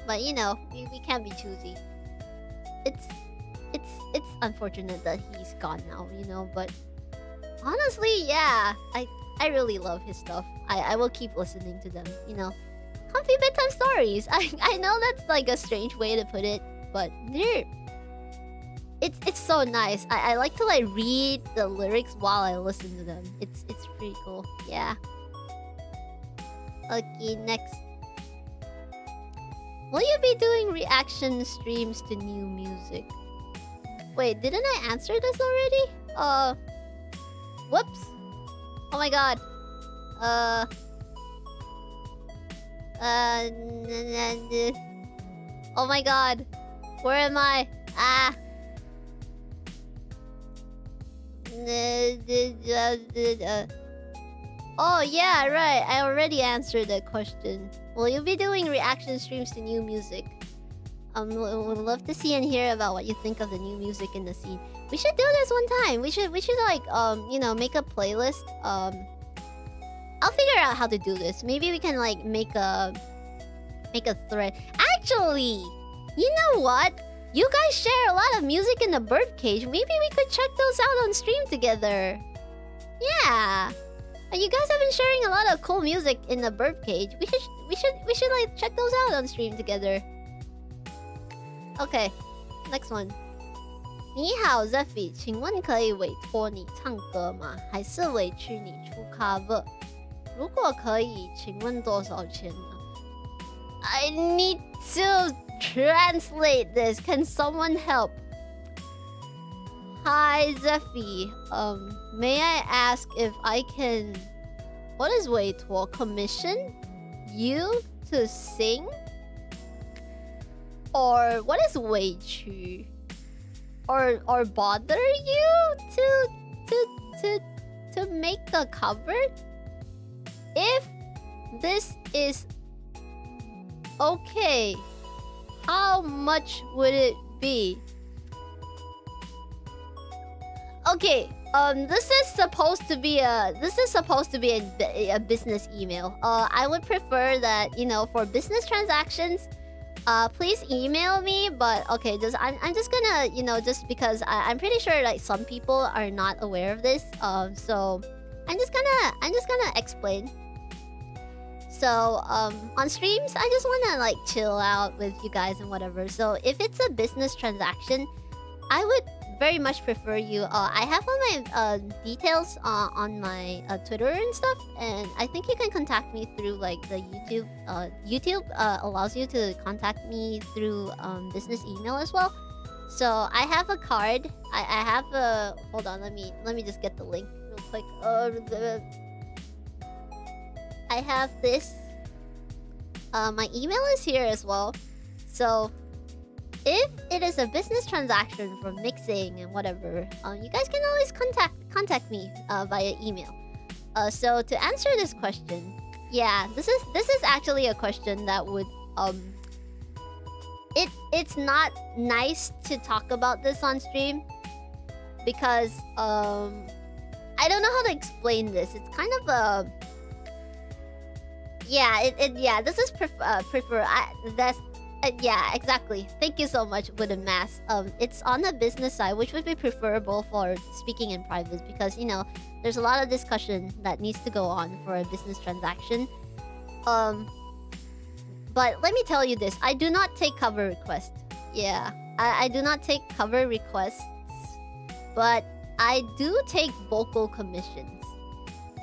Speaker 1: But you know, we can't be choosy. It's unfortunate that he's gone now, you know, but honestly, yeah, I really love his stuff. I will keep listening to them, you know. Comfy bedtime stories. I know that's like a strange way to put it, but it's so nice. I like to like read the lyrics while I listen to them. It's pretty cool. Yeah. Okay, next. Will you be doing reaction streams to new music? Wait, didn't I answer this already? Whoops. Oh my god. Oh my god. Where am I? Ah. Oh yeah, right. I already answered that question. Will you be doing reaction streams to new music? Would love to see and hear about what you think of the new music in the scene. We should do this one time. We should like you know, make a playlist. I'll figure out how to do this. Maybe we can like make a thread. Actually, you know what? You guys share a lot of music in the bird cage. Maybe we could check those out on stream together. Yeah. And you guys have been sharing a lot of cool music in the bird cage. We should like check those out on stream together. Okay, next one. 你好 Zephy， 请问可以委托你唱歌吗？还是委屈你出 cover？ 如果可以，请问多少钱呢？ I need to translate this. Can someone help? Hi Zephy. May I ask if I can, what is 委托? Commission you to sing? Or what is 委屈? Or bother you to make the cover? If this is okay, how much would it be? Okay, this is supposed to be a business email. I would prefer that, you know, for business transactions, please email me. But okay, I'm just gonna, you know, just because I'm pretty sure like some people are not aware of this. So I'm just gonna explain. So on streams, I just wanna like chill out with you guys and whatever. So if it's a business transaction, I would very much prefer you. I have all my details on my Twitter and stuff, and I think you can contact me through like the YouTube. YouTube allows you to contact me through business email as well. So I have a card. I have a, hold on, let me just get the link real quick. I have this. My email is here as well. So, if it is a business transaction for mixing and whatever, you guys can always contact me via email. So to answer this question, yeah, this is actually a question that would it's not nice to talk about this on stream because I don't know how to explain this. It's kind of a this is yeah, exactly. Thank you so much, Wooden Mass. It's on the business side, which would be preferable for speaking in private because, you know, there's a lot of discussion that needs to go on for a business transaction. But let me tell you this. I do not take cover requests. Yeah, I do not take cover requests. But I do take vocal commissions.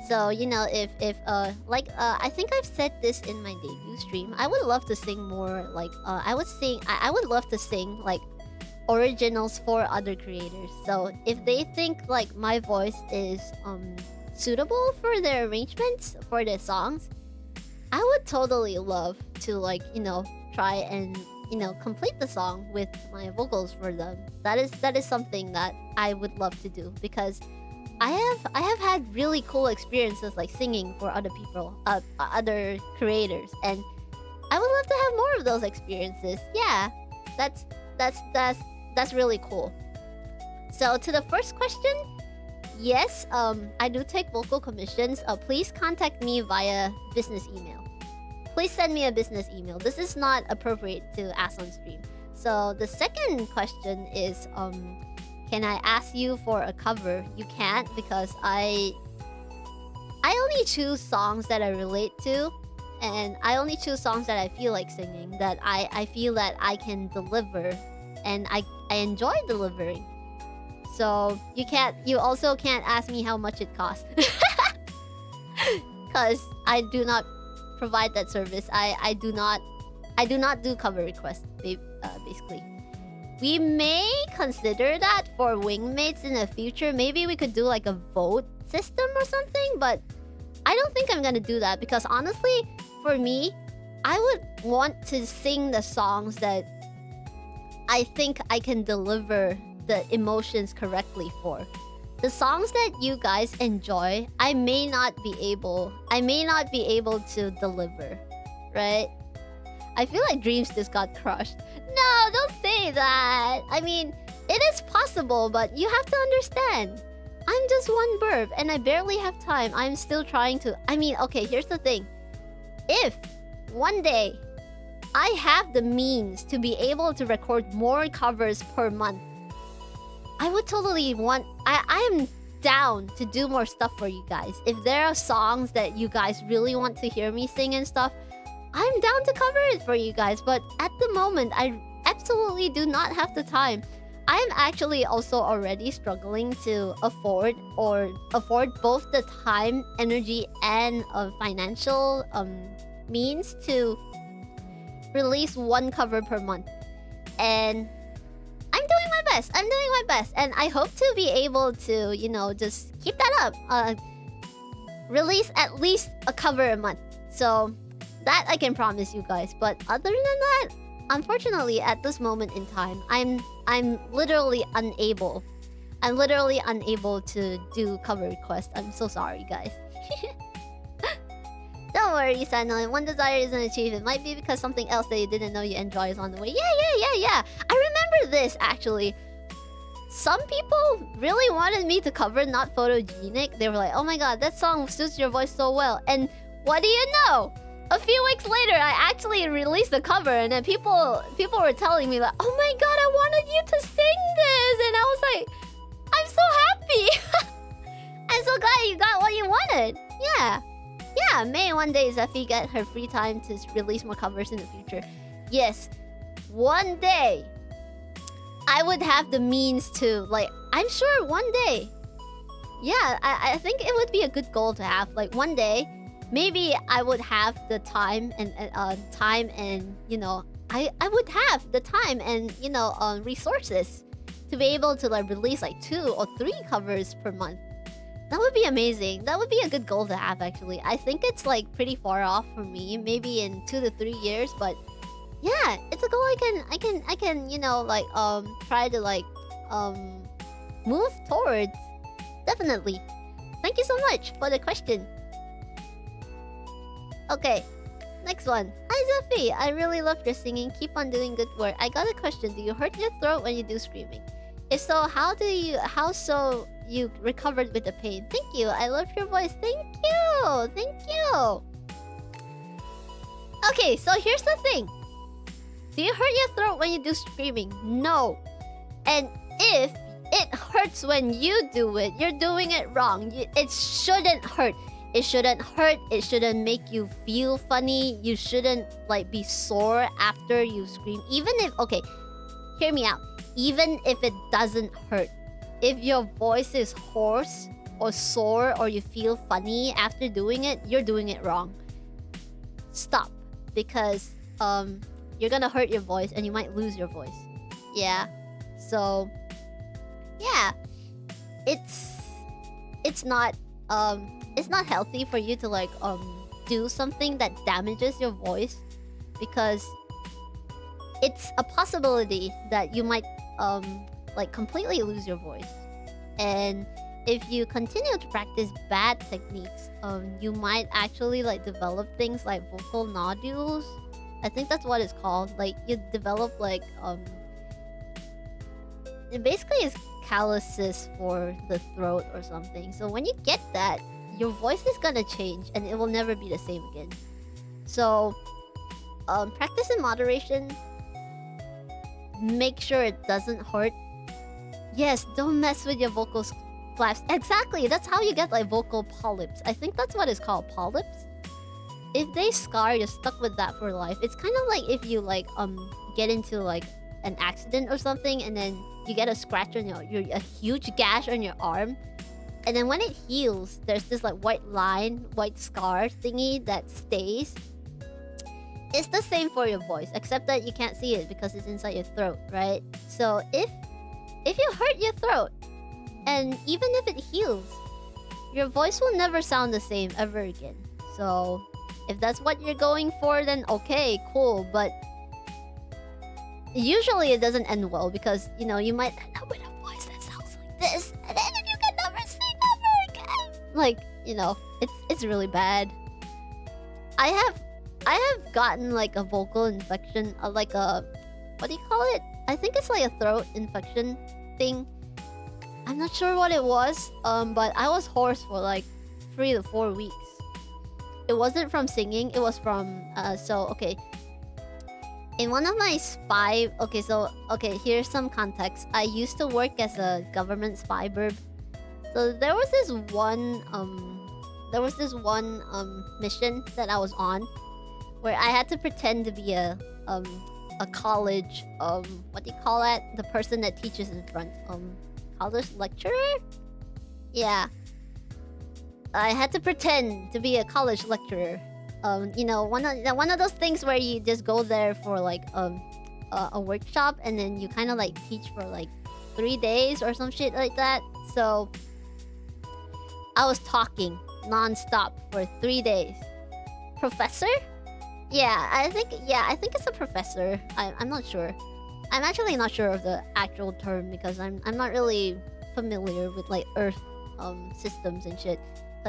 Speaker 1: So, you know, if I think I've said this in my debut stream, I would love to sing more, like, I would love to sing, like, originals for other creators. So, if they think, like, my voice is, suitable for their arrangements, for their songs, I would totally love to, like, you know, try and, you know, complete the song with my vocals for them. That is something that I would love to do because I have had really cool experiences like singing for other people, other creators, and I would love to have more of those experiences. Yeah, that's really cool. So to the first question, yes, I do take vocal commissions. Please contact me via business email. Please send me a business email. This is not appropriate to ask on stream. So the second question is, can I ask you for a cover? You can't because I only choose songs that I relate to, and I only choose songs that I feel like singing, that I feel that I can deliver, and I enjoy delivering. So you also can't ask me how much it costs. Because I do not provide that service. I do not do cover requests, basically. We may consider that for Wingmates in the future. Maybe we could do like a vote system or something, but I don't think I'm gonna do that because honestly, for me, I would want to sing the songs that I think I can deliver the emotions correctly for. The songs that you guys enjoy, I may not be able to deliver, right? I feel like dreams just got crushed. No, don't say that. I mean, it is possible, but you have to understand. I'm just one birb and I barely have time. I'm still trying to... I mean, okay, here's the thing. If one day I have the means to be able to record more covers per month, I would totally want... I am down to do more stuff for you guys. If there are songs that you guys really want to hear me sing and stuff, I'm down to cover it for you guys. But at the moment, I absolutely do not have the time. I'm actually also already struggling to afford both the time, energy, and financial means to release one cover per month. And I'm doing my best. And I hope to be able to, you know, just keep that up. Release at least a cover a month. So that I can promise you guys. But other than that, unfortunately, at this moment in time, I'm literally unable. I'm literally unable to do cover requests. I'm so sorry, guys. Don't worry, Sano. One desire isn't achieved. It might be because something else that you didn't know you enjoy is on the way. Yeah. I remember this, actually. Some people really wanted me to cover Not Photogenic. They were like, oh my god, that song suits your voice so well. And what do you know? A few weeks later, I actually released the cover, and then people were telling me like, "Oh my god, I wanted you to sing this," and I was like, "I'm so happy! I'm so glad you got what you wanted." Yeah. May one day Zephy get her free time to release more covers in the future. Yes, one day I would have the means to, like, I'm sure one day. Yeah, I think it would be a good goal to have. Like one day, maybe I would have the time and you know, I would have the time and, you know, resources to be able to like release like 2 or 3 covers per month. That would be amazing. That would be a good goal to have, actually. I think it's like pretty far off for me, maybe in 2 to 3 years, but yeah, it's a goal I can, you know, like try to like move towards. Definitely. Thank you so much for the question. Okay, next one. Hi Zephy, I really love your singing. Keep on doing good work. I got a question. Do you hurt your throat when you do screaming? If so, how so you recovered with the pain? Thank you. I love your voice. Thank you. Thank you. Okay, so here's the thing. Do you hurt your throat when you do screaming? No. And if it hurts when you do it, you're doing it wrong. It shouldn't hurt. It shouldn't hurt. It shouldn't make you feel funny. You shouldn't like be sore after you scream. Even if, okay, hear me out. Even if it doesn't hurt, if your voice is hoarse or sore or you feel funny after doing it, you're doing it wrong. Stop, because you're gonna hurt your voice and you might lose your voice. Yeah. So yeah, it's not healthy for you to like do something that damages your voice, because it's a possibility that you might like completely lose your voice. And if you continue to practice bad techniques, you might actually like develop things like vocal nodules. I think that's what it's called. Like you develop like it basically is calluses for the throat or something. So when you get that, your voice is gonna change and it will never be the same again. So practice in moderation. Make sure it doesn't hurt. Yes, don't mess with your vocal flaps. Exactly, that's how you get like vocal polyps. I think that's what it's called, polyps. If they scar, you're stuck with that for life. It's kind of like if you like get into like an accident or something, and then you get a scratch on a huge gash on your arm, and then when it heals, there's this like white scar thingy that stays. It's the same for your voice, except that you can't see it because it's inside your throat, right? So if you hurt your throat, and even if it heals, your voice will never sound the same ever again. So if that's what you're going for, then okay, cool. But usually it doesn't end well, because, you know, you might end up with a voice that sounds like this, and then you can never sing ever again. Like, you know, it's really bad. I have gotten like a vocal infection, like a, what do you call it? I think it's like a throat infection thing. I'm not sure what it was, but I was hoarse for like 3 to 4 weeks. It wasn't from singing, it was from, so, okay. In one of my here's some context. I used to work as a government spy birb. So there was this one mission that I was on, where I had to pretend to be a college, what do you call that? The person that teaches in front, college lecturer? Yeah. I had to pretend to be a college lecturer. You know, one of those things where you just go there for like a workshop, and then you kind of like teach for like 3 days or some shit like that. So I was talking non-stop for 3 days. Professor? Yeah, I think it's a professor. I'm not sure. I'm actually not sure of the actual term, because I'm not really familiar with like Earth systems and shit.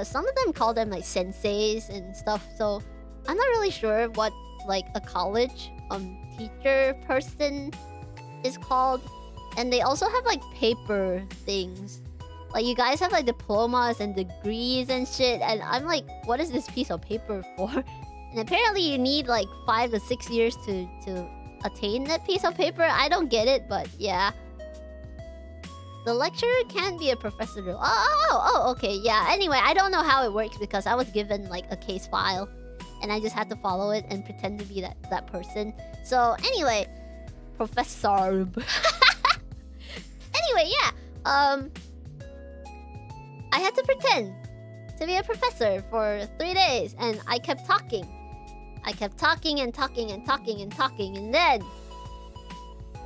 Speaker 1: Some of them call them like senseis and stuff, so I'm not really sure what like a college teacher person is called. And they also have like paper things. Like you guys have like diplomas and degrees and shit, and I'm like, what is this piece of paper for? And apparently you need like 5 to 6 years to attain that piece of paper. I don't get it, but yeah. The lecturer can be a professor. Oh, okay, yeah. Anyway, I don't know how it works, because I was given like a case file, and I just had to follow it and pretend to be that person. So anyway, professor. Anyway, yeah. I had to pretend to be a professor for 3 days, and I kept talking. I kept talking and talking and talking and talking, and then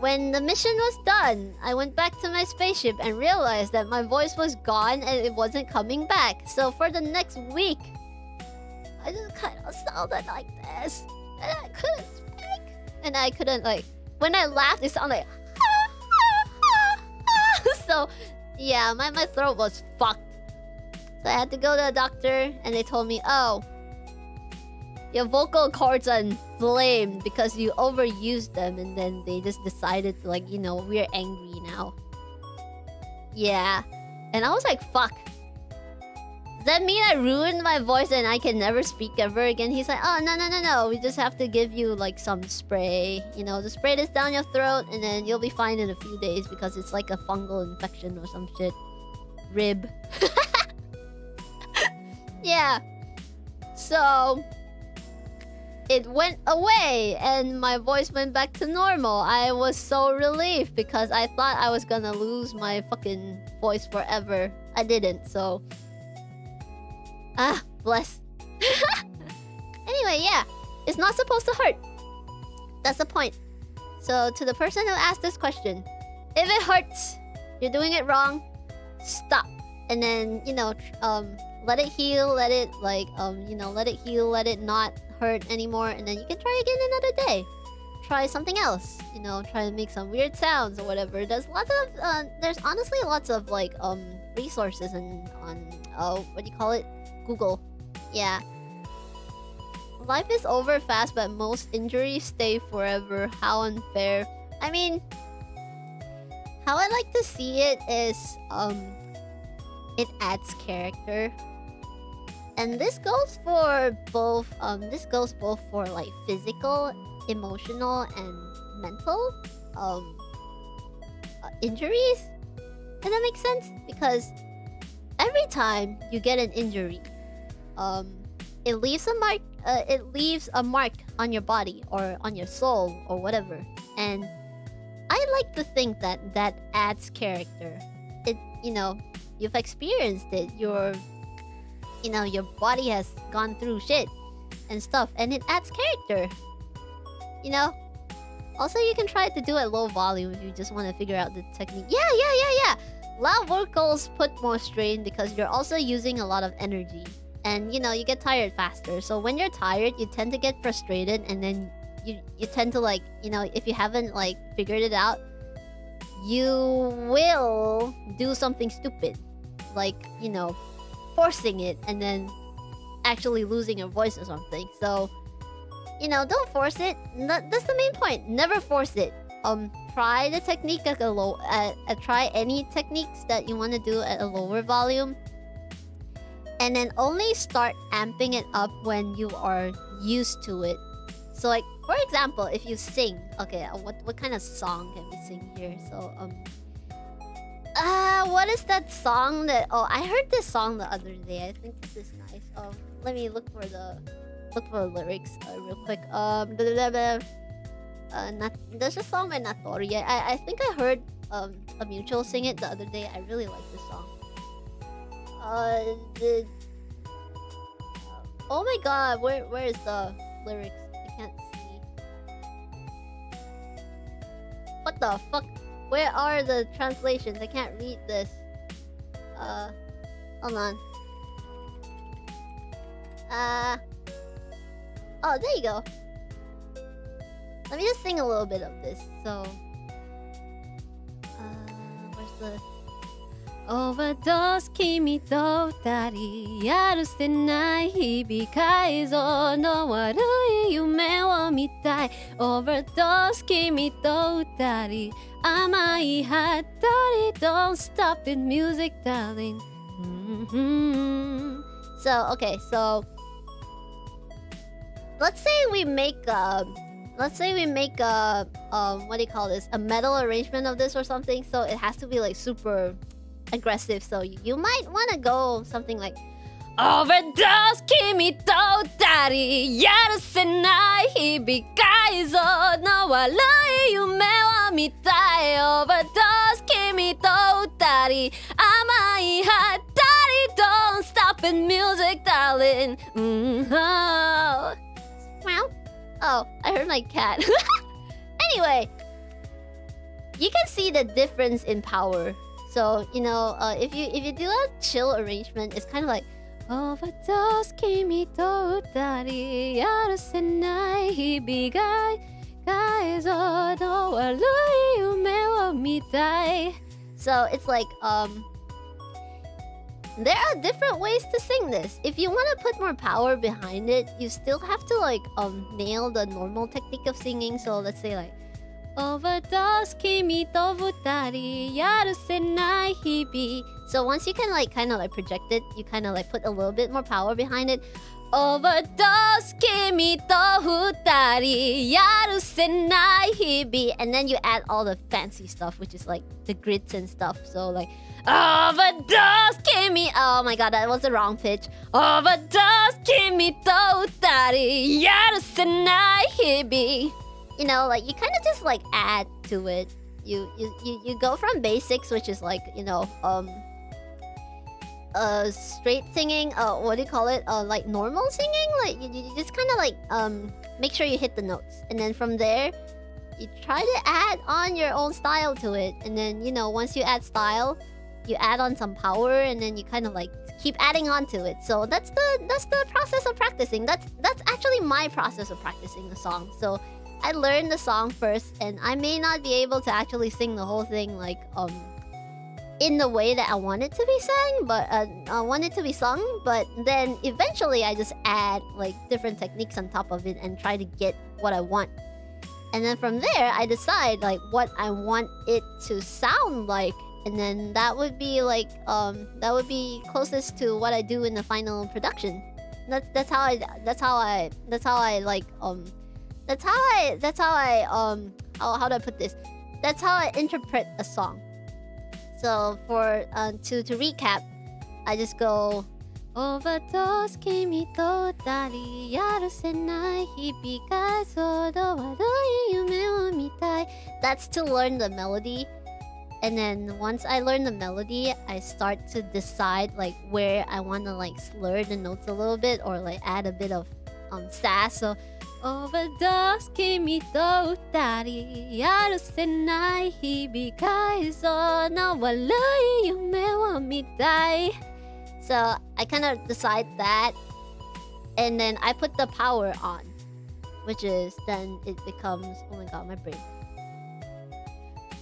Speaker 1: when the mission was done, I went back to my spaceship and realized that my voice was gone and it wasn't coming back. So for the next week, I just kind of sounded like this. And I couldn't speak. And I couldn't, like... When I laughed, it sounded like... So, yeah, my throat was fucked. So I had to go to the doctor, and they told me, oh... Your vocal cords are inflamed because you overused them, and then they just decided to, like, you know, we're angry now. Yeah. And I was like, fuck. Does that mean I ruined my voice and I can never speak ever again? He's like, oh, no. We just have to give you, like, some spray. You know, just spray this down your throat, and then you'll be fine in a few days because it's like a fungal infection or some shit. Rib. Yeah. So... it went away and my voice went back to normal. I was so relieved because I thought I was gonna lose my fucking voice forever. I didn't, so... bless. Anyway, yeah. It's not supposed to hurt. That's the point. So, to the person who asked this question, if it hurts, you're doing it wrong, stop. And then, you know, let it heal, let it, like, you know, let it heal, let it not hurt anymore, and then you can try again another day. Try something else, you know, try to make some weird sounds or whatever. There's lots of there's honestly lots of like resources on what do you call it, Google. Yeah, life is over fast, but most injuries stay forever. How unfair. I mean, how I like to see it is it adds character. And this goes for both for like physical, emotional, and mental injuries. Does that make sense? Because every time you get an injury, it leaves a mark. It leaves a mark on your body or on your soul or whatever. And I like to think that that adds character. It, you know, you've experienced it. You know, your body has gone through shit and stuff, and it adds character. You know? Also, you can try to do it low volume if you just want to figure out the technique. Yeah. Loud vocals put more strain because you're also using a lot of energy. And, you know, you get tired faster. So when you're tired, you tend to get frustrated, and then you tend to, like, you know, if you haven't, like, figured it out, you will do something stupid. Like, you know, forcing it and then actually losing your voice or something. So, you know, don't force it. That's the main point. Never force it. Try the technique at a low. Try any techniques that you want to do at a lower volume, and then only start amping it up when you are used to it. So, like, for example, if you sing, okay, what kind of song can we sing here? So, what is that song that... Oh, I heard this song the other day. I think this is nice. Let me look for the lyrics real quick. There's a song by Natori. I think I heard a mutual sing it the other day. I really like this song. Oh my god, where is the lyrics? I can't see. What the fuck? Where are the translations? I can't read this. Hold on. Oh, there you go. Let me just sing a little bit of this. So, where's the... Overdose 君と二人やるせない日々改造の悪い夢を見たい Overdose 君と二人甘いはったり Don't stop it music darling So okay, so let's say we make a what do you call this, a metal arrangement of this or something, so it has to be like super aggressive. So you might want to go something like Overdose 君と二人やるせない日々改造の悪い夢を見たい Overdose 君と二人甘いはったり Don't stop it music darling Oh, I heard my cat. Anyway, you can see the difference in power. So, you know, if you do a chill arrangement, it's kind of like overdose kimi to utari yarusenai hibigai kaizo no warui yume wo mitai. So it's like there are different ways to sing this. If you want to put more power behind it, you still have to like nail the normal technique of singing. So let's say like overdose kimi to futari yarusenai hibi. So once you can like kind of like project it, you kind of like put a little bit more power behind it. Overdose kimi to futari yarusenai hibi, and then you add all the fancy stuff, which is like the grits and stuff. So like overdose kimi. Oh my god, that was the wrong pitch. Overdose kimi to futari yarusenai hibi. You know, like you kind of just like add to it. You go from basics, which is like, you know, straight singing, what do you call it? Like normal singing? Like you just kind of like make sure you hit the notes, and then from there you try to add on your own style to it, and then, you know, once you add style, you add on some power, and then you kind of like keep adding on to it. So that's the process of practicing. That's actually my process of practicing the song. So I learned the song first, and I may not be able to actually sing the whole thing like in the way that I want it to be sang, but I want it to be sung. But then eventually I just add like different techniques on top of it and try to get what I want. And then from there I decide like what I want it to sound like, and then that would be like that would be closest to what I do in the final production. That's how I how do I put this? That's how I interpret a song. So for to recap, I just go overdose kimi to utari yarusenai hibikai sodo warui yume wo mitai. That's to learn the melody. And then once I learn the melody, I start to decide like where I want to like slur the notes a little bit, or like add a bit of sass. So overdose kimi to utari yarusenai hibikai so no warui yume wo mitai. So I kind of decide that, and then I put the power on, which is then it becomes, oh my god, my brain.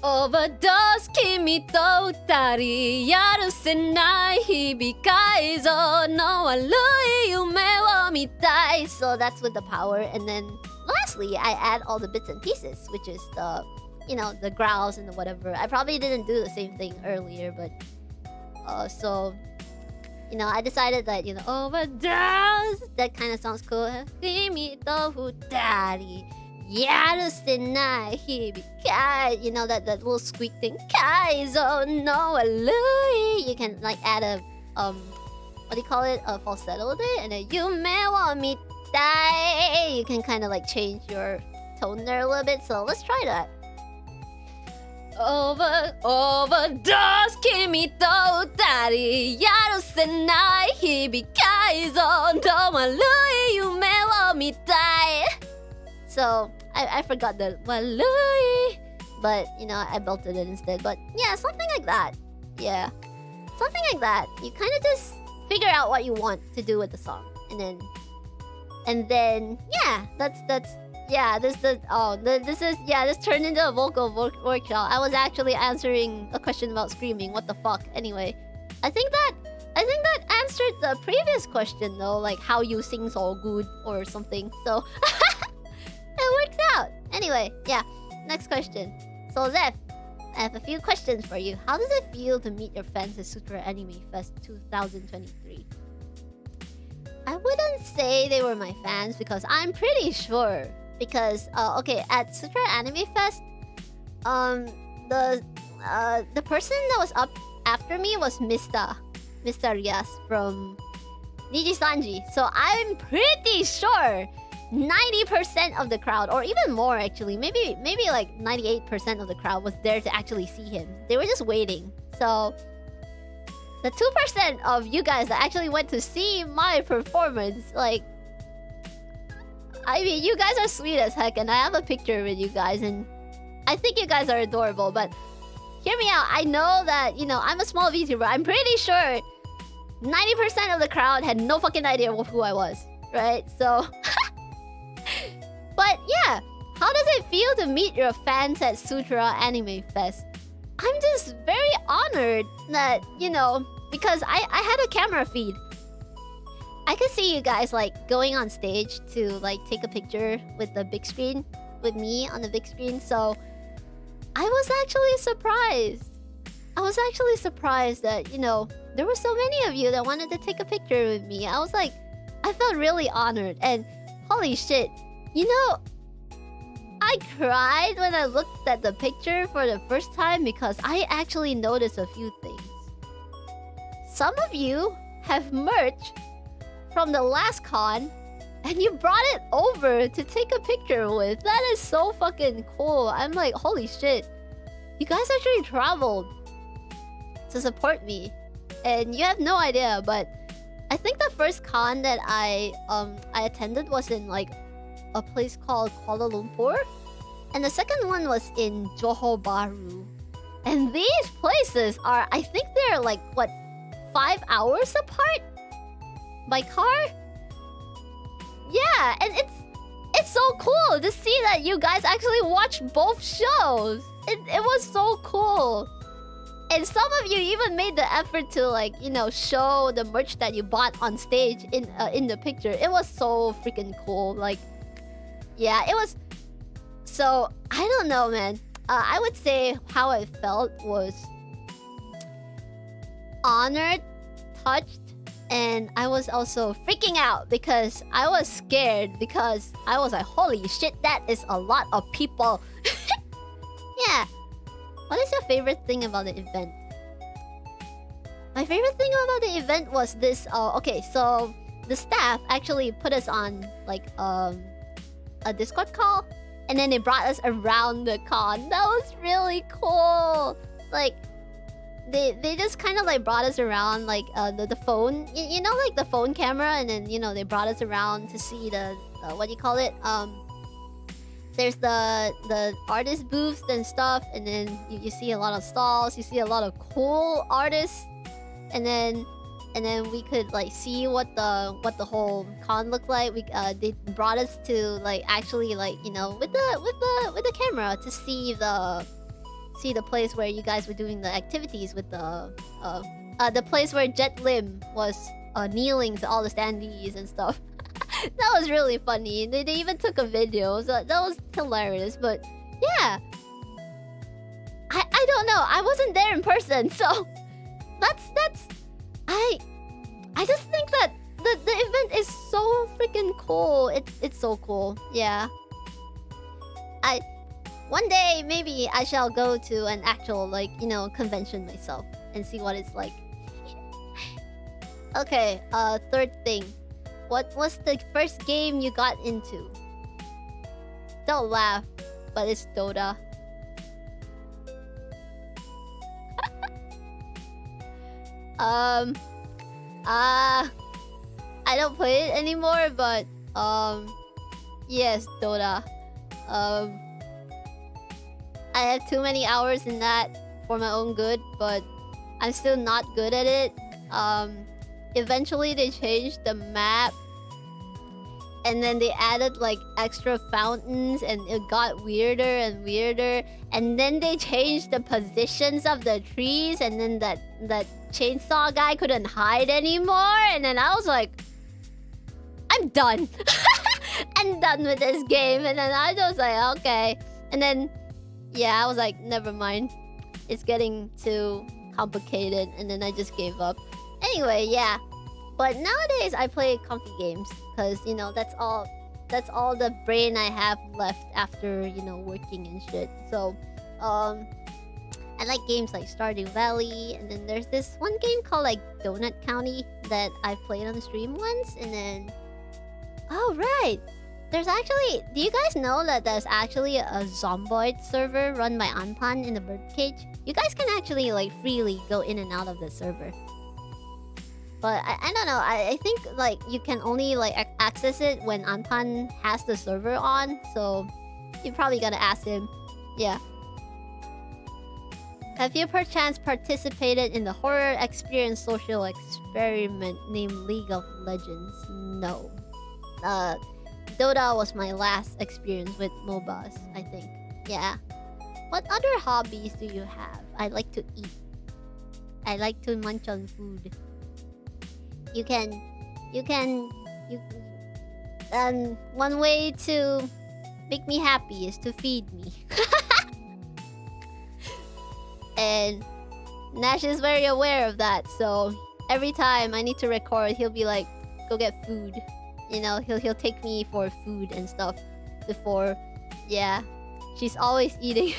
Speaker 1: Overdose kimi to utari yarusenai hibikai so no warui yume wo mitai. So that's with the power, and then lastly I add all the bits and pieces, which is the, you know, the growls and the whatever. I probably didn't do the same thing earlier, but so, you know, I decided that, you know, overdose, that kind of sounds cool. Kimi to utari yarusenai hibikai, you know, that little squeak thing. Kaizo no warui. You can like add a what do you call it? A falsetto there, and then yume wo mitai. You can kind of like change your tone there a little bit. So let's try that. Overdose kimi to utari yarusenai hibikai so no warui yume wo mitai. So I forgot the warui, but you know, I belted it instead. But yeah, something like that. Yeah, something like that. You kind of just figure out what you want to do with the song, and then yeah, that's yeah. This turned into a vocal workshop. I was actually answering a question about screaming. What the fuck? Anyway, I think that answered the previous question though, like how you sing so good or something. So. It works out. Anyway, yeah. Next question. So Zeph, I have a few questions for you. How does it feel to meet your fans at Super Anime Fest 2023? I wouldn't say they were my fans because I'm pretty sure. Because okay, at Super Anime Fest, the person that was up after me was Mr. Rias from Niji Sanji. So I'm pretty sure 90% of the crowd, or even more actually, maybe like 98% of the crowd was there to actually see him. They were just waiting. So the 2% of you guys that actually went to see my performance, like, I mean, you guys are sweet as heck, and I have a picture with you guys, and I think you guys are adorable, but hear me out. I know that, you know, I'm a small VTuber. I'm pretty sure 90% of the crowd had no fucking idea who I was, right? So... But yeah, how does it feel to meet your fans at Sutra Anime Fest? I'm just very honored that, you know, because I had a camera feed. I could see you guys, like, going on stage to, like, take a picture with the big screen, with me on the big screen, so... I was actually surprised. I was actually surprised that, you know, there were so many of you that wanted to take a picture with me. I was like... I felt really honored, and holy shit. You know, I cried when I looked at the picture for the first time because I actually noticed a few things. Some of you have merch from the last con, and you brought it over to take a picture with. That is so fucking cool. I'm like, holy shit. You guys actually traveled to support me. And you have no idea, but I think the first con that I attended was in like a place called Kuala Lumpur. And the second one was in Johor Bahru. And these places are, I think they're like, what, 5 hours apart? By car? Yeah, and it's so cool to see that you guys actually watched both shows. It was so cool. And some of you even made the effort to, like, you know, show the merch that you bought on stage in the picture. It was so freaking cool. Like, yeah, it was... So, I don't know, man. I would say how I felt was... honored, touched, and I was also freaking out because I was scared because I was like, holy shit, that is a lot of people. Yeah. What is your favorite thing about the event? My favorite thing about the event was this... okay, so the staff actually put us on, like, a Discord call. And then they brought us around the con. That was really cool. Like, they just kind of, like, brought us around, like, the phone. You know, like, the phone camera? And then, you know, they brought us around to see the... what do you call it? There's the artist booths and stuff, and then you see a lot of stalls, you see a lot of cool artists, and then we could like see what the whole con looked like. They brought us to like actually like, you know, with the camera to see the place where you guys were doing the activities with the place where Jet Lim was kneeling to all the standees and stuff. That was really funny. They even took a video, so that was hilarious. But yeah, I don't know. I wasn't there in person, so that's I just think that the event is so freaking cool. It's so cool. Yeah. One day maybe I shall go to an actual, like, you know, convention myself and see what it's like. Okay, third thing. What was the first game you got into? Don't laugh, but it's Dota. I don't play it anymore, but yes, Dota. I have too many hours in that for my own good, but I'm still not good at it. Eventually they changed the map, and then they added like extra fountains, and it got weirder and weirder. And then they changed the positions of the trees, and then that chainsaw guy couldn't hide anymore. And then I was like, I'm done. I'm done with this game. And then I was like, okay. And then yeah, I was like, never mind. It's getting too complicated, and then I just gave up. Anyway, yeah. But nowadays I play comfy games because, you know, that's all the brain I have left after, you know, working and shit. So, I like games like Stardew Valley, and then there's this one game called like Donut County that I played on the stream once, and then... Oh, right! There's actually... Do you guys know that there's actually a Zomboid server run by Anpan in the birdcage? You guys can actually like freely go in and out of the server. But I don't know, I think like you can only like access it when Anpan has the server on, so you probably gotta ask him. Yeah. Have you perchance participated in the horror experience social experiment named League of Legends? No. Dota was my last experience with MOBAs, I think. Yeah. What other hobbies do you have? I like to eat. I like to munch on food. One way to make me happy is to feed me. And Nash is very aware of that, so every time I need to record, he'll be like, go get food. You know, he'll take me for food and stuff before. Yeah. She's always eating.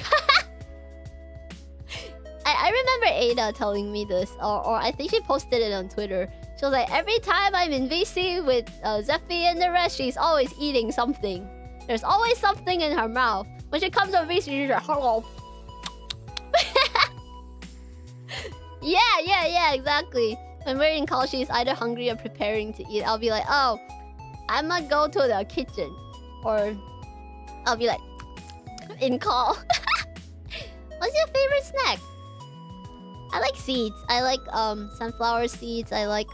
Speaker 1: I remember Ada telling me this, or I think she posted it on Twitter. She was like, every time I'm in VC with Zephy and the rest, she's always eating something. There's always something in her mouth. When she comes on VC, she's like, hello. Yeah, exactly. When we're in call, she's either hungry or preparing to eat. I'll be like, oh, I'm gonna go to the kitchen. Or I'll be like, in call. What's your favorite snack? I like seeds. I like sunflower seeds. I like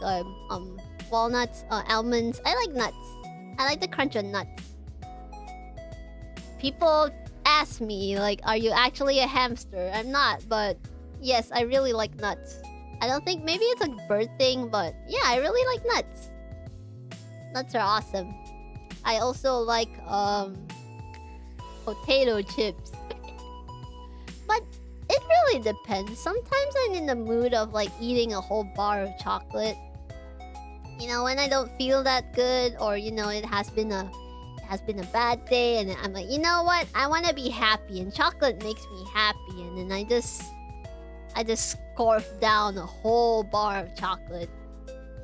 Speaker 1: walnuts, almonds. I like nuts. I like the crunch of nuts. People ask me, like, are you actually a hamster? I'm not, but yes, I really like nuts. I don't think, maybe it's a bird thing, but yeah, I really like nuts. Nuts are awesome. I also like potato chips. But it really depends. Sometimes I'm in the mood of like eating a whole bar of chocolate. You know, when I don't feel that good, or you know, it has been a bad day, and I'm like, you know what? I want to be happy, and chocolate makes me happy, and then I just scarf down a whole bar of chocolate.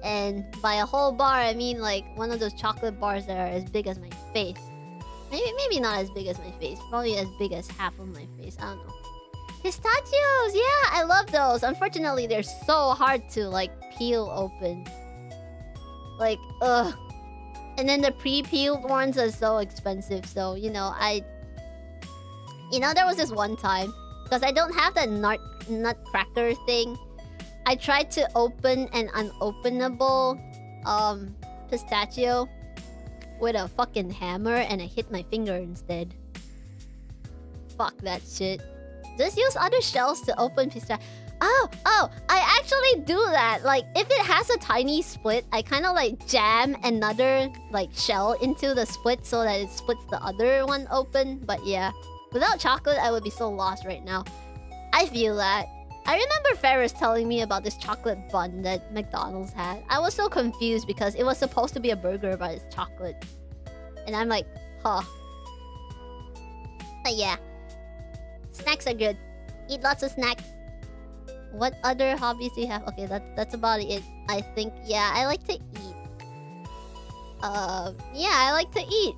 Speaker 1: And by a whole bar, I mean like one of those chocolate bars that are as big as my face. Maybe not as big as my face. Probably as big as half of my face. I don't know. Pistachios! Yeah, I love those. Unfortunately, they're so hard to like peel open. Like, ugh. And then the pre-peeled ones are so expensive. So, you know, there was this one time, because I don't have that nutcracker thing, I tried to open an unopenable pistachio with a fucking hammer, and I hit my finger instead. Fuck that shit. Just use other shells to open pistachio. Oh, I actually do that. Like, if it has a tiny split, I kind of like jam another like shell into the split so that it splits the other one open. But yeah, without chocolate, I would be so lost right now. I feel that. I remember Ferris telling me about this chocolate bun that McDonald's had. I was so confused because it was supposed to be a burger, but it's chocolate. And I'm like, huh. But yeah. Snacks are good. Eat lots of snacks. What other hobbies do you have? Okay, that's about it. I think, yeah, I like to eat. Yeah, I like to eat.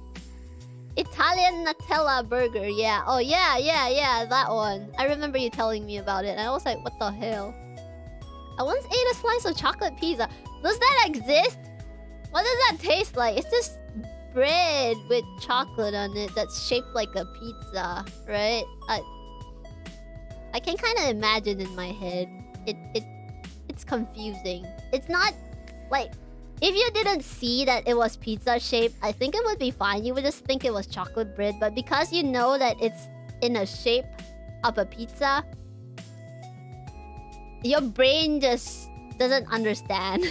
Speaker 1: Italian Nutella burger, yeah. Oh, yeah, that one. I remember you telling me about it, and I was like, what the hell? I once ate a slice of chocolate pizza. Does that exist? What does that taste like? It's just bread with chocolate on it that's shaped like a pizza, right? I can kind of imagine in my head. It's confusing. It's not like, if you didn't see that it was pizza shaped, I think it would be fine. You would just think it was chocolate bread, but because you know that it's in a shape of a pizza, your brain just doesn't understand.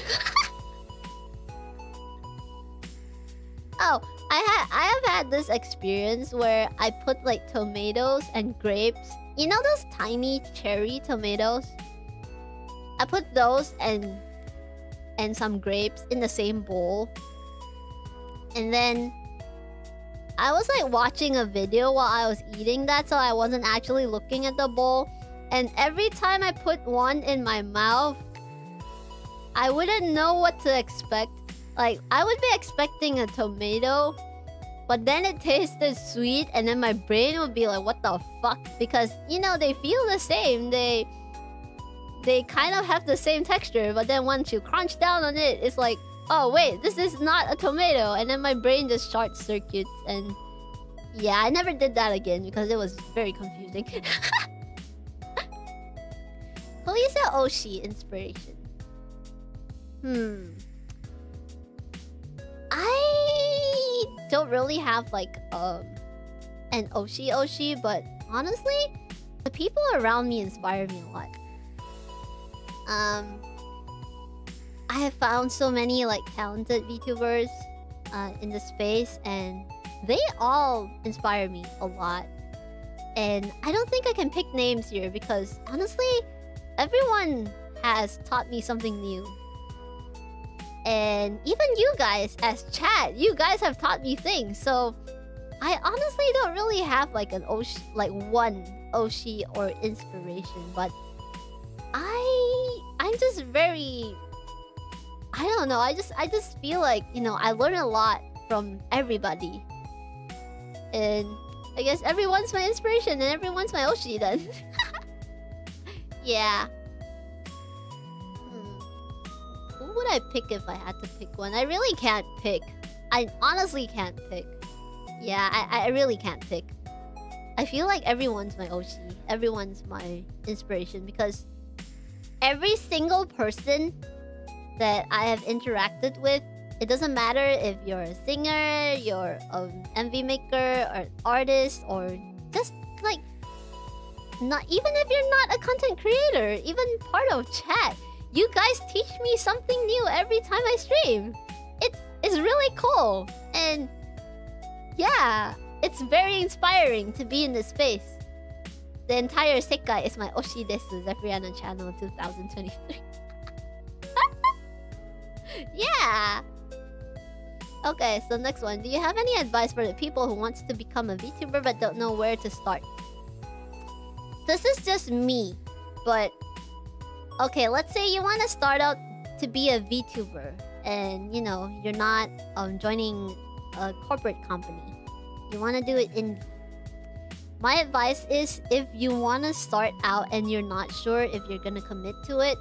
Speaker 1: Oh, I have had this experience where I put like tomatoes and grapes. You know those tiny cherry tomatoes? I put those and some grapes in the same bowl. And then I was like watching a video while I was eating that, so I wasn't actually looking at the bowl. And every time I put one in my mouth, I wouldn't know what to expect. Like, I would be expecting a tomato, but then it tasted sweet, and then my brain would be like, what the fuck? Because, you know, they feel the same. They kind of have the same texture, but then once you crunch down on it, it's like, oh wait, this is not a tomato. And then my brain just short circuits, and yeah, I never did that again because it was very confusing. an Oshi inspiration? I don't really have like an Oshi, but honestly, the people around me inspire me a lot. I have found so many like talented VTubers in the space, and they all inspire me a lot. And I don't think I can pick names here because honestly, everyone has taught me something new. And even you guys as chat, you guys have taught me things. So I honestly don't really have like an Oshi, like one Oshi or inspiration, but I'm just very, I don't know, I just feel like, you know, I learn a lot from everybody. And I guess everyone's my inspiration and everyone's my Oshi then. Yeah. Who would I pick if I had to pick one? I really can't pick. I honestly can't pick. Yeah, I really can't pick. I feel like everyone's my Oshi. Everyone's my inspiration because every single person that I have interacted with, it doesn't matter if you're a singer, you're an MV maker, or an artist, or just like not even if you're not a content creator, even part of chat. You guys teach me something new every time I stream. It's really cool. And yeah, it's very inspiring to be in this space. The entire Sekai is my Oshi desu, Zephyrianna channel 2023. Yeah. Okay, so next one. Do you have any advice for the people who wants to become a VTuber but don't know where to start? This is just me, but okay, let's say you want to start out to be a VTuber and, you know, you're not joining a corporate company. You want to do it indie. My advice is if you want to start out and you're not sure if you're going to commit to it,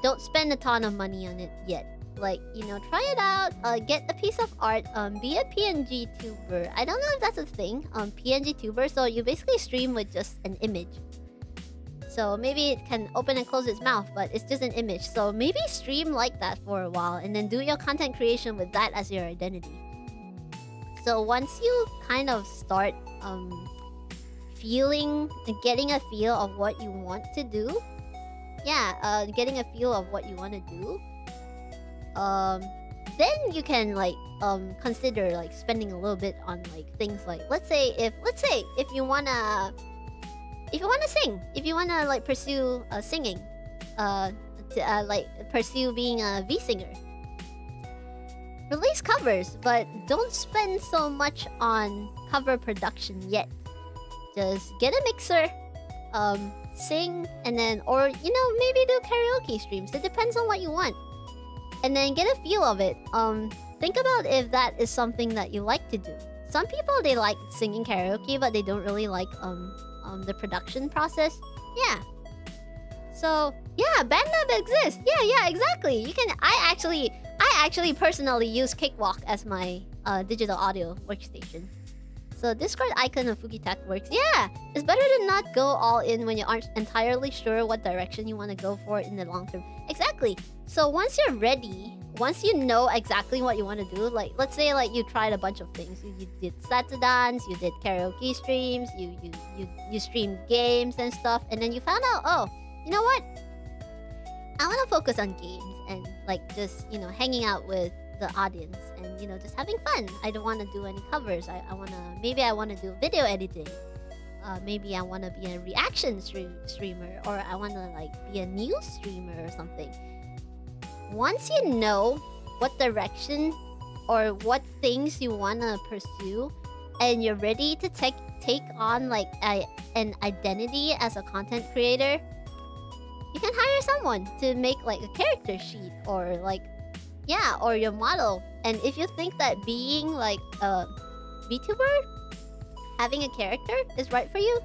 Speaker 1: don't spend a ton of money on it yet. Like, you know, try it out, get a piece of art, be a PNG tuber. I don't know if that's a thing, PNG tuber, so you basically stream with just an image. So maybe it can open and close its mouth, but it's just an image. So maybe stream like that for a while and then do your content creation with that as your identity. So once you kind of start getting a feel of what you want to do, getting a feel of what you want to do, then you can like consider like spending a little bit on like things like let's say if you wanna sing, if you wanna like pursue singing, like pursue being a V singer, release covers, but don't spend so much on cover production yet. Just get a mixer, sing, and then, or you know, maybe do karaoke streams. It depends on what you want. And then get a feel of it. Think about if that is something that you like to do. Some people, they like singing karaoke, but they don't really like the production process. Yeah. So yeah, BandLab exists. Yeah, exactly. You can. I actually personally use Cakewalk as my digital audio workstation. So Discord icon of Fugitech works. Yeah, it's better to not go all in when you aren't entirely sure what direction you want to go for in the long term. Exactly. So once you're ready, once you know exactly what you want to do, like let's say like you tried a bunch of things. You did Saturdans, you did karaoke streams, you streamed games and stuff, and then you found out, oh, you know what? I want to focus on games and like just, you know, hanging out with the audience and, you know, just having fun. I don't want to do any covers. I want to do video editing. Maybe I want to be a reaction streamer, or I want to like be a news streamer or something. Once you know what direction or what things you want to pursue and you're ready to take on like an identity as a content creator, you can hire someone to make like a character sheet or like, yeah, or your model. And if you think that being like a VTuber, having a character is right for you,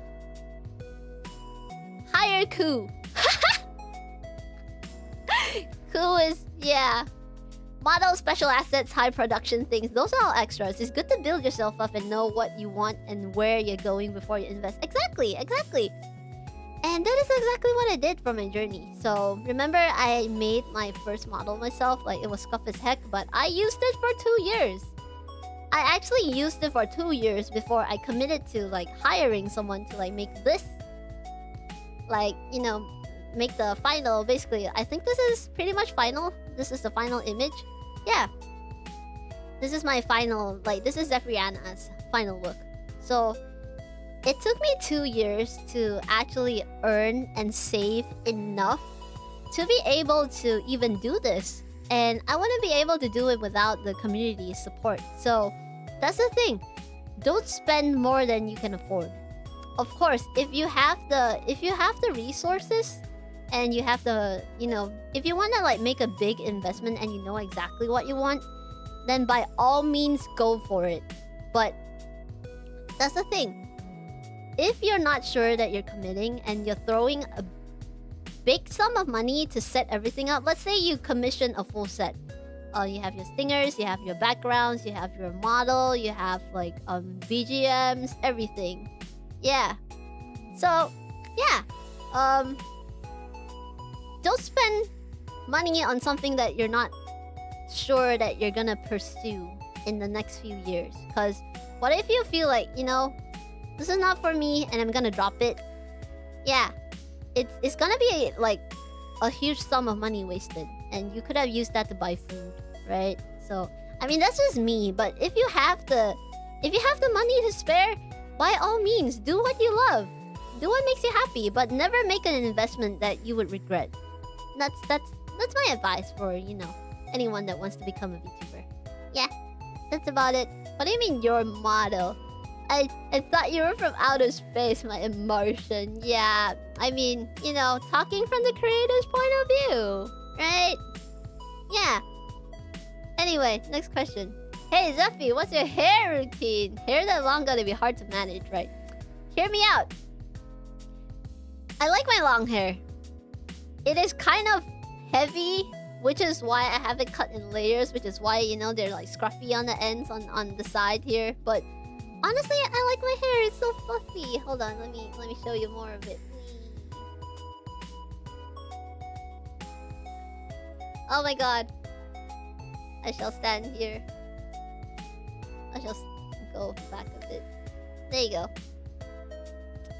Speaker 1: hire Ku. Ku is, yeah. Model, special assets, high production things, those are all extras. It's good to build yourself up and know what you want and where you're going before you invest. Exactly. And that is exactly what I did for my journey. So remember, I made my first model myself. Like, it was scuff as heck, but I used it for 2 years. I actually used it for 2 years before I committed to like hiring someone to like make this. Like, you know, make the final. Basically, I think this is pretty much final. This is the final image. Yeah. This is my final, like, this is Zephyrianna's final look. So it took me 2 years to actually earn and save enough to be able to even do this. And I want to be able to do it without the community support. So that's the thing. Don't spend more than you can afford. Of course, if you have the resources and you have the, you know, if you want to like make a big investment and you know exactly what you want, then by all means go for it. But that's the thing. If you're not sure that you're committing and you're throwing a big sum of money to set everything up, let's say you commission a full set. You have your stingers, you have your backgrounds, you have your model, you have like BGMs, everything. Yeah. So, yeah. Don't spend money on something that you're not sure that you're gonna pursue in the next few years. Because what if you feel like, you know, this is not for me and I'm gonna drop it? Yeah. It's gonna be like a huge sum of money wasted, and you could have used that to buy food, right? So I mean, that's just me. But if you have the money to spare, by all means do what you love, do what makes you happy, but never make an investment that you would regret. That's my advice for, you know, anyone that wants to become a VTuber. Yeah, that's about it. What do you mean your model? I thought you were from outer space, my emotion. Yeah, I mean, you know, talking from the creator's point of view, right? Yeah. Anyway, next question. Hey, Zephy, what's your hair routine? Hair that long gotta be hard to manage, right? Hear me out. I like my long hair. It is kind of heavy, which is why I have it cut in layers, which is why, you know, they're like scruffy on the ends, on the side here, but honestly, I like my hair. It's so fluffy. Hold on, let me show you more of it. Oh my god. I shall stand here. I shall go back a bit. There you go.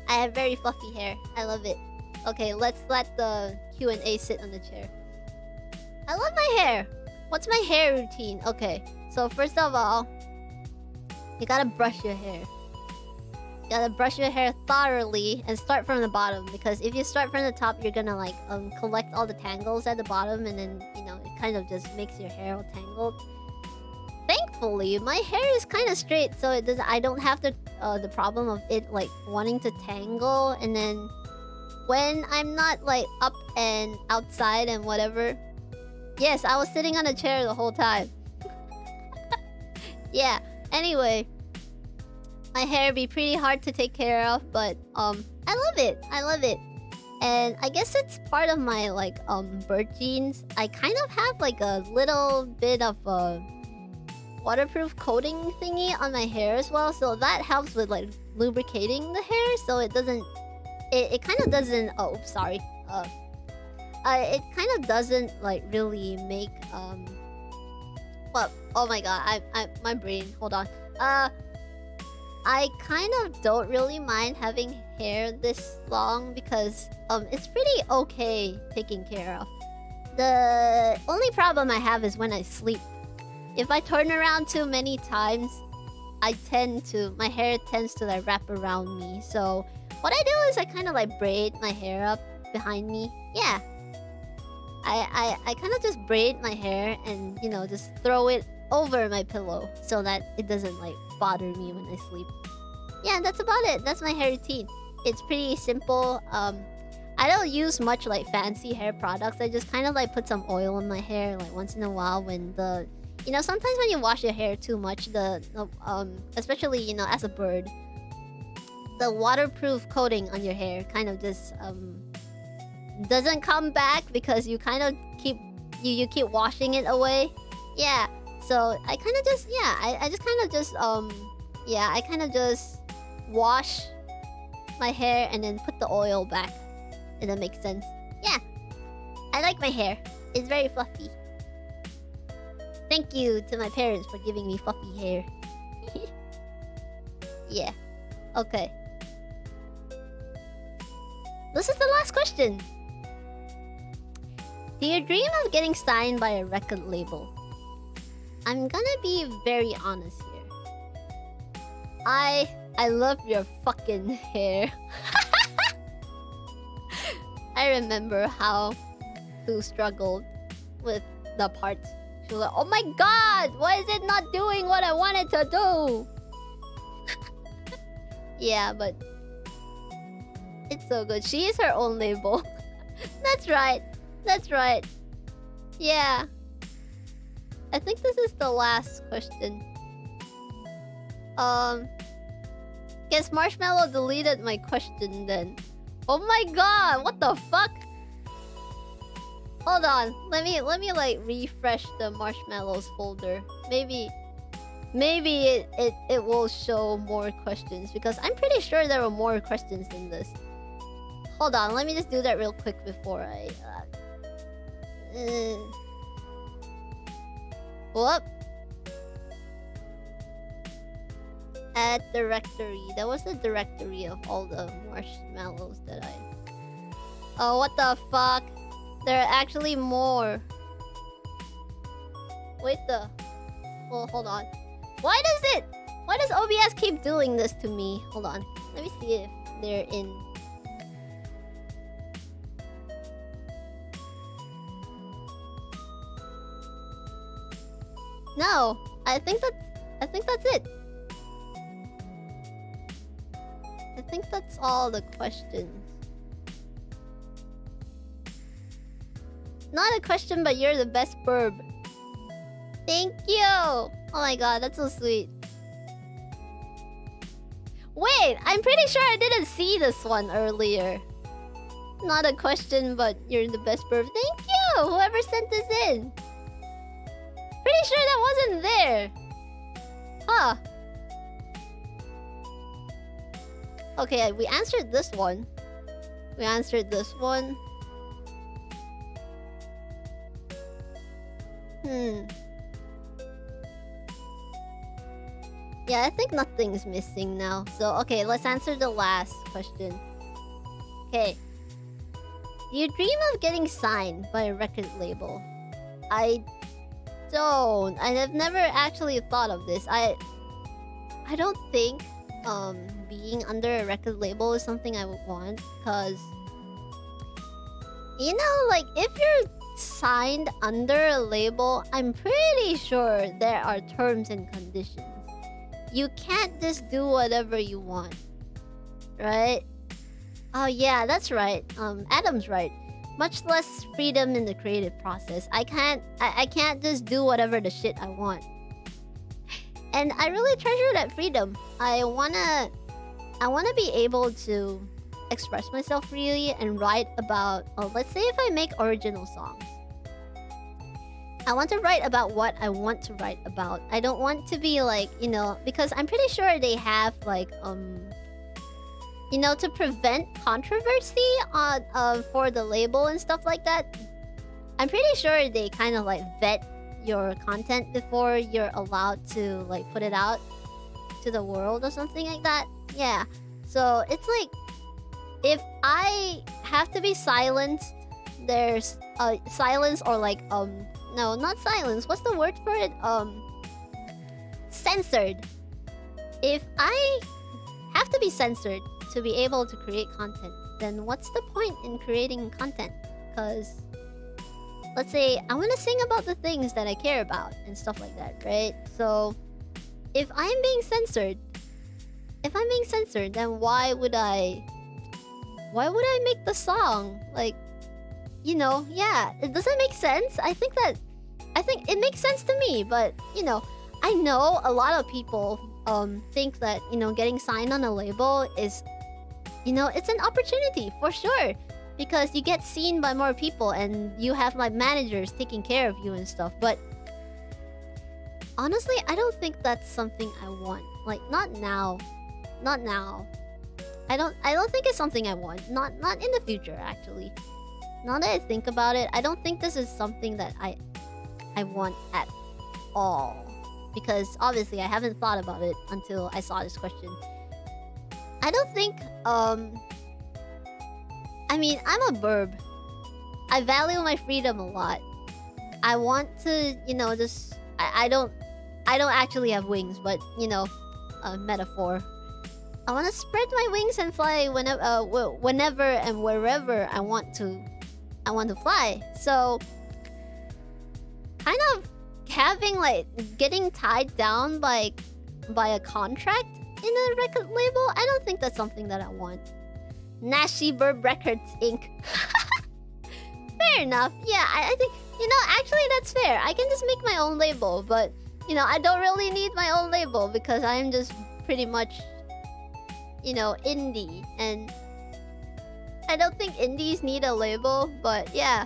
Speaker 1: I have very fluffy hair. I love it. Okay, let's let the Q&A sit on the chair. I love my hair. What's my hair routine? Okay, so first of all, you gotta brush your hair. You gotta brush your hair thoroughly and start from the bottom, because if you start from the top, you're gonna like collect all the tangles at the bottom, and then, you know, it kind of just makes your hair all tangled. Thankfully, my hair is kind of straight, so it doesn't. I don't have the problem of it like wanting to tangle, and then when I'm not like up and outside and whatever. Yes, I was sitting on a chair the whole time. Yeah. Anyway, my hair be pretty hard to take care of, but I love it. I love it. And I guess it's part of my like bird genes. I kind of have like a little bit of a waterproof coating thingy on my hair as well, so that helps with like lubricating the hair, so it doesn't it kind of doesn't oops, sorry. It kind of doesn't like really make well, oh my god, I my brain, hold on. I kind of don't really mind having hair this long because it's pretty okay taken care of. The only problem I have is when I sleep. If I turn around too many times, my hair tends to like wrap around me. So what I do is I kind of like braid my hair up behind me. Yeah. I kind of just braid my hair and, you know, just throw it over my pillow so that it doesn't like bother me when I sleep. Yeah, that's about it. That's my hair routine. It's pretty simple. I don't use much like fancy hair products. I just kind of like put some oil on my hair like once in a while when the, you know, sometimes when you wash your hair too much, the especially, you know, as a bird, the waterproof coating on your hair kind of just doesn't come back because you kind of keep washing it away. Yeah. So I kind of just I just kind of just I kind of just wash my hair and then put the oil back If that makes sense. Yeah. I like my hair. It's very fluffy. Thank you to my parents for giving me fluffy hair. Yeah. Okay. This is the last question. Do you dream of getting signed by a record label? I'm gonna be very honest here. I love your fucking hair. I remember how Sue struggled with the parts. She was like, oh my god, why is it not doing what I wanted to do? Yeah, but it's so good. She is her own label. That's right. That's right. Yeah. I think this is the last question. Guess Marshmallow deleted my question then. Oh my god, what the fuck? Hold on. Let me like refresh the Marshmallows folder. Maybe it will show more questions because I'm pretty sure there were more questions than this. Hold on, let me just do that real quick before I whoop. Add directory. That was the directory of all the marshmallows that I... Oh, what the fuck? There are actually more. Wait the... Well, hold on. Why does OBS keep doing this to me? Hold on. Let me see if they're in... No, I think that's it. I think that's all the questions. Not a question, but you're the best birb. Thank you! Oh my god, that's so sweet. Wait, I'm pretty sure I didn't see this one earlier. Not a question, but you're the best birb. Thank you! Whoever sent this in. Pretty sure that wasn't there. Huh. Okay, we answered this one. We answered this one. Yeah, I think nothing's missing now. So, okay, let's answer the last question. Okay. Do you dream of getting signed by a record label? I don't. I have never actually thought of this. I don't think being under a record label is something I would want, because you know, like, if you're signed under a label, I'm pretty sure there are terms and conditions. You can't just do whatever you want, right? Oh yeah, that's right. Adam's right. Much less freedom in the creative process. I can't just do whatever the shit I want. And I really treasure that freedom. I wanna be able to express myself freely and write about... let's say if I make original songs. I want to write about what I want to write about. I don't want to be like, you know... Because I'm pretty sure they have like... you know, to prevent controversy on for the label and stuff like that. I'm pretty sure they kind of like vet your content before you're allowed to like put it out to the world or something like that. Yeah. So it's like, if I have to be silenced, there's silence, or like no, not silence. What's the word for it? Censored. If I have to be censored to be able to create content, then what's the point in creating content? Because let's say I want to sing about the things that I care about and stuff like that, right? So if I'm being censored, then why would I make the song? Like, you know, yeah, does that make sense? I think it makes sense to me, but you know, I know a lot of people think that, you know, getting signed on a label is, you know, it's an opportunity for sure, because you get seen by more people and you have like managers taking care of you and stuff. But honestly, I don't think that's something I want. Like, not now. I don't think it's something I want. Not in the future, actually. Now that I think about it, I don't think this is something that I want at all. Because obviously I haven't thought about it until I saw this question. I don't think I mean, I'm a birb. I value my freedom a lot. I want to, you know, just I don't actually have wings, but you know, a metaphor. I want to spread my wings and fly whenever and wherever I want to fly. So kind of having like getting tied down by a contract in a record label, I don't think that's something that I want. Nashi Burb Records Inc. Fair enough. Yeah, I think, you know, actually that's fair. I can just make my own label, but you know, I don't really need my own label because I'm just pretty much, you know, indie, and I don't think indies need a label, but yeah.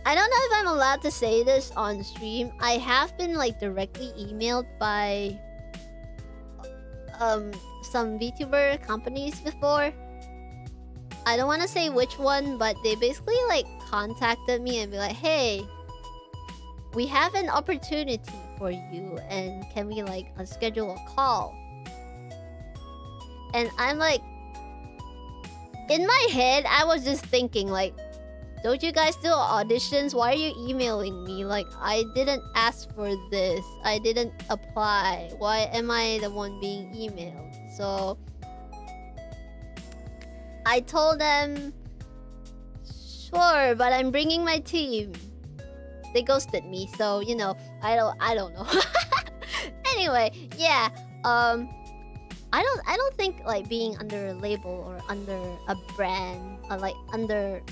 Speaker 1: I don't know if I'm allowed to say this on stream. I have been like directly emailed by some VTuber companies before. I don't want to say which one, but they basically like contacted me and be like, "Hey, we have an opportunity for you, and can we like schedule a call?" And I'm like, in my head, I was just thinking like, don't you guys do auditions? Why are you emailing me? Like, I didn't ask for this. I didn't apply. Why am I the one being emailed? So I told them, sure, but I'm bringing my team. They ghosted me, so you know, I don't know. Anyway, yeah. I don't think like being under a label or under a brand or like under.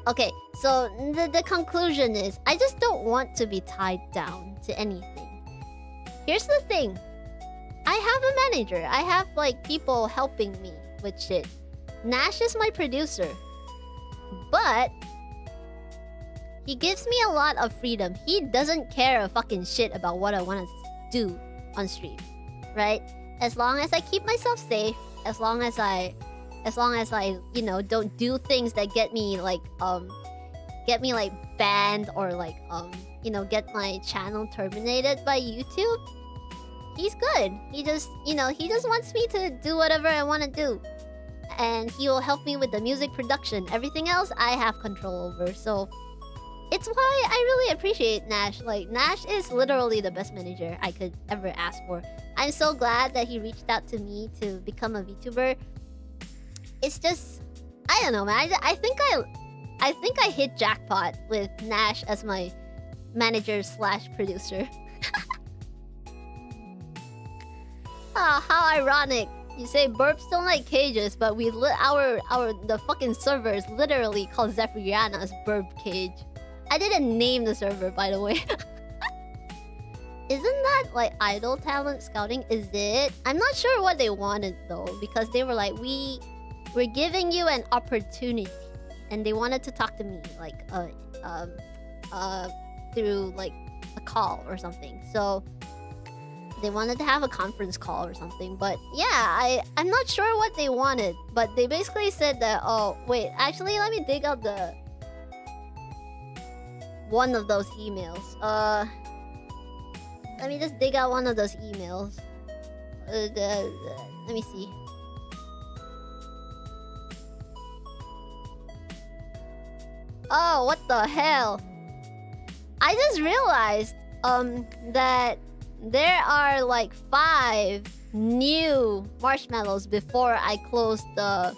Speaker 1: Okay, so the conclusion is I just don't want to be tied down to anything. Here's the thing. I have a manager. I have like people helping me with shit. Nash is my producer. But he gives me a lot of freedom. He doesn't care a fucking shit about what I want to do on stream, right? As long as I keep myself safe, as long as I, you know, don't do things that get me like banned or like you know, get my channel terminated by YouTube, he's good. He just, you know, he just wants me to do whatever I want to do. And he will help me with the music production. Everything else I have control over. So it's why I really appreciate Nash. Like, Nash is literally the best manager I could ever ask for. I'm so glad that he reached out to me to become a VTuber. It's just, I don't know, man. I think I hit jackpot with Nash as my manager / producer. Ah, how ironic. You say burps don't like cages, but we the fucking server is literally called Zephyrianna's burp cage. I didn't name the server, by the way. Isn't that like idol talent scouting? Is it? I'm not sure what they wanted though, because they were like, we're giving you an opportunity, and they wanted to talk to me like through like a call or something. So they wanted to have a conference call or something. But yeah, I'm not sure what they wanted, but they basically said that, oh wait, actually let me dig out the one of those emails. Let me just dig out one of those emails. Let me see. Oh, what the hell? I just realized that there are like 5 new marshmallows before I closed the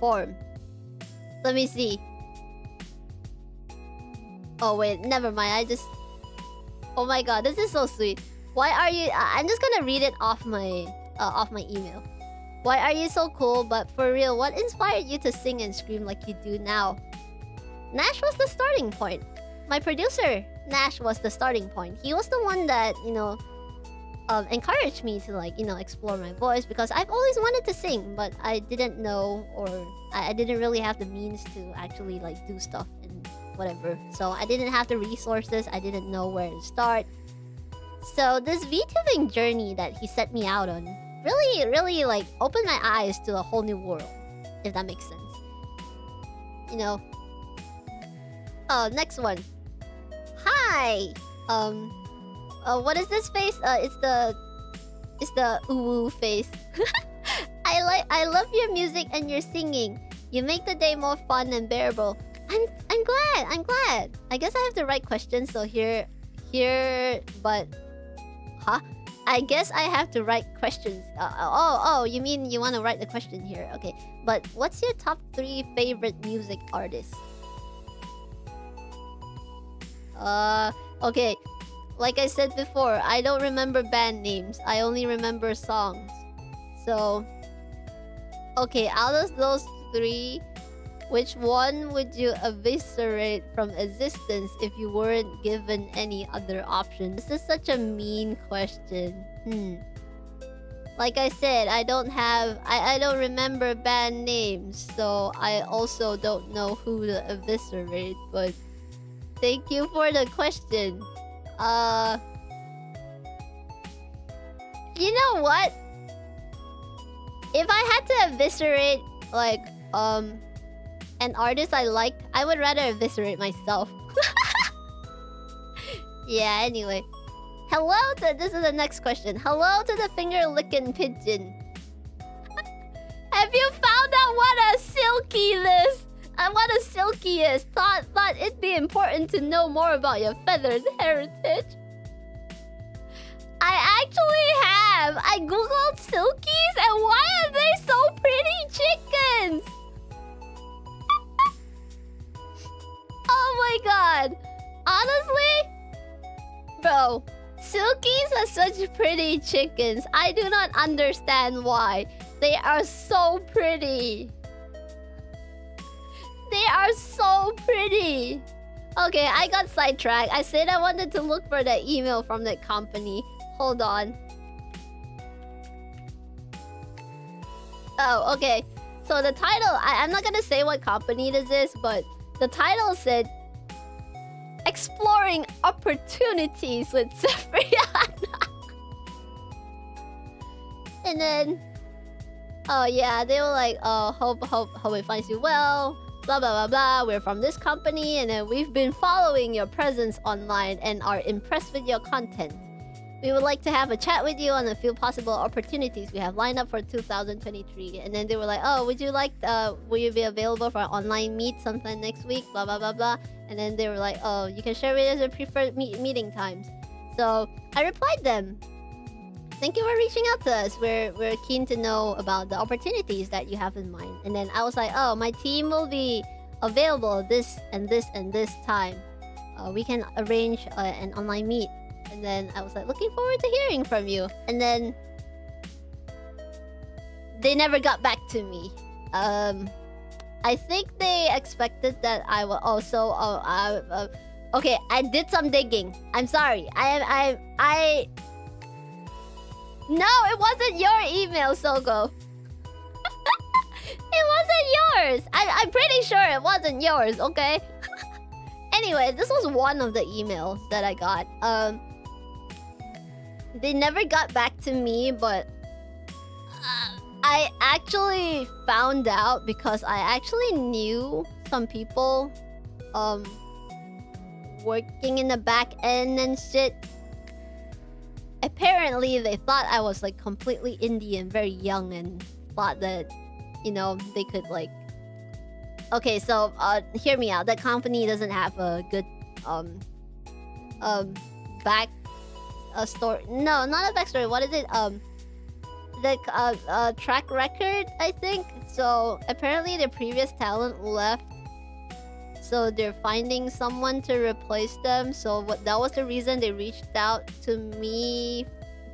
Speaker 1: form. Let me see. Oh wait, never mind. Oh my god, this is so sweet. Why are you? I'm just gonna read it off my email. Why are you so cool? But for real, what inspired you to sing and scream like you do now? Nash was the starting point. My producer, Nash, was the starting point. He was the one that, you know, encouraged me to like, you know, explore my voice, because I've always wanted to sing, but I didn't know, or I didn't really have the means to actually like do stuff and whatever. So I didn't have the resources. I didn't know where to start. So this VTubing journey that he set me out on really like opened my eyes to a whole new world, if that makes sense. You know. Oh, next one. Hi. What is this face? It's the ooh face. I love your music and your singing. You make the day more fun and bearable. I'm glad. I guess I have the right question, so here, but... Huh? I guess I have to write questions. You mean you want to write the question here? Okay. But what's your top 3 favorite music artists? Okay. Like I said before, I don't remember band names. I only remember songs. So... Okay, out of those 3... Which one would you eviscerate from existence if you weren't given any other option? This is such a mean question. Like I said, I don't remember band names, so I also don't know who to eviscerate, but thank you for the question. You know what? If I had to eviscerate, like, an artist I like, I would rather eviscerate myself. Yeah, anyway. This is the next question. Hello to the finger-licking pigeon. Have you found out what a silky is? What a silky is? Thought it'd be important to know more about your feathered heritage. I actually have. I googled silkies, and why are they so pretty chickens? Oh my god. Honestly? Bro, silkies are such pretty chickens. I do not understand why. They are so pretty. They are so pretty. Okay, I got sidetracked. I said I wanted to look for the email from that company. Hold on. Oh, okay. So the title, I'm not gonna say what company this is, but the title said, Exploring Opportunities with Zephyrianna. And then, oh yeah, they were like, hope it finds you well, blah blah blah blah. We're from this company, and then we've been following your presence online and are impressed with your content. We would like to have a chat with you on a few possible opportunities we have lined up for 2023. And then they were like, oh, will you be available for an online meet sometime next week? Blah, blah, blah, blah. And then they were like, oh, you can share with us your preferred meeting times. So I replied them. Thank you for reaching out to us. We're keen to know about the opportunities that you have in mind. And then I was like, oh, my team will be available this and this and this time. We can arrange an online meet. And then I was like, looking forward to hearing from you. And then they never got back to me. I think they expected that I will also. Okay, I did some digging. I'm sorry. No, it wasn't your email, Sogo. It wasn't yours. I'm pretty sure it wasn't yours. Okay. Anyway, this was one of the emails that I got. They never got back to me, but I actually found out because I actually knew some people working in the back end and shit. Apparently, they thought I was like completely indie and very young and thought that, you know, they could like... Okay, so hear me out. That company doesn't have a good back... story. No, not a backstory. What is it? The track record, I think. So apparently their previous talent left, so they're finding someone to replace them. So that was the reason they reached out to me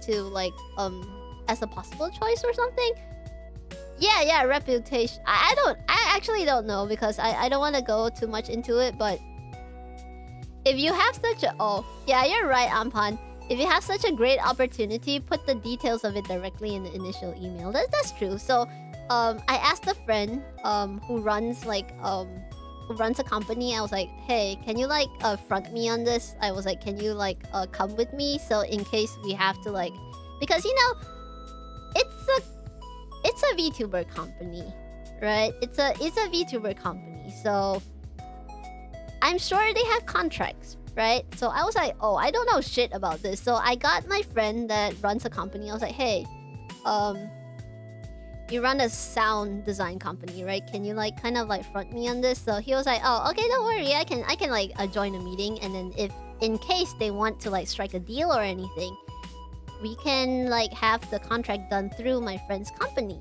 Speaker 1: to like as a possible choice or something. Yeah, reputation. I actually don't know because I don't want to go too much into it. But if you have such a... Oh, yeah, you're right, Ampan. If you have such a great opportunity, put the details of it directly in the initial email. That's true. So, I asked a friend who runs like runs a company. I was like, hey, can you like front me on this? I was like, can you like come with me? So in case we have to like, because you know, it's a VTuber company, right? It's a VTuber company, so I'm sure they have contracts, right? So I was like, oh, I don't know shit about this. So I got my friend that runs a company. I was like, hey, you run a sound design company, right? Can you like kind of like front me on this? So he was like, oh, okay, don't worry. I can like join a meeting, and then if in case they want to like strike a deal or anything, we can like have the contract done through my friend's company.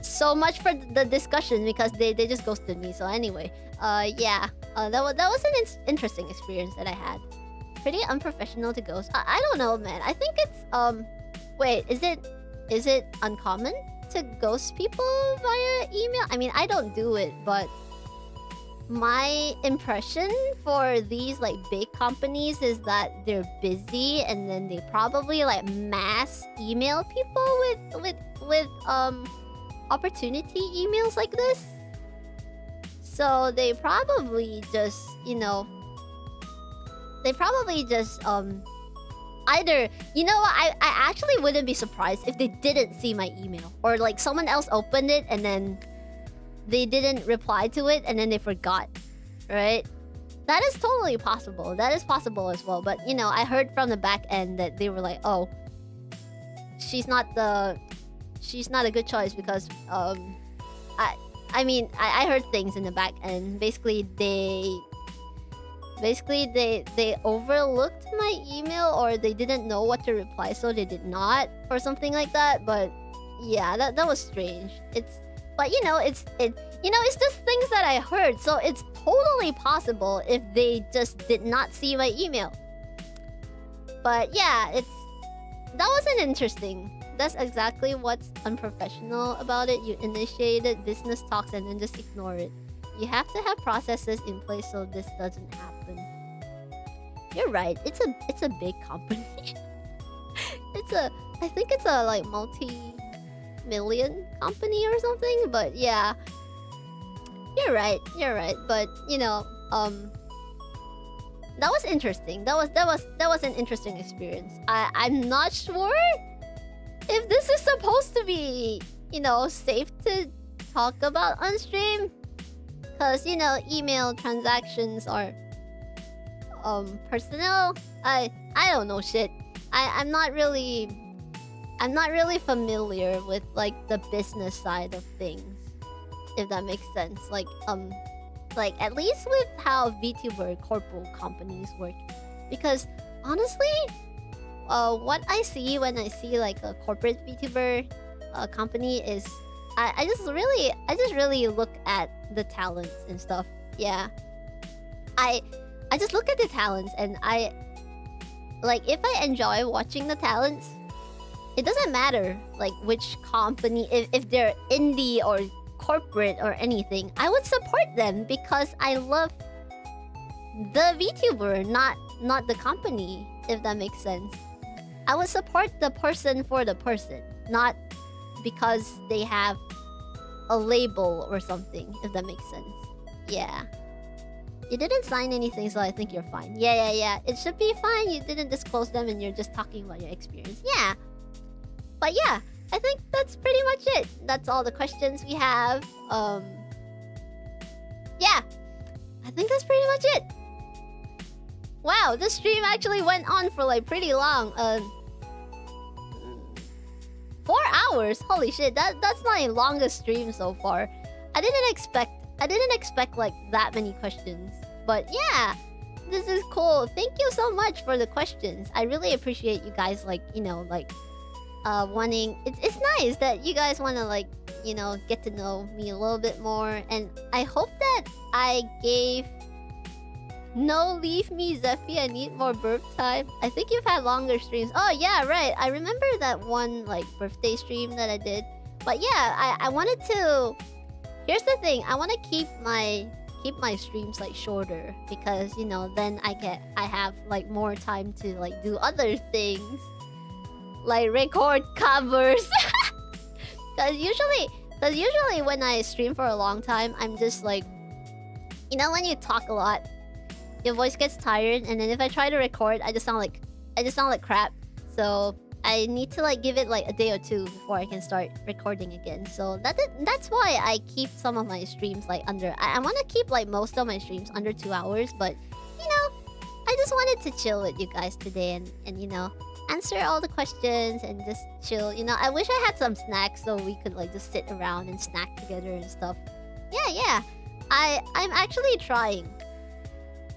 Speaker 1: So much for the discussion because they just ghosted me. So anyway, yeah, that was an interesting experience that I had. Pretty unprofessional to ghost. I don't know, man. I think it's wait, is it uncommon to ghost people via email? I mean, I don't do it, but my impression for these like big companies is that they're busy, and then they probably like mass email people with opportunity emails like this. So they probably just, you know, either, you know what, I actually wouldn't be surprised if they didn't see my email, or like someone else opened it and then they didn't reply to it and then they forgot, right? That is totally possible. That is possible as well. But you know, I heard from the back end that they were like, oh, she's not a good choice because I mean I heard things in the back end. Basically they overlooked my email, or they didn't know what to reply, so they did not, or something like that. But yeah, that was strange. But you know, it's just things that I heard, so it's totally possible if they just did not see my email. But yeah, that was an interesting. That's exactly what's unprofessional about it. You initiated business talks and then just ignore it. You have to have processes in place so this doesn't happen. You're right. It's a big company. I think it's a like multi-million company or something. But yeah, you're right. But you know, that was interesting. That was an interesting experience. I'm not sure if this is supposed to be, you know, safe to talk about on stream. Because, you know, email transactions are personnel. I don't know shit. I'm not really familiar with like the business side of things, if that makes sense. Like at least with how VTuber corporate companies work. Because honestly, what I see when I see like a corporate VTuber company is I just really look at the talents and stuff. Yeah. I just look at the talents, and I like, if I enjoy watching the talents, it doesn't matter like which company, if they're indie or corporate or anything, I would support them because I love the VTuber, not the company, if that makes sense. I would support the person for the person, not because they have a label or something, if that makes sense. Yeah. You didn't sign anything, so I think you're fine. Yeah. It should be fine. You didn't disclose them and you're just talking about your experience. Yeah. But yeah, I think that's pretty much it. That's all the questions we have. Yeah. I think that's pretty much it. Wow, this stream actually went on for like pretty long. 4 hours. Holy shit, that's my longest stream so far. I didn't expect like that many questions. But yeah, this is cool. Thank you so much for the questions. I really appreciate you guys, like, you know, like wanting, it's nice that you guys want to, like, you know, get to know me a little bit more. And I hope that I gave No Leave Me Zephy, I need more birth time. I think you've had longer streams. Oh yeah, right, I remember that one like birthday stream that I did. But yeah, I wanted to, here's the thing, I want to keep my streams like shorter, because, you know, then I have like more time to like do other things, like record covers. Because usually Because usually when I stream for a long time, I'm just like... You know when you talk a lot, your voice gets tired, and then if I try to record, I just sound like crap. So I need to like give it like a day or two before I can start recording again. So that's why I keep some of my streams like under... I want to keep like most of my streams under 2 hours, but you know, I just wanted to chill with you guys today and you know, answer all the questions and just chill. You know, I wish I had some snacks so we could like just sit around and snack together and stuff. Yeah. I'm actually trying.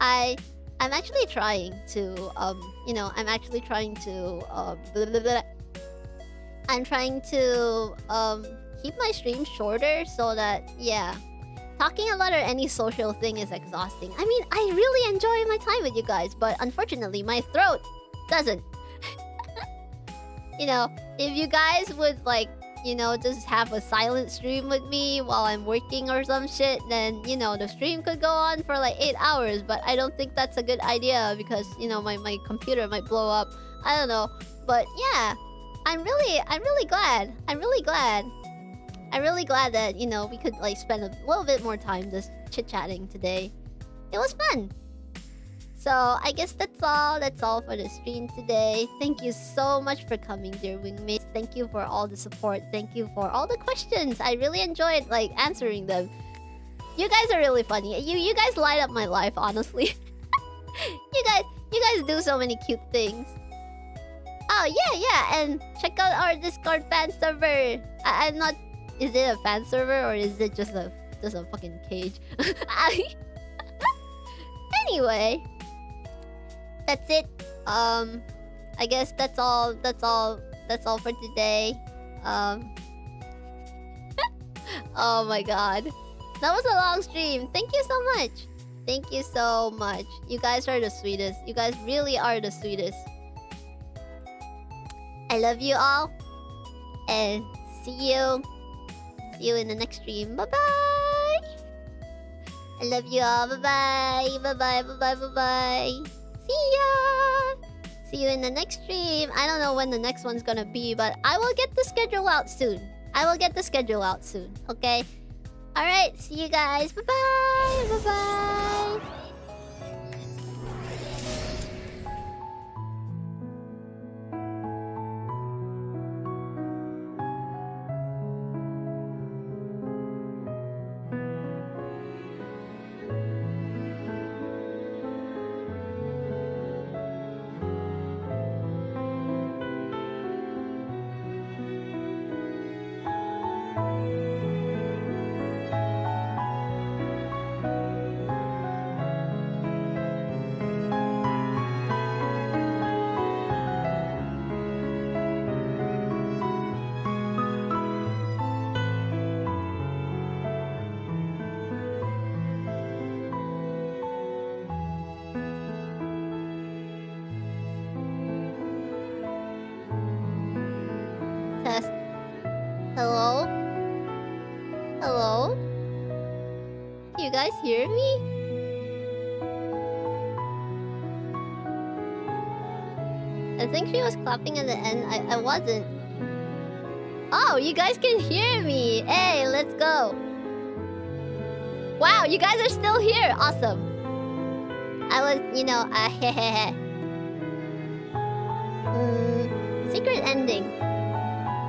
Speaker 1: I'm actually trying to you know, I'm actually trying to blah, blah, blah. I'm trying to keep my streams shorter so that yeah, talking a lot or any social thing is exhausting. I mean, I really enjoy my time with you guys, but unfortunately my throat doesn't. You know, if you guys would like, you know, just have a silent stream with me while I'm working or some shit, then, you know, the stream could go on for like 8 hours. But I don't think that's a good idea because, you know, my computer might blow up. I don't know. But yeah, I'm really glad. I'm really glad that, you know, we could like spend a little bit more time just chit-chatting today. It was fun. So I guess that's all for the stream today. Thank you so much for coming, dear Wingmates. Thank you for all the support. Thank you for all the questions. I really enjoyed like answering them. You guys are really funny. You guys light up my life, honestly. you guys do so many cute things. Oh yeah, and check out our Discord fan server. I'm not... Is it a fan server or is it just a fucking cage? Anyway, that's it. I guess that's all for today. Oh my god. That was a long stream. Thank you so much. Thank you so much. You guys are the sweetest. You guys really are the sweetest. I love you all. And see you in the next stream. Bye-bye. I love you all. Bye-bye. Bye-bye. See ya. See you in the next stream. I don't know when the next one's gonna be, but I will get the schedule out soon. Okay? Alright, see you guys. Bye-bye. Bye-bye. Test. Hello? Hello? Do you guys hear me? I think she was clapping at the end. I wasn't. Oh, you guys can hear me. Hey, let's go. Wow, you guys are still here. Awesome. I was, you know, secret ending.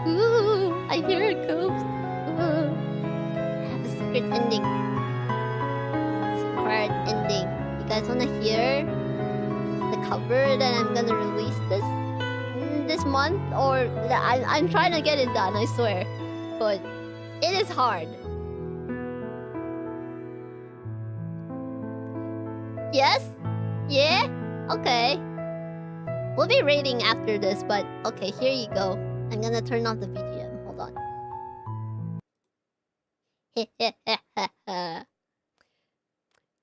Speaker 1: Ooh, I hear a ghost. Ooh. I have a secret ending. Secret ending. You guys wanna hear the cover that I'm gonna release this month? Or I'm trying to get it done, I swear. But it is hard. Yes? Yeah? Okay. We'll be rating after this, but okay, here you go. I'm gonna turn off the BGM. Hold on.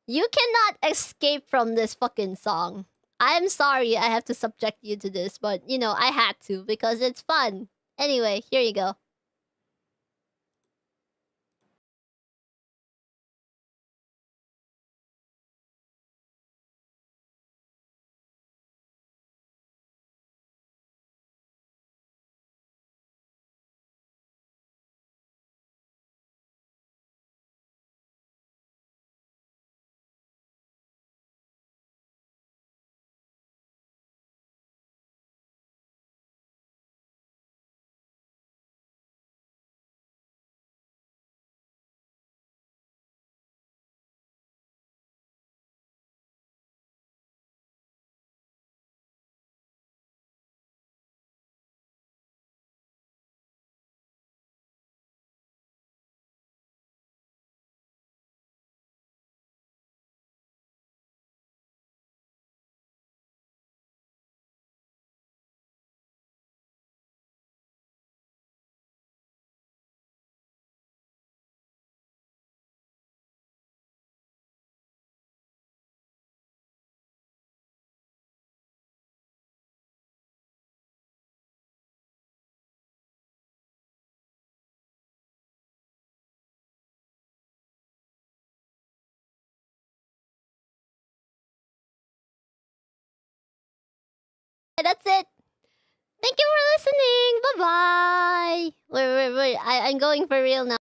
Speaker 1: You cannot escape from this fucking song. I'm sorry I have to subject you to this, but you know, I had to because it's fun. Anyway, here you go. that's it. Thank you for listening. Bye-bye. Wait. I'm going for real now.